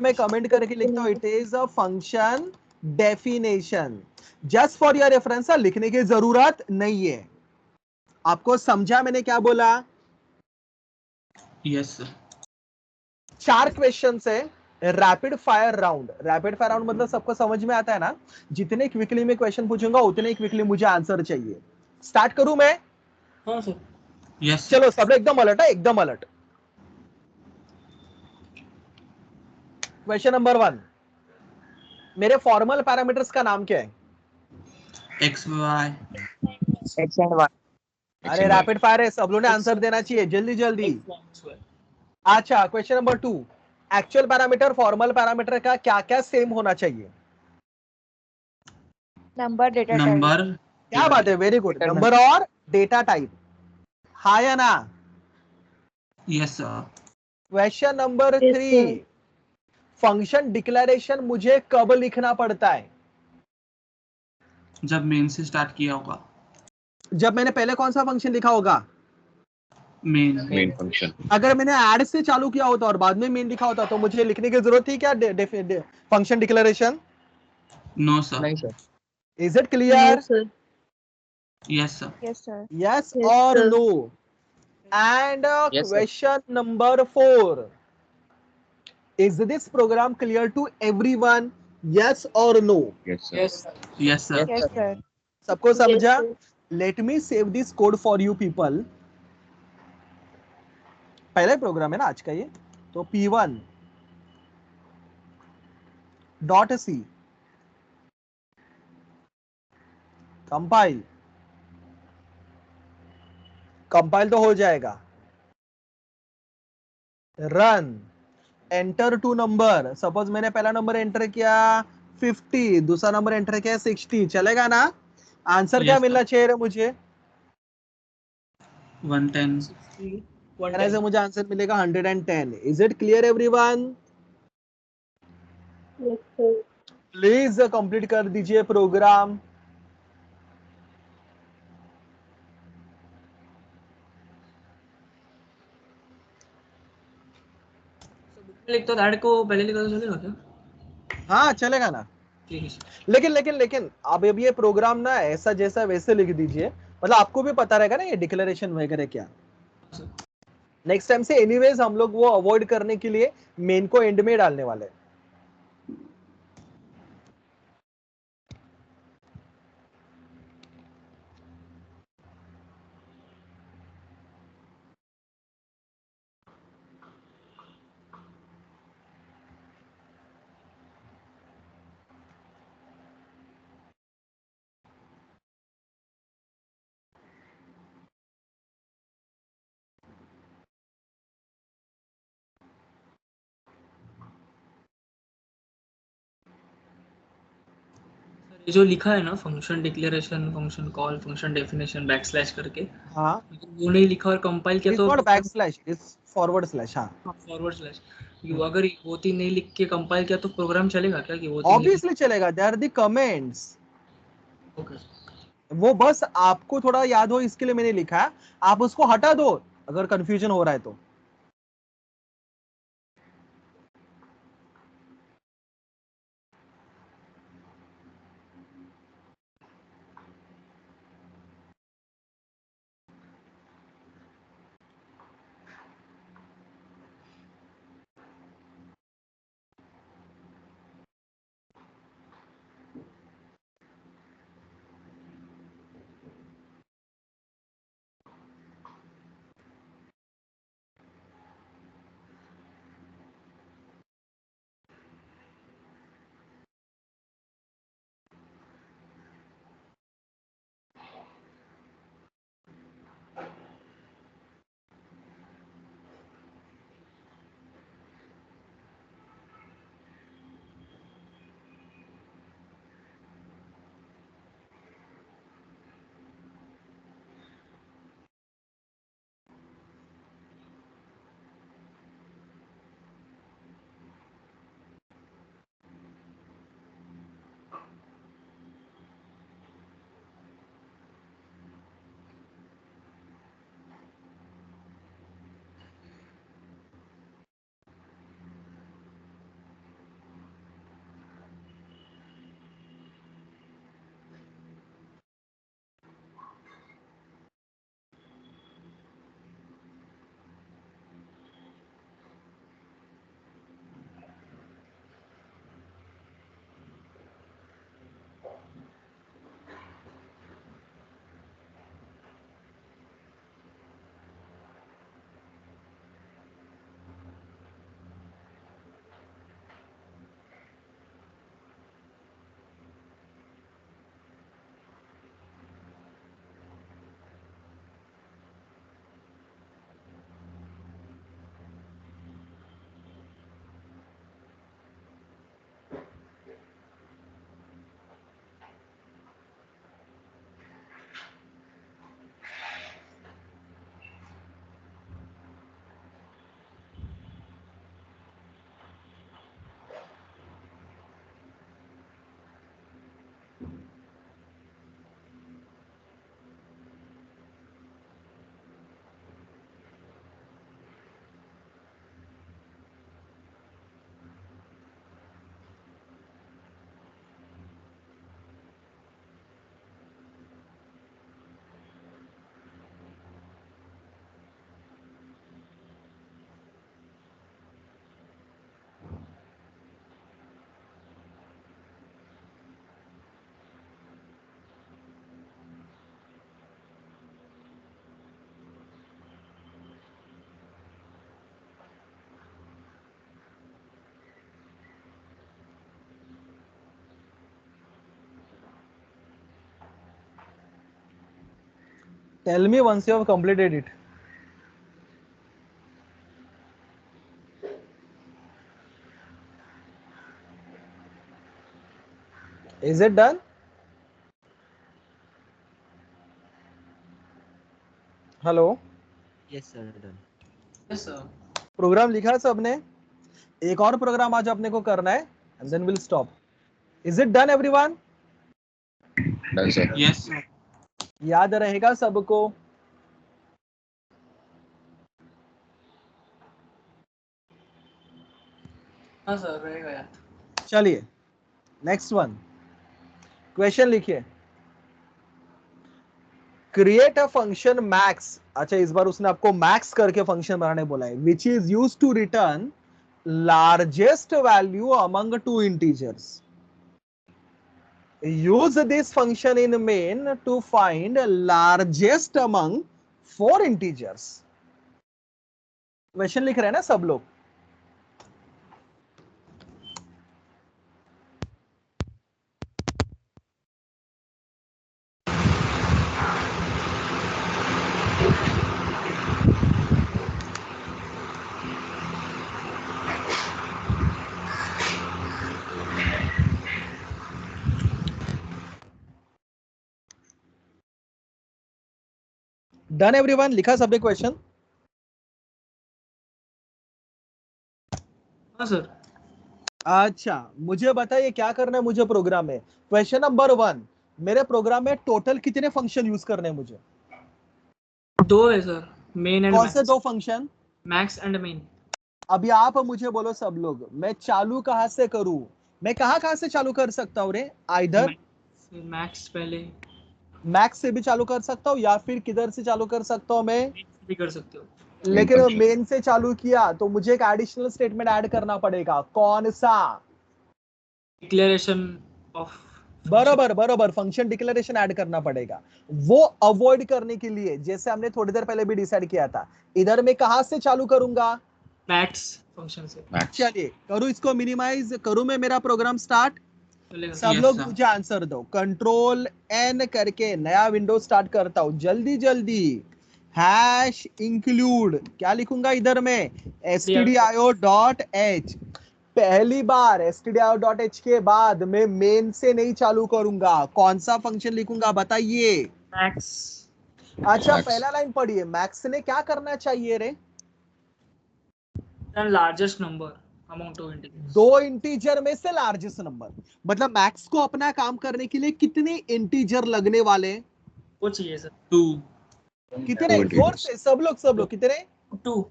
Speaker 1: मैं कमेंट करके लिखता हूं, it is a function definition. Just for your reference, लिखने की जरूरत नहीं है। आपको समझा मैंने क्या बोला?
Speaker 3: Yes sir.
Speaker 1: 4 क्वेश्चन है, rapid fire round. Rapid fire round मतलब सबको समझ में आता है ना, जितने क्विकली में क्वेश्चन पूछूंगा उतने क्विकली मुझे आंसर चाहिए। स्टार्ट करूं मैं?
Speaker 7: हाँ सर।
Speaker 3: यस।
Speaker 1: चलो सब लोग एकदम अलर्ट है, एकदम अलर्ट। क्वेश्चन नंबर 1, मेरे फॉर्मल पैरामीटर्स का नाम क्या है?
Speaker 3: X Y.
Speaker 2: X and Y.
Speaker 1: अरे रैपिड फायर है, सब लोगों ने आंसर देना चाहिए जल्दी जल्दी। अच्छा, question number 2, actual parameter formal parameter का क्या क्या सेम होना चाहिए?
Speaker 5: Number, data type.
Speaker 3: नंबर।
Speaker 1: क्या बात है, वेरी गुड। नंबर और डेटा टाइप, हाँ या ना?
Speaker 3: Yes sir.
Speaker 1: Question number 3, function declaration मुझे कब लिखना पड़ता है?
Speaker 3: जब मेन से स्टार्ट किया होगा।
Speaker 1: जब मैंने पहले कौन सा फंक्शन लिखा होगा?
Speaker 6: Main function.
Speaker 1: अगर मैंने ऐड से चालू किया होता और बाद में मेन लिखा होता तो मुझे लिखने की जरूरत थी क्या फंक्शन डिक्लेरेशन?
Speaker 3: No sir.
Speaker 2: नहीं sir.
Speaker 1: Is it clear?
Speaker 3: Yes sir.
Speaker 5: Yes, sir.
Speaker 1: yes or no? And
Speaker 2: Yes, sir.
Speaker 1: question number 4, is this program clear to everyone? yes or no?
Speaker 6: Yes, sir.
Speaker 7: Yes
Speaker 3: yes sir.
Speaker 5: Yes, sir.
Speaker 1: सबको समझा? Let me save this code for you people. पहला programme है ना आज का ये, तो p1 dot C compile. Compile तो हो जाएगा, run, enter two number. Suppose मैंने पहला नंबर एंटर किया 50, दूसरा नंबर एंटर किया 60, चलेगा ना? आंसर क्या
Speaker 3: Yes,
Speaker 1: मिलना
Speaker 3: sir.
Speaker 1: चाहिए मुझे?
Speaker 3: 110.
Speaker 1: कहने से मुझे आंसर मिलेगा 110। Is it clear everyone?
Speaker 5: Yes, sir.
Speaker 1: Please complete कर दीजिए प्रोग्राम।
Speaker 7: लिखता तो ऐड को पहले लिखा तो चलेगा क्या?
Speaker 1: हाँ चलेगा ना,
Speaker 7: ठीक है सर।
Speaker 1: लेकिन अब ये प्रोग्राम ना ऐसा जैसा वैसे लिख दीजिए, मतलब आपको भी पता रहेगा ना ये डिक्लेरेशन वगैरह क्या। नेक्स्ट टाइम से एनीवेज हम लोग वो अवॉइड करने के लिए मेन को एंड में डालने वाले हैं।
Speaker 7: ये जो लिखा है ना function declaration, function call, function definition backslash करके,
Speaker 1: हाँ,
Speaker 7: वो नहीं लिखा और कंपाइल किया
Speaker 1: इज
Speaker 7: तो
Speaker 1: not back slash, is forward slash. हाँ,
Speaker 7: फॉरवर्ड स्लैश। अगर वो तीन नहीं लिख के कंपाइल किया तो प्रोग्राम चलेगा क्या? कि वो तीन
Speaker 1: ऑब्वियसली चलेगा, they are the comments.
Speaker 7: Okay.
Speaker 1: वो बस आपको थोड़ा याद हो इसके लिए मैंने लिखा है, आप उसको हटा दो अगर कंफ्यूजन हो रहा है तो। Tell me once you have completed it. Is it done? Hello.
Speaker 8: Yes, sir. Done.
Speaker 7: Yes, sir.
Speaker 1: Program लिखा सबने? एक और प्रोग्राम आज अपने को करना है and then we'll stop. Is it done everyone?
Speaker 6: Done, sir.
Speaker 3: Yes, sir.
Speaker 1: याद रहेगा सबको?
Speaker 7: हाँ सर, रहेगा यार.
Speaker 1: चलिए नेक्स्ट वन. क्वेश्चन लिखिए. Create a function max. अच्छा, इस बार उसने आपको मैक्स करके फंक्शन बनाने बोला है. Which is used to return largest value among two integers. Use this function in main to find largest among 4 integers. Question लिख रहे हैं ना सब लोग? Done everyone? लिखा सबने क्वेश्चन?
Speaker 7: हाँ सर.
Speaker 1: अच्छा, मुझे बताइए क्या करना है मुझे प्रोग्राम में. क्वेश्चन नंबर 1, मेरे प्रोग्राम में टोटल कितने फंक्शन यूज करने हैं मुझे?
Speaker 7: 2 है सर. मेन एंड
Speaker 1: कौन से 2 फंक्शन?
Speaker 7: Max and main.
Speaker 1: अभी आप मुझे बोलो सब लोग, मैं चालू कहां से करूं? मैं कहां से चालू कर सकता हूं रे? आइदर
Speaker 7: मैक्स पहले
Speaker 1: मैक्स से भी चालू कर सकता हूं या फिर किधर से चालू कर सकता हूं मैं?
Speaker 7: भी कर सकते हो.
Speaker 1: लेकिन
Speaker 6: function.
Speaker 1: मेन से चालू किया तो मुझे एक एडिशनल स्टेटमेंट ऐड करना पड़ेगा. कौन सा?
Speaker 7: Declaration of.
Speaker 1: बरोबर बरोबर, फंक्शन डिक्लेरेशन ऐड करना पड़ेगा. वो अवॉइड करने के लिए जैसे हमने थोड़ी देर पहले भी डिसाइड किया था, इधर मैं कहां से चालू करूंगा?
Speaker 7: मैक्स फंक्शन से.
Speaker 6: Max.
Speaker 1: चलिए करूं इसको मिनिमाइज, करूं मैं मेरा प्रोग्राम स्टार्ट.
Speaker 7: चलेगा.
Speaker 1: सब
Speaker 3: Yes,
Speaker 1: लोग
Speaker 3: sir.
Speaker 1: मुझे आंसर दो. कंट्रोल एन करके नया विंडो स्टार्ट करता हूं. जल्दी जल्दी. हैश इंक्लूड क्या लिखूंगा इधर में? stdio.h. पहली बार stdio.h के बाद मैं मेन से नहीं चालू करूंगा. कौन सा फंक्शन लिखूंगा बताइए?
Speaker 7: मैक्स.
Speaker 1: अच्छा,
Speaker 6: Max.
Speaker 1: पहला लाइन पढ़िए. मैक्स ने क्या करना चाहिए रे?
Speaker 7: Largest number among 2 integers.
Speaker 1: 2 integer में से लार्जेस्ट नंबर. मतलब मैक्स को अपना काम करने के लिए कितने इंटीजर लगने वाले?
Speaker 7: वो चाहिए सर.
Speaker 3: 2.
Speaker 1: कितने?
Speaker 6: 2
Speaker 1: जोर
Speaker 6: integers.
Speaker 1: से सब लोग कितने?
Speaker 7: 2.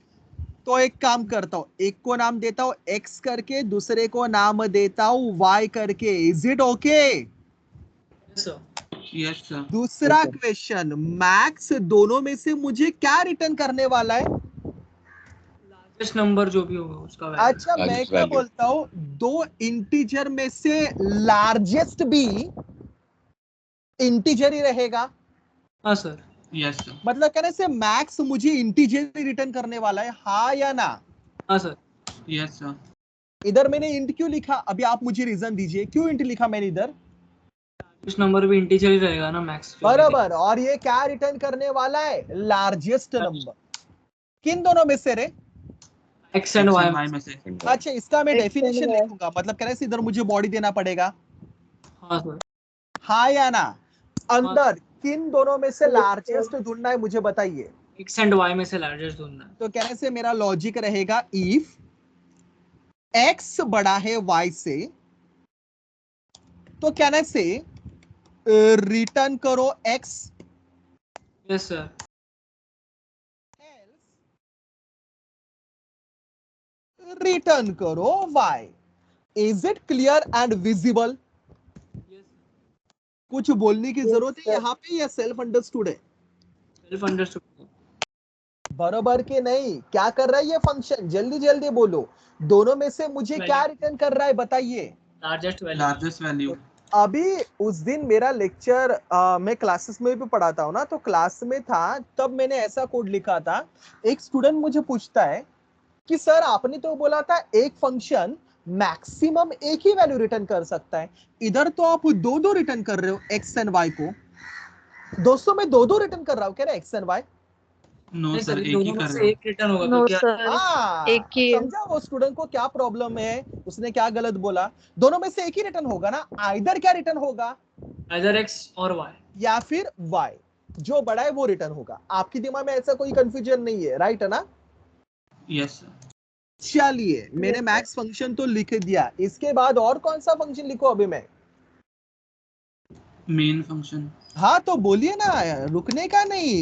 Speaker 1: तो एक काम करता हूं, एक को नाम देता हूं x करके, दूसरे को नाम देता हूं y करके. Is it okay?
Speaker 7: Yes sir.
Speaker 3: Yes, sir.
Speaker 1: दूसरा क्वेश्चन, मैक्स दोनों में से मुझे क्या रिटर्न करने वाला है?
Speaker 7: लार्जेस्ट नंबर जो भी होगा उसका वैल्यू.
Speaker 1: अच्छा, मैं
Speaker 6: Largest
Speaker 1: क्या
Speaker 6: value.
Speaker 1: बोलता हूं, 2 इंटीजर में से लार्जेस्ट भी इंटीजर ही रहेगा.
Speaker 7: हाँ सर.
Speaker 3: Yes, sir.
Speaker 1: मतलब कहने से मैक्स मुझे इंटीजर ही रिटर्न करने वाला है, हाँ या ना?
Speaker 7: हाँ सर.
Speaker 3: Yes, sir.
Speaker 1: इधर मैंने इंट क्यों लिखा? अभी आप मुझे रीजन दीजिए क्यों इंट लिखा मैंने इधर?
Speaker 7: लार्जेस्ट नंबर भी इंटीजर ही रहेगा ना मैक्स.
Speaker 1: बराबर. और ये क्या रिटर्न करने वाला है? Largest number. किन दोनों में से रे?
Speaker 7: X and
Speaker 3: X
Speaker 7: Y.
Speaker 3: and Y में से.
Speaker 1: अच्छा, इसका मैं
Speaker 5: X
Speaker 1: डेफिनेशन
Speaker 5: and Y.
Speaker 1: लिखूंगा. मतलब कहने से इधर मुझे बॉडी देना पड़ेगा,
Speaker 7: हाँ सर.
Speaker 1: हाँ या ना? अंदर किन दोनों में से लार्जेस्ट ढूंढना है मुझे बताइए.
Speaker 7: एक्स एंड वाई में से लार्जेस्ट ढूंढना है.
Speaker 1: तो कहने से मेरा लॉजिक रहेगा, इफ x बड़ा है y से, तो कहने से रिटर्न करो x,
Speaker 7: यस सर.
Speaker 1: रिटर्न करो y. Is it clear and visible? कुछ बोलने की जरूरत है यहाँ पे या सेल्फ अंडरस्टूड है?
Speaker 7: Self understood.
Speaker 1: बराबर के नहीं? क्या कर रहा है ये फंक्शन? जल्दी जल्दी बोलो. दोनों में से मुझे क्या रिटर्न कर रहा है बताइए?
Speaker 7: Largest value.
Speaker 3: Largest value.
Speaker 1: अभी उस दिन मेरा लेक्चर मैं क्लासेस में भी पढ़ाता हूँ ना, तो क्लास में था तब मैंने ऐसा कोड लिखा था. एक स्टूडेंट मुझे पूछता है कि सर आपने तो बोला था एक फंक्शन मैक्सिमम एक ही वैल्यू रिटर्न कर सकता है, इधर तो आप 2 रिटर्न कर रहे हो x एंड y को. दोस्तों मैं दो दो रिटर्न कर रहा हूँ क्या ना, एक्स एंड वाई?
Speaker 3: नो
Speaker 7: नहीं
Speaker 3: सर,
Speaker 7: सर,
Speaker 3: एक ही
Speaker 7: दोनों में
Speaker 3: कर
Speaker 7: से
Speaker 3: रहे
Speaker 7: एक रिटर्न होगा
Speaker 5: नो
Speaker 7: तो क्या?
Speaker 5: सर,
Speaker 1: हाँ,
Speaker 5: एक ही है।
Speaker 1: समझा वो स्टूडेंट को क्या प्रॉब्लम है, उसने क्या गलत बोला। दोनों में से एक ही रिटर्न होगा ना, आइदर क्या रिटर्न होगा,
Speaker 7: आइदर एक्स और वाई।
Speaker 1: या फिर वाई, जो बड़ा है वो रिटर्न होगा। आपके दिमाग में ऐसा कोई कंफ्यूजन नहीं है, राइट है ना?
Speaker 3: Yes sir.
Speaker 1: चलिए मैंने
Speaker 5: Yes,
Speaker 1: मैक्स फंक्शन तो लिख दिया, इसके बाद और कौन सा फंक्शन लिखो अभी मैं?
Speaker 3: मेन फंक्शन,
Speaker 1: हाँ तो बोलिए ना, रुकने का नहीं।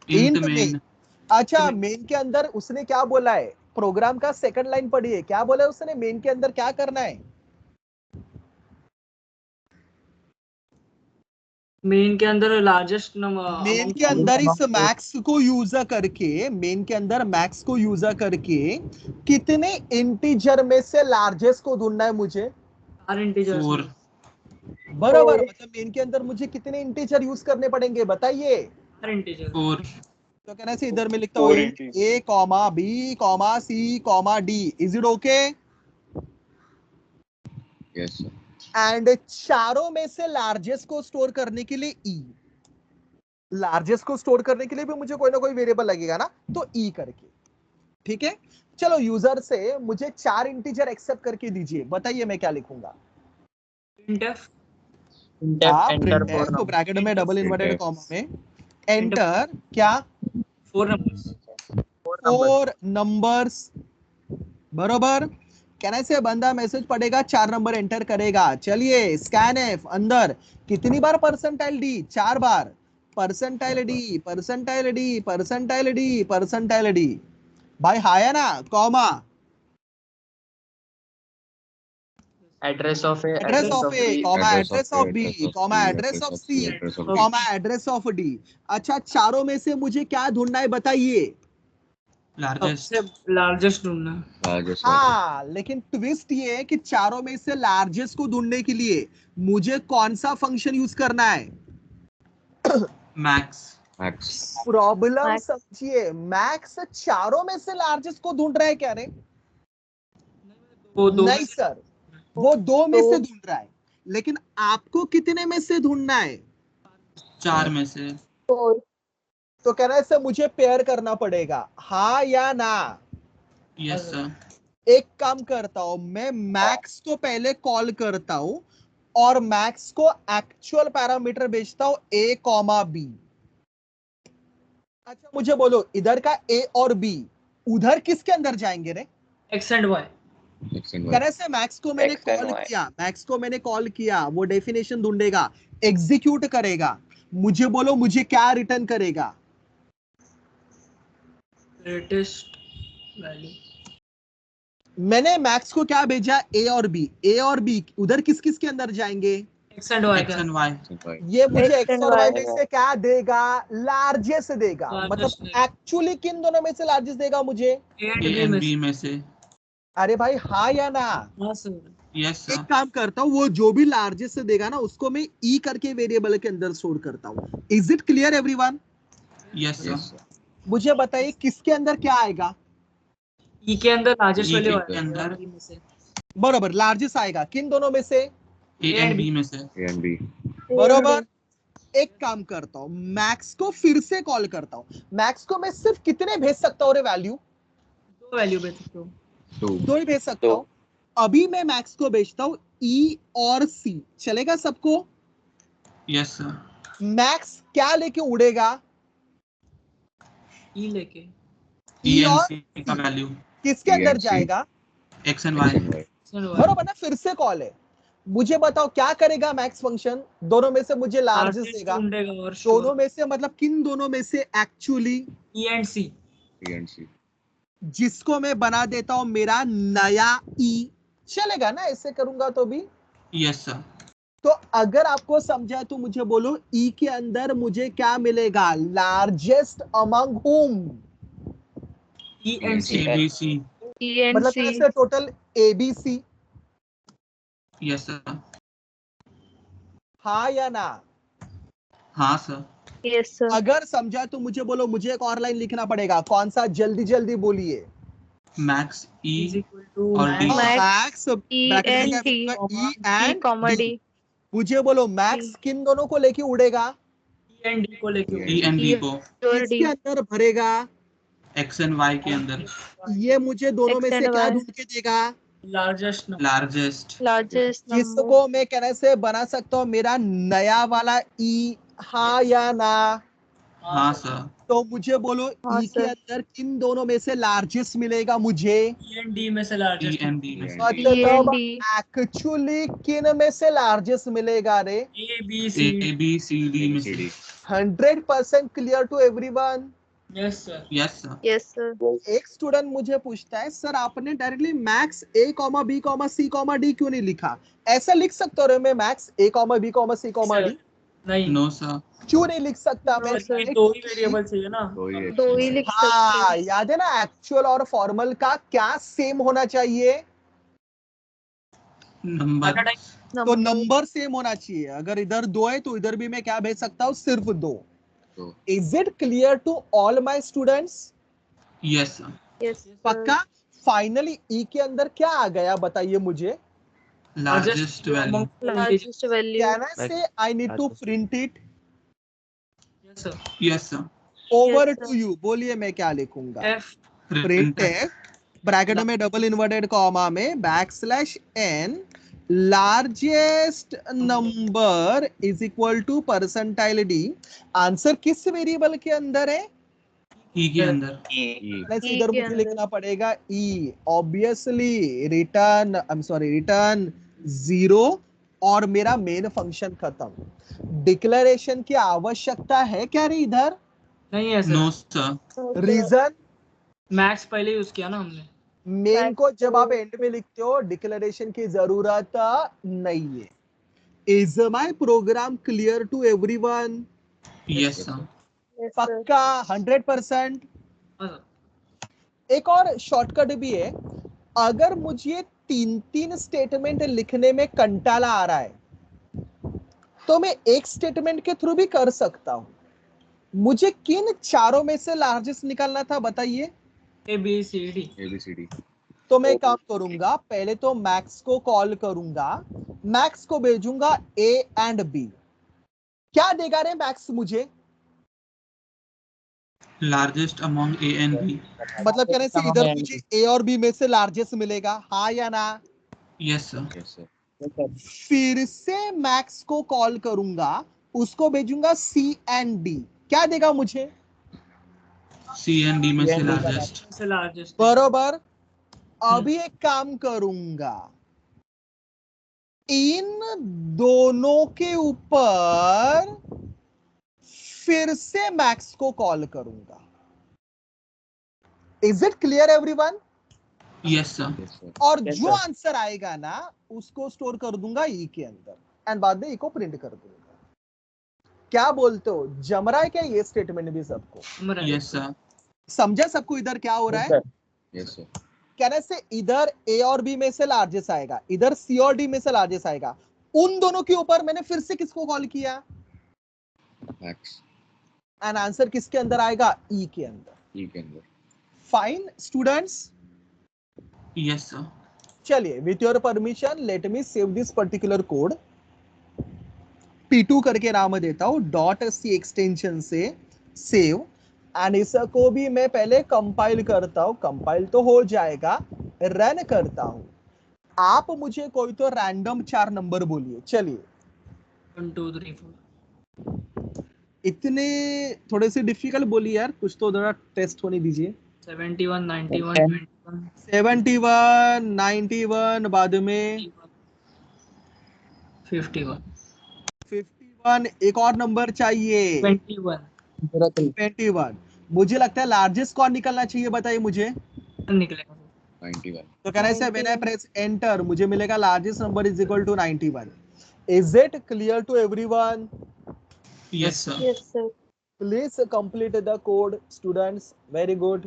Speaker 3: इंट
Speaker 1: इंट में,
Speaker 3: मेन।
Speaker 1: अच्छा मेन के अंदर उसने क्या बोला है, प्रोग्राम का सेकंड लाइन पढ़िए, क्या बोला है उसने, मेन के अंदर क्या करना है?
Speaker 7: मेन के अंदर लार्जेस्ट
Speaker 1: मेन के अंदर इस मैक्स को यूज करके, मेन के अंदर मैक्स को यूज करके कितने इंटीजर में से लार्जेस्ट को ढूंढना है मुझे?
Speaker 7: 4 इंटीजर्स।
Speaker 3: 4।
Speaker 1: बराबर, मतलब मेन के अंदर मुझे कितने इंटीजर यूज करने पड़ेंगे बताइए?
Speaker 7: 4 इंटीजर।
Speaker 3: 4।
Speaker 1: तो कहना से इधर में लिखता हूँ int A comma B comma C comma D, is it okay?
Speaker 6: Yes, sir.
Speaker 1: And चारों में से लार्जेस्ट को स्टोर करने के लिए ई, लार्जेस्ट को स्टोर करने के लिए भी मुझे कोई ना कोई वेरिएबल लगेगा ना, तो ई करके। ठीक है, चलो यूजर से मुझे 4 इंटीजर एक्सेप्ट करके दीजिए, बताइए मैं क्या लिखूंगा?
Speaker 7: printf
Speaker 1: प्रिंटफ तो ब्रैकेट में डबल इन्वर्टेड
Speaker 6: Printf.
Speaker 1: कॉमा में एंटर क्या?
Speaker 7: 4 नंबर्स।
Speaker 1: 4 नंबर्स, बरोबर। कहने से बंदा मैसेज पढ़ेगा, 4 नंबर एंटर करेगा। चलिए स्कैन एफ अंदर कितनी बार परसेंटाइल डी? 4 बार। Percentile D percentile D percentile D percentile D, भाई हाया ना, comma
Speaker 9: address of A,
Speaker 1: address of A comma address of B comma address of C
Speaker 6: address of
Speaker 1: comma address of D. अच्छा चारों में से मुझे क्या ढूंढना है बताइए?
Speaker 3: लार्जेस्ट।
Speaker 7: सबसे लार्जेस्ट ढूंढना।
Speaker 6: largest.
Speaker 1: हाँ, लेकिन ट्विस्ट ये है कि चारों में से लार्जेस्ट को ढूंढने के लिए मुझे कौन सा फंक्शन यूज करना है?
Speaker 3: मैक्स।
Speaker 6: Max.
Speaker 1: Problem
Speaker 5: Max.
Speaker 1: समझिए, मैक्स चारों में से लार्जेस्ट को ढूंढ रहा है क्या रे?
Speaker 7: वो दो
Speaker 1: नहीं सर, वो 2 में
Speaker 5: दो।
Speaker 1: से ढूंढ रहा है, लेकिन आपको कितने में से ढूंढना है?
Speaker 3: 4 में से।
Speaker 5: 4,
Speaker 1: तो कह रहा है सर मुझे पेयर करना पड़ेगा, हाँ या ना?
Speaker 3: Yes sir.
Speaker 1: एक काम करता हूं, मैं मैक्स को पहले कॉल करता हूं और मैक्स को एक्चुअल पैरामीटर भेजता हूं ए कॉमा बी। अच्छा मुझे बोलो, इधर का ए और बी उधर किसके अंदर जाएंगे रे?
Speaker 7: X and Y.
Speaker 6: X and Y.
Speaker 1: करे से मैक्स को मैंने
Speaker 9: X and
Speaker 1: कॉल
Speaker 9: Y.
Speaker 1: किया, मैक्स को मैंने कॉल किया, वो डेफिनेशन ढूंढेगा, एग्जीक्यूट करेगा, मुझे बोलो मुझे क्या रिटर्न करेगा?
Speaker 7: Greatest value.
Speaker 1: मैंने मैक्स को क्या भेजा? ए और बी, ए और बी उधर किस किस के अंदर जाएंगे?
Speaker 7: एक्स एंड वाई
Speaker 3: एक्स
Speaker 7: का।
Speaker 3: And Y.
Speaker 6: X and Y.
Speaker 1: ये मुझे
Speaker 5: X
Speaker 1: एक्स
Speaker 5: and
Speaker 1: और वाई
Speaker 5: Y.
Speaker 1: में से क्या देगा? लार्जेस्ट देगा।
Speaker 7: Largest
Speaker 1: मतलब
Speaker 7: देगा।
Speaker 1: एक्चुअली किन दोनों में से लार्जेस्ट देगा मुझे?
Speaker 7: A and
Speaker 3: A
Speaker 7: B
Speaker 3: and
Speaker 7: में
Speaker 3: बी में से।
Speaker 1: अरे भाई हाँ या ना?
Speaker 7: हाँ सर।
Speaker 3: यस
Speaker 1: एक
Speaker 3: सर।
Speaker 1: काम करता हूँ, वो जो भी लार्जेस्ट देगा ना उसको मैं ई करके वेरिएबल के अंदर स्टोर करता हूँ। Is it clear everyone?
Speaker 3: Yes
Speaker 6: Yes,
Speaker 3: सर।
Speaker 6: sir.
Speaker 1: मुझे बताइए किसके अंदर क्या आएगा?
Speaker 7: ई के अंदर लार्जेस्ट
Speaker 3: E
Speaker 7: वैल्यू
Speaker 3: के अंदर
Speaker 7: में से।
Speaker 1: बरोबर, लार्जेस्ट आएगा किन दोनों में से?
Speaker 3: ए एंड बी में से।
Speaker 6: A and B.
Speaker 1: बरोबर। एक काम करता हूं, मैक्स को फिर से कॉल करता हूं। मैक्स को मैं सिर्फ कितने भेज सकता हूं रे वैल्यू?
Speaker 7: 2 वैल्यू भेज सकते हो।
Speaker 6: 2.
Speaker 1: 2 ही भेज सकता हूं। अभी मैं मैक्स को भेजता हूं ई और सी, चलेगा सबको?
Speaker 3: Yes sir.
Speaker 1: मैक्स क्या लेके उड़ेगा?
Speaker 7: ई लेके।
Speaker 3: ई
Speaker 1: ई
Speaker 3: एंड
Speaker 1: और
Speaker 3: सी का वैल्यू
Speaker 1: किसके
Speaker 6: E
Speaker 1: अंदर
Speaker 6: and C.
Speaker 1: जाएगा?
Speaker 3: X and
Speaker 6: X
Speaker 3: Y.
Speaker 6: and Y.
Speaker 7: X and Y.
Speaker 1: बरोबर ना, फिर से कॉल है। मुझे बताओ क्या करेगा मैक्स फंक्शन? दोनों में से मुझे लार्जेस्ट
Speaker 7: लार्जेस्ट
Speaker 1: देगा।
Speaker 7: ढूंढेगा और
Speaker 1: दोनों
Speaker 7: श्योर
Speaker 1: में से मतलब किन दोनों में से actually?
Speaker 7: E and C.
Speaker 6: E and C.
Speaker 1: जिसको मैं बना देता हूं मेरा नया ई, चलेगा ना ऐसे करूंगा तो भी?
Speaker 3: Yes sir.
Speaker 1: तो अगर आपको समझा तो मुझे बोलो ई के अंदर मुझे क्या मिलेगा? Largest among whom?
Speaker 7: E and C.
Speaker 3: A B C.
Speaker 5: E and
Speaker 1: मतलब
Speaker 5: C.
Speaker 1: कैसे टोटल एबीसी?
Speaker 3: Yes sir.
Speaker 1: हाँ या ना?
Speaker 3: हाँ सर।
Speaker 5: Yes, sir.
Speaker 1: अगर समझा तो मुझे बोलो, मुझे एक और लाइन लिखना पड़ेगा, कौन सा? जल्दी जल्दी बोलिए।
Speaker 3: Max E
Speaker 7: is equal to
Speaker 3: और D.
Speaker 1: मैक्स
Speaker 5: E
Speaker 1: ब्रैकेट में
Speaker 5: and
Speaker 1: क्या
Speaker 5: T.
Speaker 1: लिखूंगा? E
Speaker 5: E
Speaker 1: and
Speaker 5: comma
Speaker 1: D.
Speaker 5: D.
Speaker 1: मुझे बोलो मैक्स किन दोनों को लेके उड़ेगा?
Speaker 7: एंड डी को लेके
Speaker 3: E and D को
Speaker 5: और
Speaker 1: किसके
Speaker 5: डी
Speaker 1: अंदर भरेगा?
Speaker 3: X and Y के अंदर
Speaker 1: ये मुझे दोनों में
Speaker 5: X
Speaker 1: से
Speaker 5: and
Speaker 1: क्या
Speaker 5: Y.
Speaker 1: ढूंढ के देगा?
Speaker 7: Largest number
Speaker 3: largest
Speaker 5: largest number.
Speaker 1: जिसको मैं कहने से बना सकता हूँ मेरा नया वाला ई, हाँ या ना?
Speaker 3: हाँ सर
Speaker 1: तो मुझे बोलो
Speaker 5: हाँ,
Speaker 1: ई के
Speaker 5: sir.
Speaker 1: अंदर किन दोनों में से लार्जेस्ट मिलेगा मुझे?
Speaker 7: ई एंड डी में से
Speaker 3: E
Speaker 7: लार्जेस्ट
Speaker 3: and D में से
Speaker 1: मतलब
Speaker 5: E and D.
Speaker 1: एक्चुअली किन में से लार्जेस्ट मिलेगा रे?
Speaker 7: A B C
Speaker 3: A B C D में से
Speaker 1: 100% clear to everyone?
Speaker 7: Yes sir
Speaker 3: yes sir
Speaker 5: Yes, sir.
Speaker 1: एक स्टूडेंट मुझे पूछता है सर आपने directly max A comma B comma C comma D क्यों नहीं लिखा? ऐसा लिख सकता हूँ मैं max A comma B comma C comma D?
Speaker 7: नहीं
Speaker 3: no sir
Speaker 1: क्यों नहीं लिख सकता मैं?
Speaker 5: No, sir.
Speaker 7: दो ही वेरिएबल चाहिए ना
Speaker 5: दो ही लिख सकते
Speaker 1: हाँ
Speaker 5: हैं.
Speaker 1: याद है ना, एक्चुअल और फॉर्मल का क्या सेम होना चाहिए?
Speaker 3: number
Speaker 1: तो नंबर सेम होना चाहिए. अगर इधर 2 है तो इधर भी मैं क्या भेज सकता हूँ? सिर्फ 2. Is it clear to all my students?
Speaker 3: yes sir
Speaker 5: Yes, sir.
Speaker 1: पक्का? फाइनली ई के अंदर क्या आ गया बताइए मुझे?
Speaker 3: largest value
Speaker 5: Largest value.
Speaker 1: Can I say I need to print it?
Speaker 7: Yes sir
Speaker 3: yes sir
Speaker 1: Over
Speaker 5: Yes,
Speaker 1: to
Speaker 5: sir.
Speaker 1: you. बोलिए मैं क्या लिखूंगा?
Speaker 7: एफ
Speaker 1: प्रिंट है ब्रैकेट में डबल इन्वर्टेड कॉमा में backslash n largest number is equal to percentile d. Answer किस variable के अंदर है?
Speaker 3: E के अंदर
Speaker 1: इधर
Speaker 5: E के
Speaker 1: मुझे
Speaker 5: अंदर.
Speaker 1: लिखना पड़ेगा E. Obviously return I am sorry return 0 और मेरा मेन फंक्शन खत्म. डिक्लेरेशन की आवश्यकता है क्या रे इधर?
Speaker 7: नहीं है
Speaker 3: no
Speaker 7: sir
Speaker 3: sir
Speaker 1: reason
Speaker 7: max पहले यूज किया ना हमने
Speaker 1: मेन को जब आप एंड में लिखते हो डिक्लेरेशन की जरूरत नहीं है. Is my program clear to everyone?
Speaker 3: yes sir
Speaker 5: Yes, sir.
Speaker 1: पक्का 100%?
Speaker 7: हाँ सर
Speaker 1: एक और शॉर्टकट भी है. अगर मुझे 3 स्टेटमेंट लिखने में कंटाला आ रहा है तो मैं एक स्टेटमेंट के थ्रू भी कर सकता हूं. मुझे किन चारों में से लार्जेस्ट निकालना था बताइए?
Speaker 7: A B C D
Speaker 6: ABCD.
Speaker 1: तो मैं काम करूंगा, पहले तो मैक्स को कॉल करूंगा, मैक्स को भेजूंगा ए एंड बी. क्या देगा रे मैक्स मुझे?
Speaker 3: largest among A and B
Speaker 1: मतलब कहने से इधर मुझे ए और बी में से लार्जेस्ट मिलेगा, हाँ या ना?
Speaker 3: yes sir
Speaker 6: Yes, sir.
Speaker 1: फिर से मैक्स को कॉल करूंगा, उसको भेजूंगा सी एंड डी. क्या देगा मुझे?
Speaker 3: C and D में से largest
Speaker 7: से लार्जेस्ट
Speaker 1: बरोबर. अभी एक काम करूंगा, इन दोनों के ऊपर फिर से मैक्स को कॉल करूंगा. Is it clear everyone?
Speaker 3: yes sir
Speaker 6: Yes, sir.
Speaker 1: और जो आंसर आएगा ना उसको स्टोर कर दूंगा ई के अंदर एंड बाद में ई को प्रिंट कर दूंगा. क्या बोलते हो, जम रहा है क्या ये स्टेटमेंट भी सबको?
Speaker 3: yes sir
Speaker 1: समझा सबको इधर क्या हो रहा है?
Speaker 6: Yes, sir.
Speaker 1: कहने से इधर ए और बी में से लार्जेस्ट आएगा, इधर सी और डी में से लार्जेस्ट आएगा. उन दोनों के ऊपर मैंने फिर से किसको कॉल किया
Speaker 6: Max.
Speaker 1: एंड आंसर किसके अंदर आएगा? ई के अंदर.
Speaker 6: E के अंदर.
Speaker 1: फाइन स्टूडेंट्स,
Speaker 3: yes sir
Speaker 1: चलिए with your permission let me save this particular code. P2 करके नाम देता हूं, .c एक्सटेंशन से सेव. एंड इसको भी मैं पहले कंपाइल करता हूं. कंपाइल तो हो जाएगा, रन करता हूं. आप मुझे कोई तो रैंडम 4 नंबर बोलिए. चलिए
Speaker 7: 1 2 3 4
Speaker 1: इतने थोड़े से डिफिकल्ट बोलिए यार, कुछ तो जरा टेस्ट होने दीजिए.
Speaker 7: 71 91 21
Speaker 1: 71 91 बाद में
Speaker 7: 51
Speaker 1: 51. एक और नंबर चाहिए
Speaker 7: 21
Speaker 1: 21. मुझे लगता है लार्जेस्ट कौन निकलना चाहिए बताइए मुझे.
Speaker 7: निकलेगा
Speaker 6: 91.
Speaker 1: तो कहना है व्हेन आई प्रेस एंटर मुझे मिलेगा largest number is equal to 91. Is it clear to everyone?
Speaker 3: yes sir
Speaker 5: Yes, sir.
Speaker 1: Please complete the code students. Very good.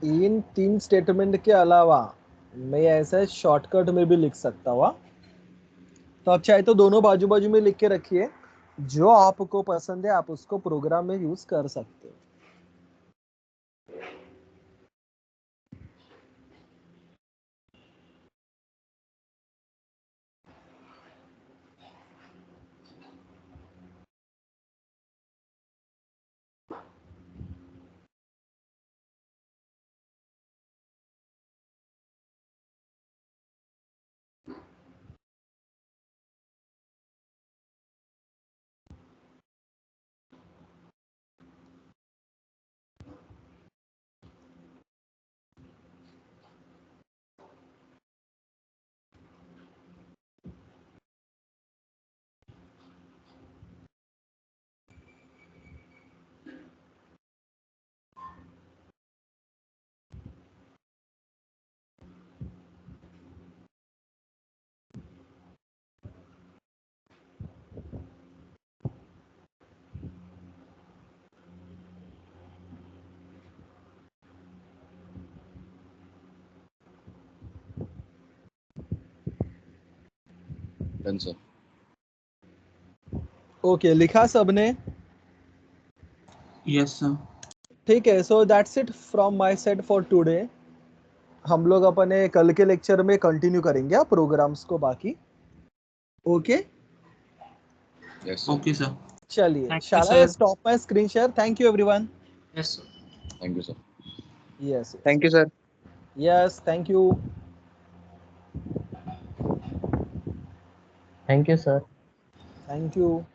Speaker 1: इन 3 स्टेटमेंट के अलावा मैं ऐसा शॉर्टकट में भी लिख सकता हूँ। तो आप चाहे तो दोनों बाजू बाजू में लिख के रखिए, जो आपको पसंद है आप उसको प्रोग्राम में यूज कर सकते हो।
Speaker 6: Done, sir.
Speaker 1: ओके, लिखा सबने?
Speaker 3: Yes, sir.
Speaker 1: ठीक है, so that's it from my side for today. हम लोग अपने कल के लेक्चर में कंटिन्यू करेंगे प्रोग्राम्स को बाकी। Okay
Speaker 6: Yes, sir.
Speaker 3: Okay, sir.
Speaker 1: चलिए,
Speaker 7: Thank you,
Speaker 1: shall I
Speaker 7: sir.
Speaker 1: stop my screen share? Thank you everyone.
Speaker 7: Yes, sir.
Speaker 6: Thank you, sir.
Speaker 1: Yes,
Speaker 9: Thank you, sir.
Speaker 1: yes, thank you.
Speaker 9: Thank you, sir.
Speaker 1: Thank you.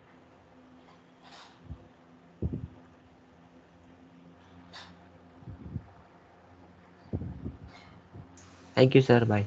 Speaker 8: Thank you, sir. Bye.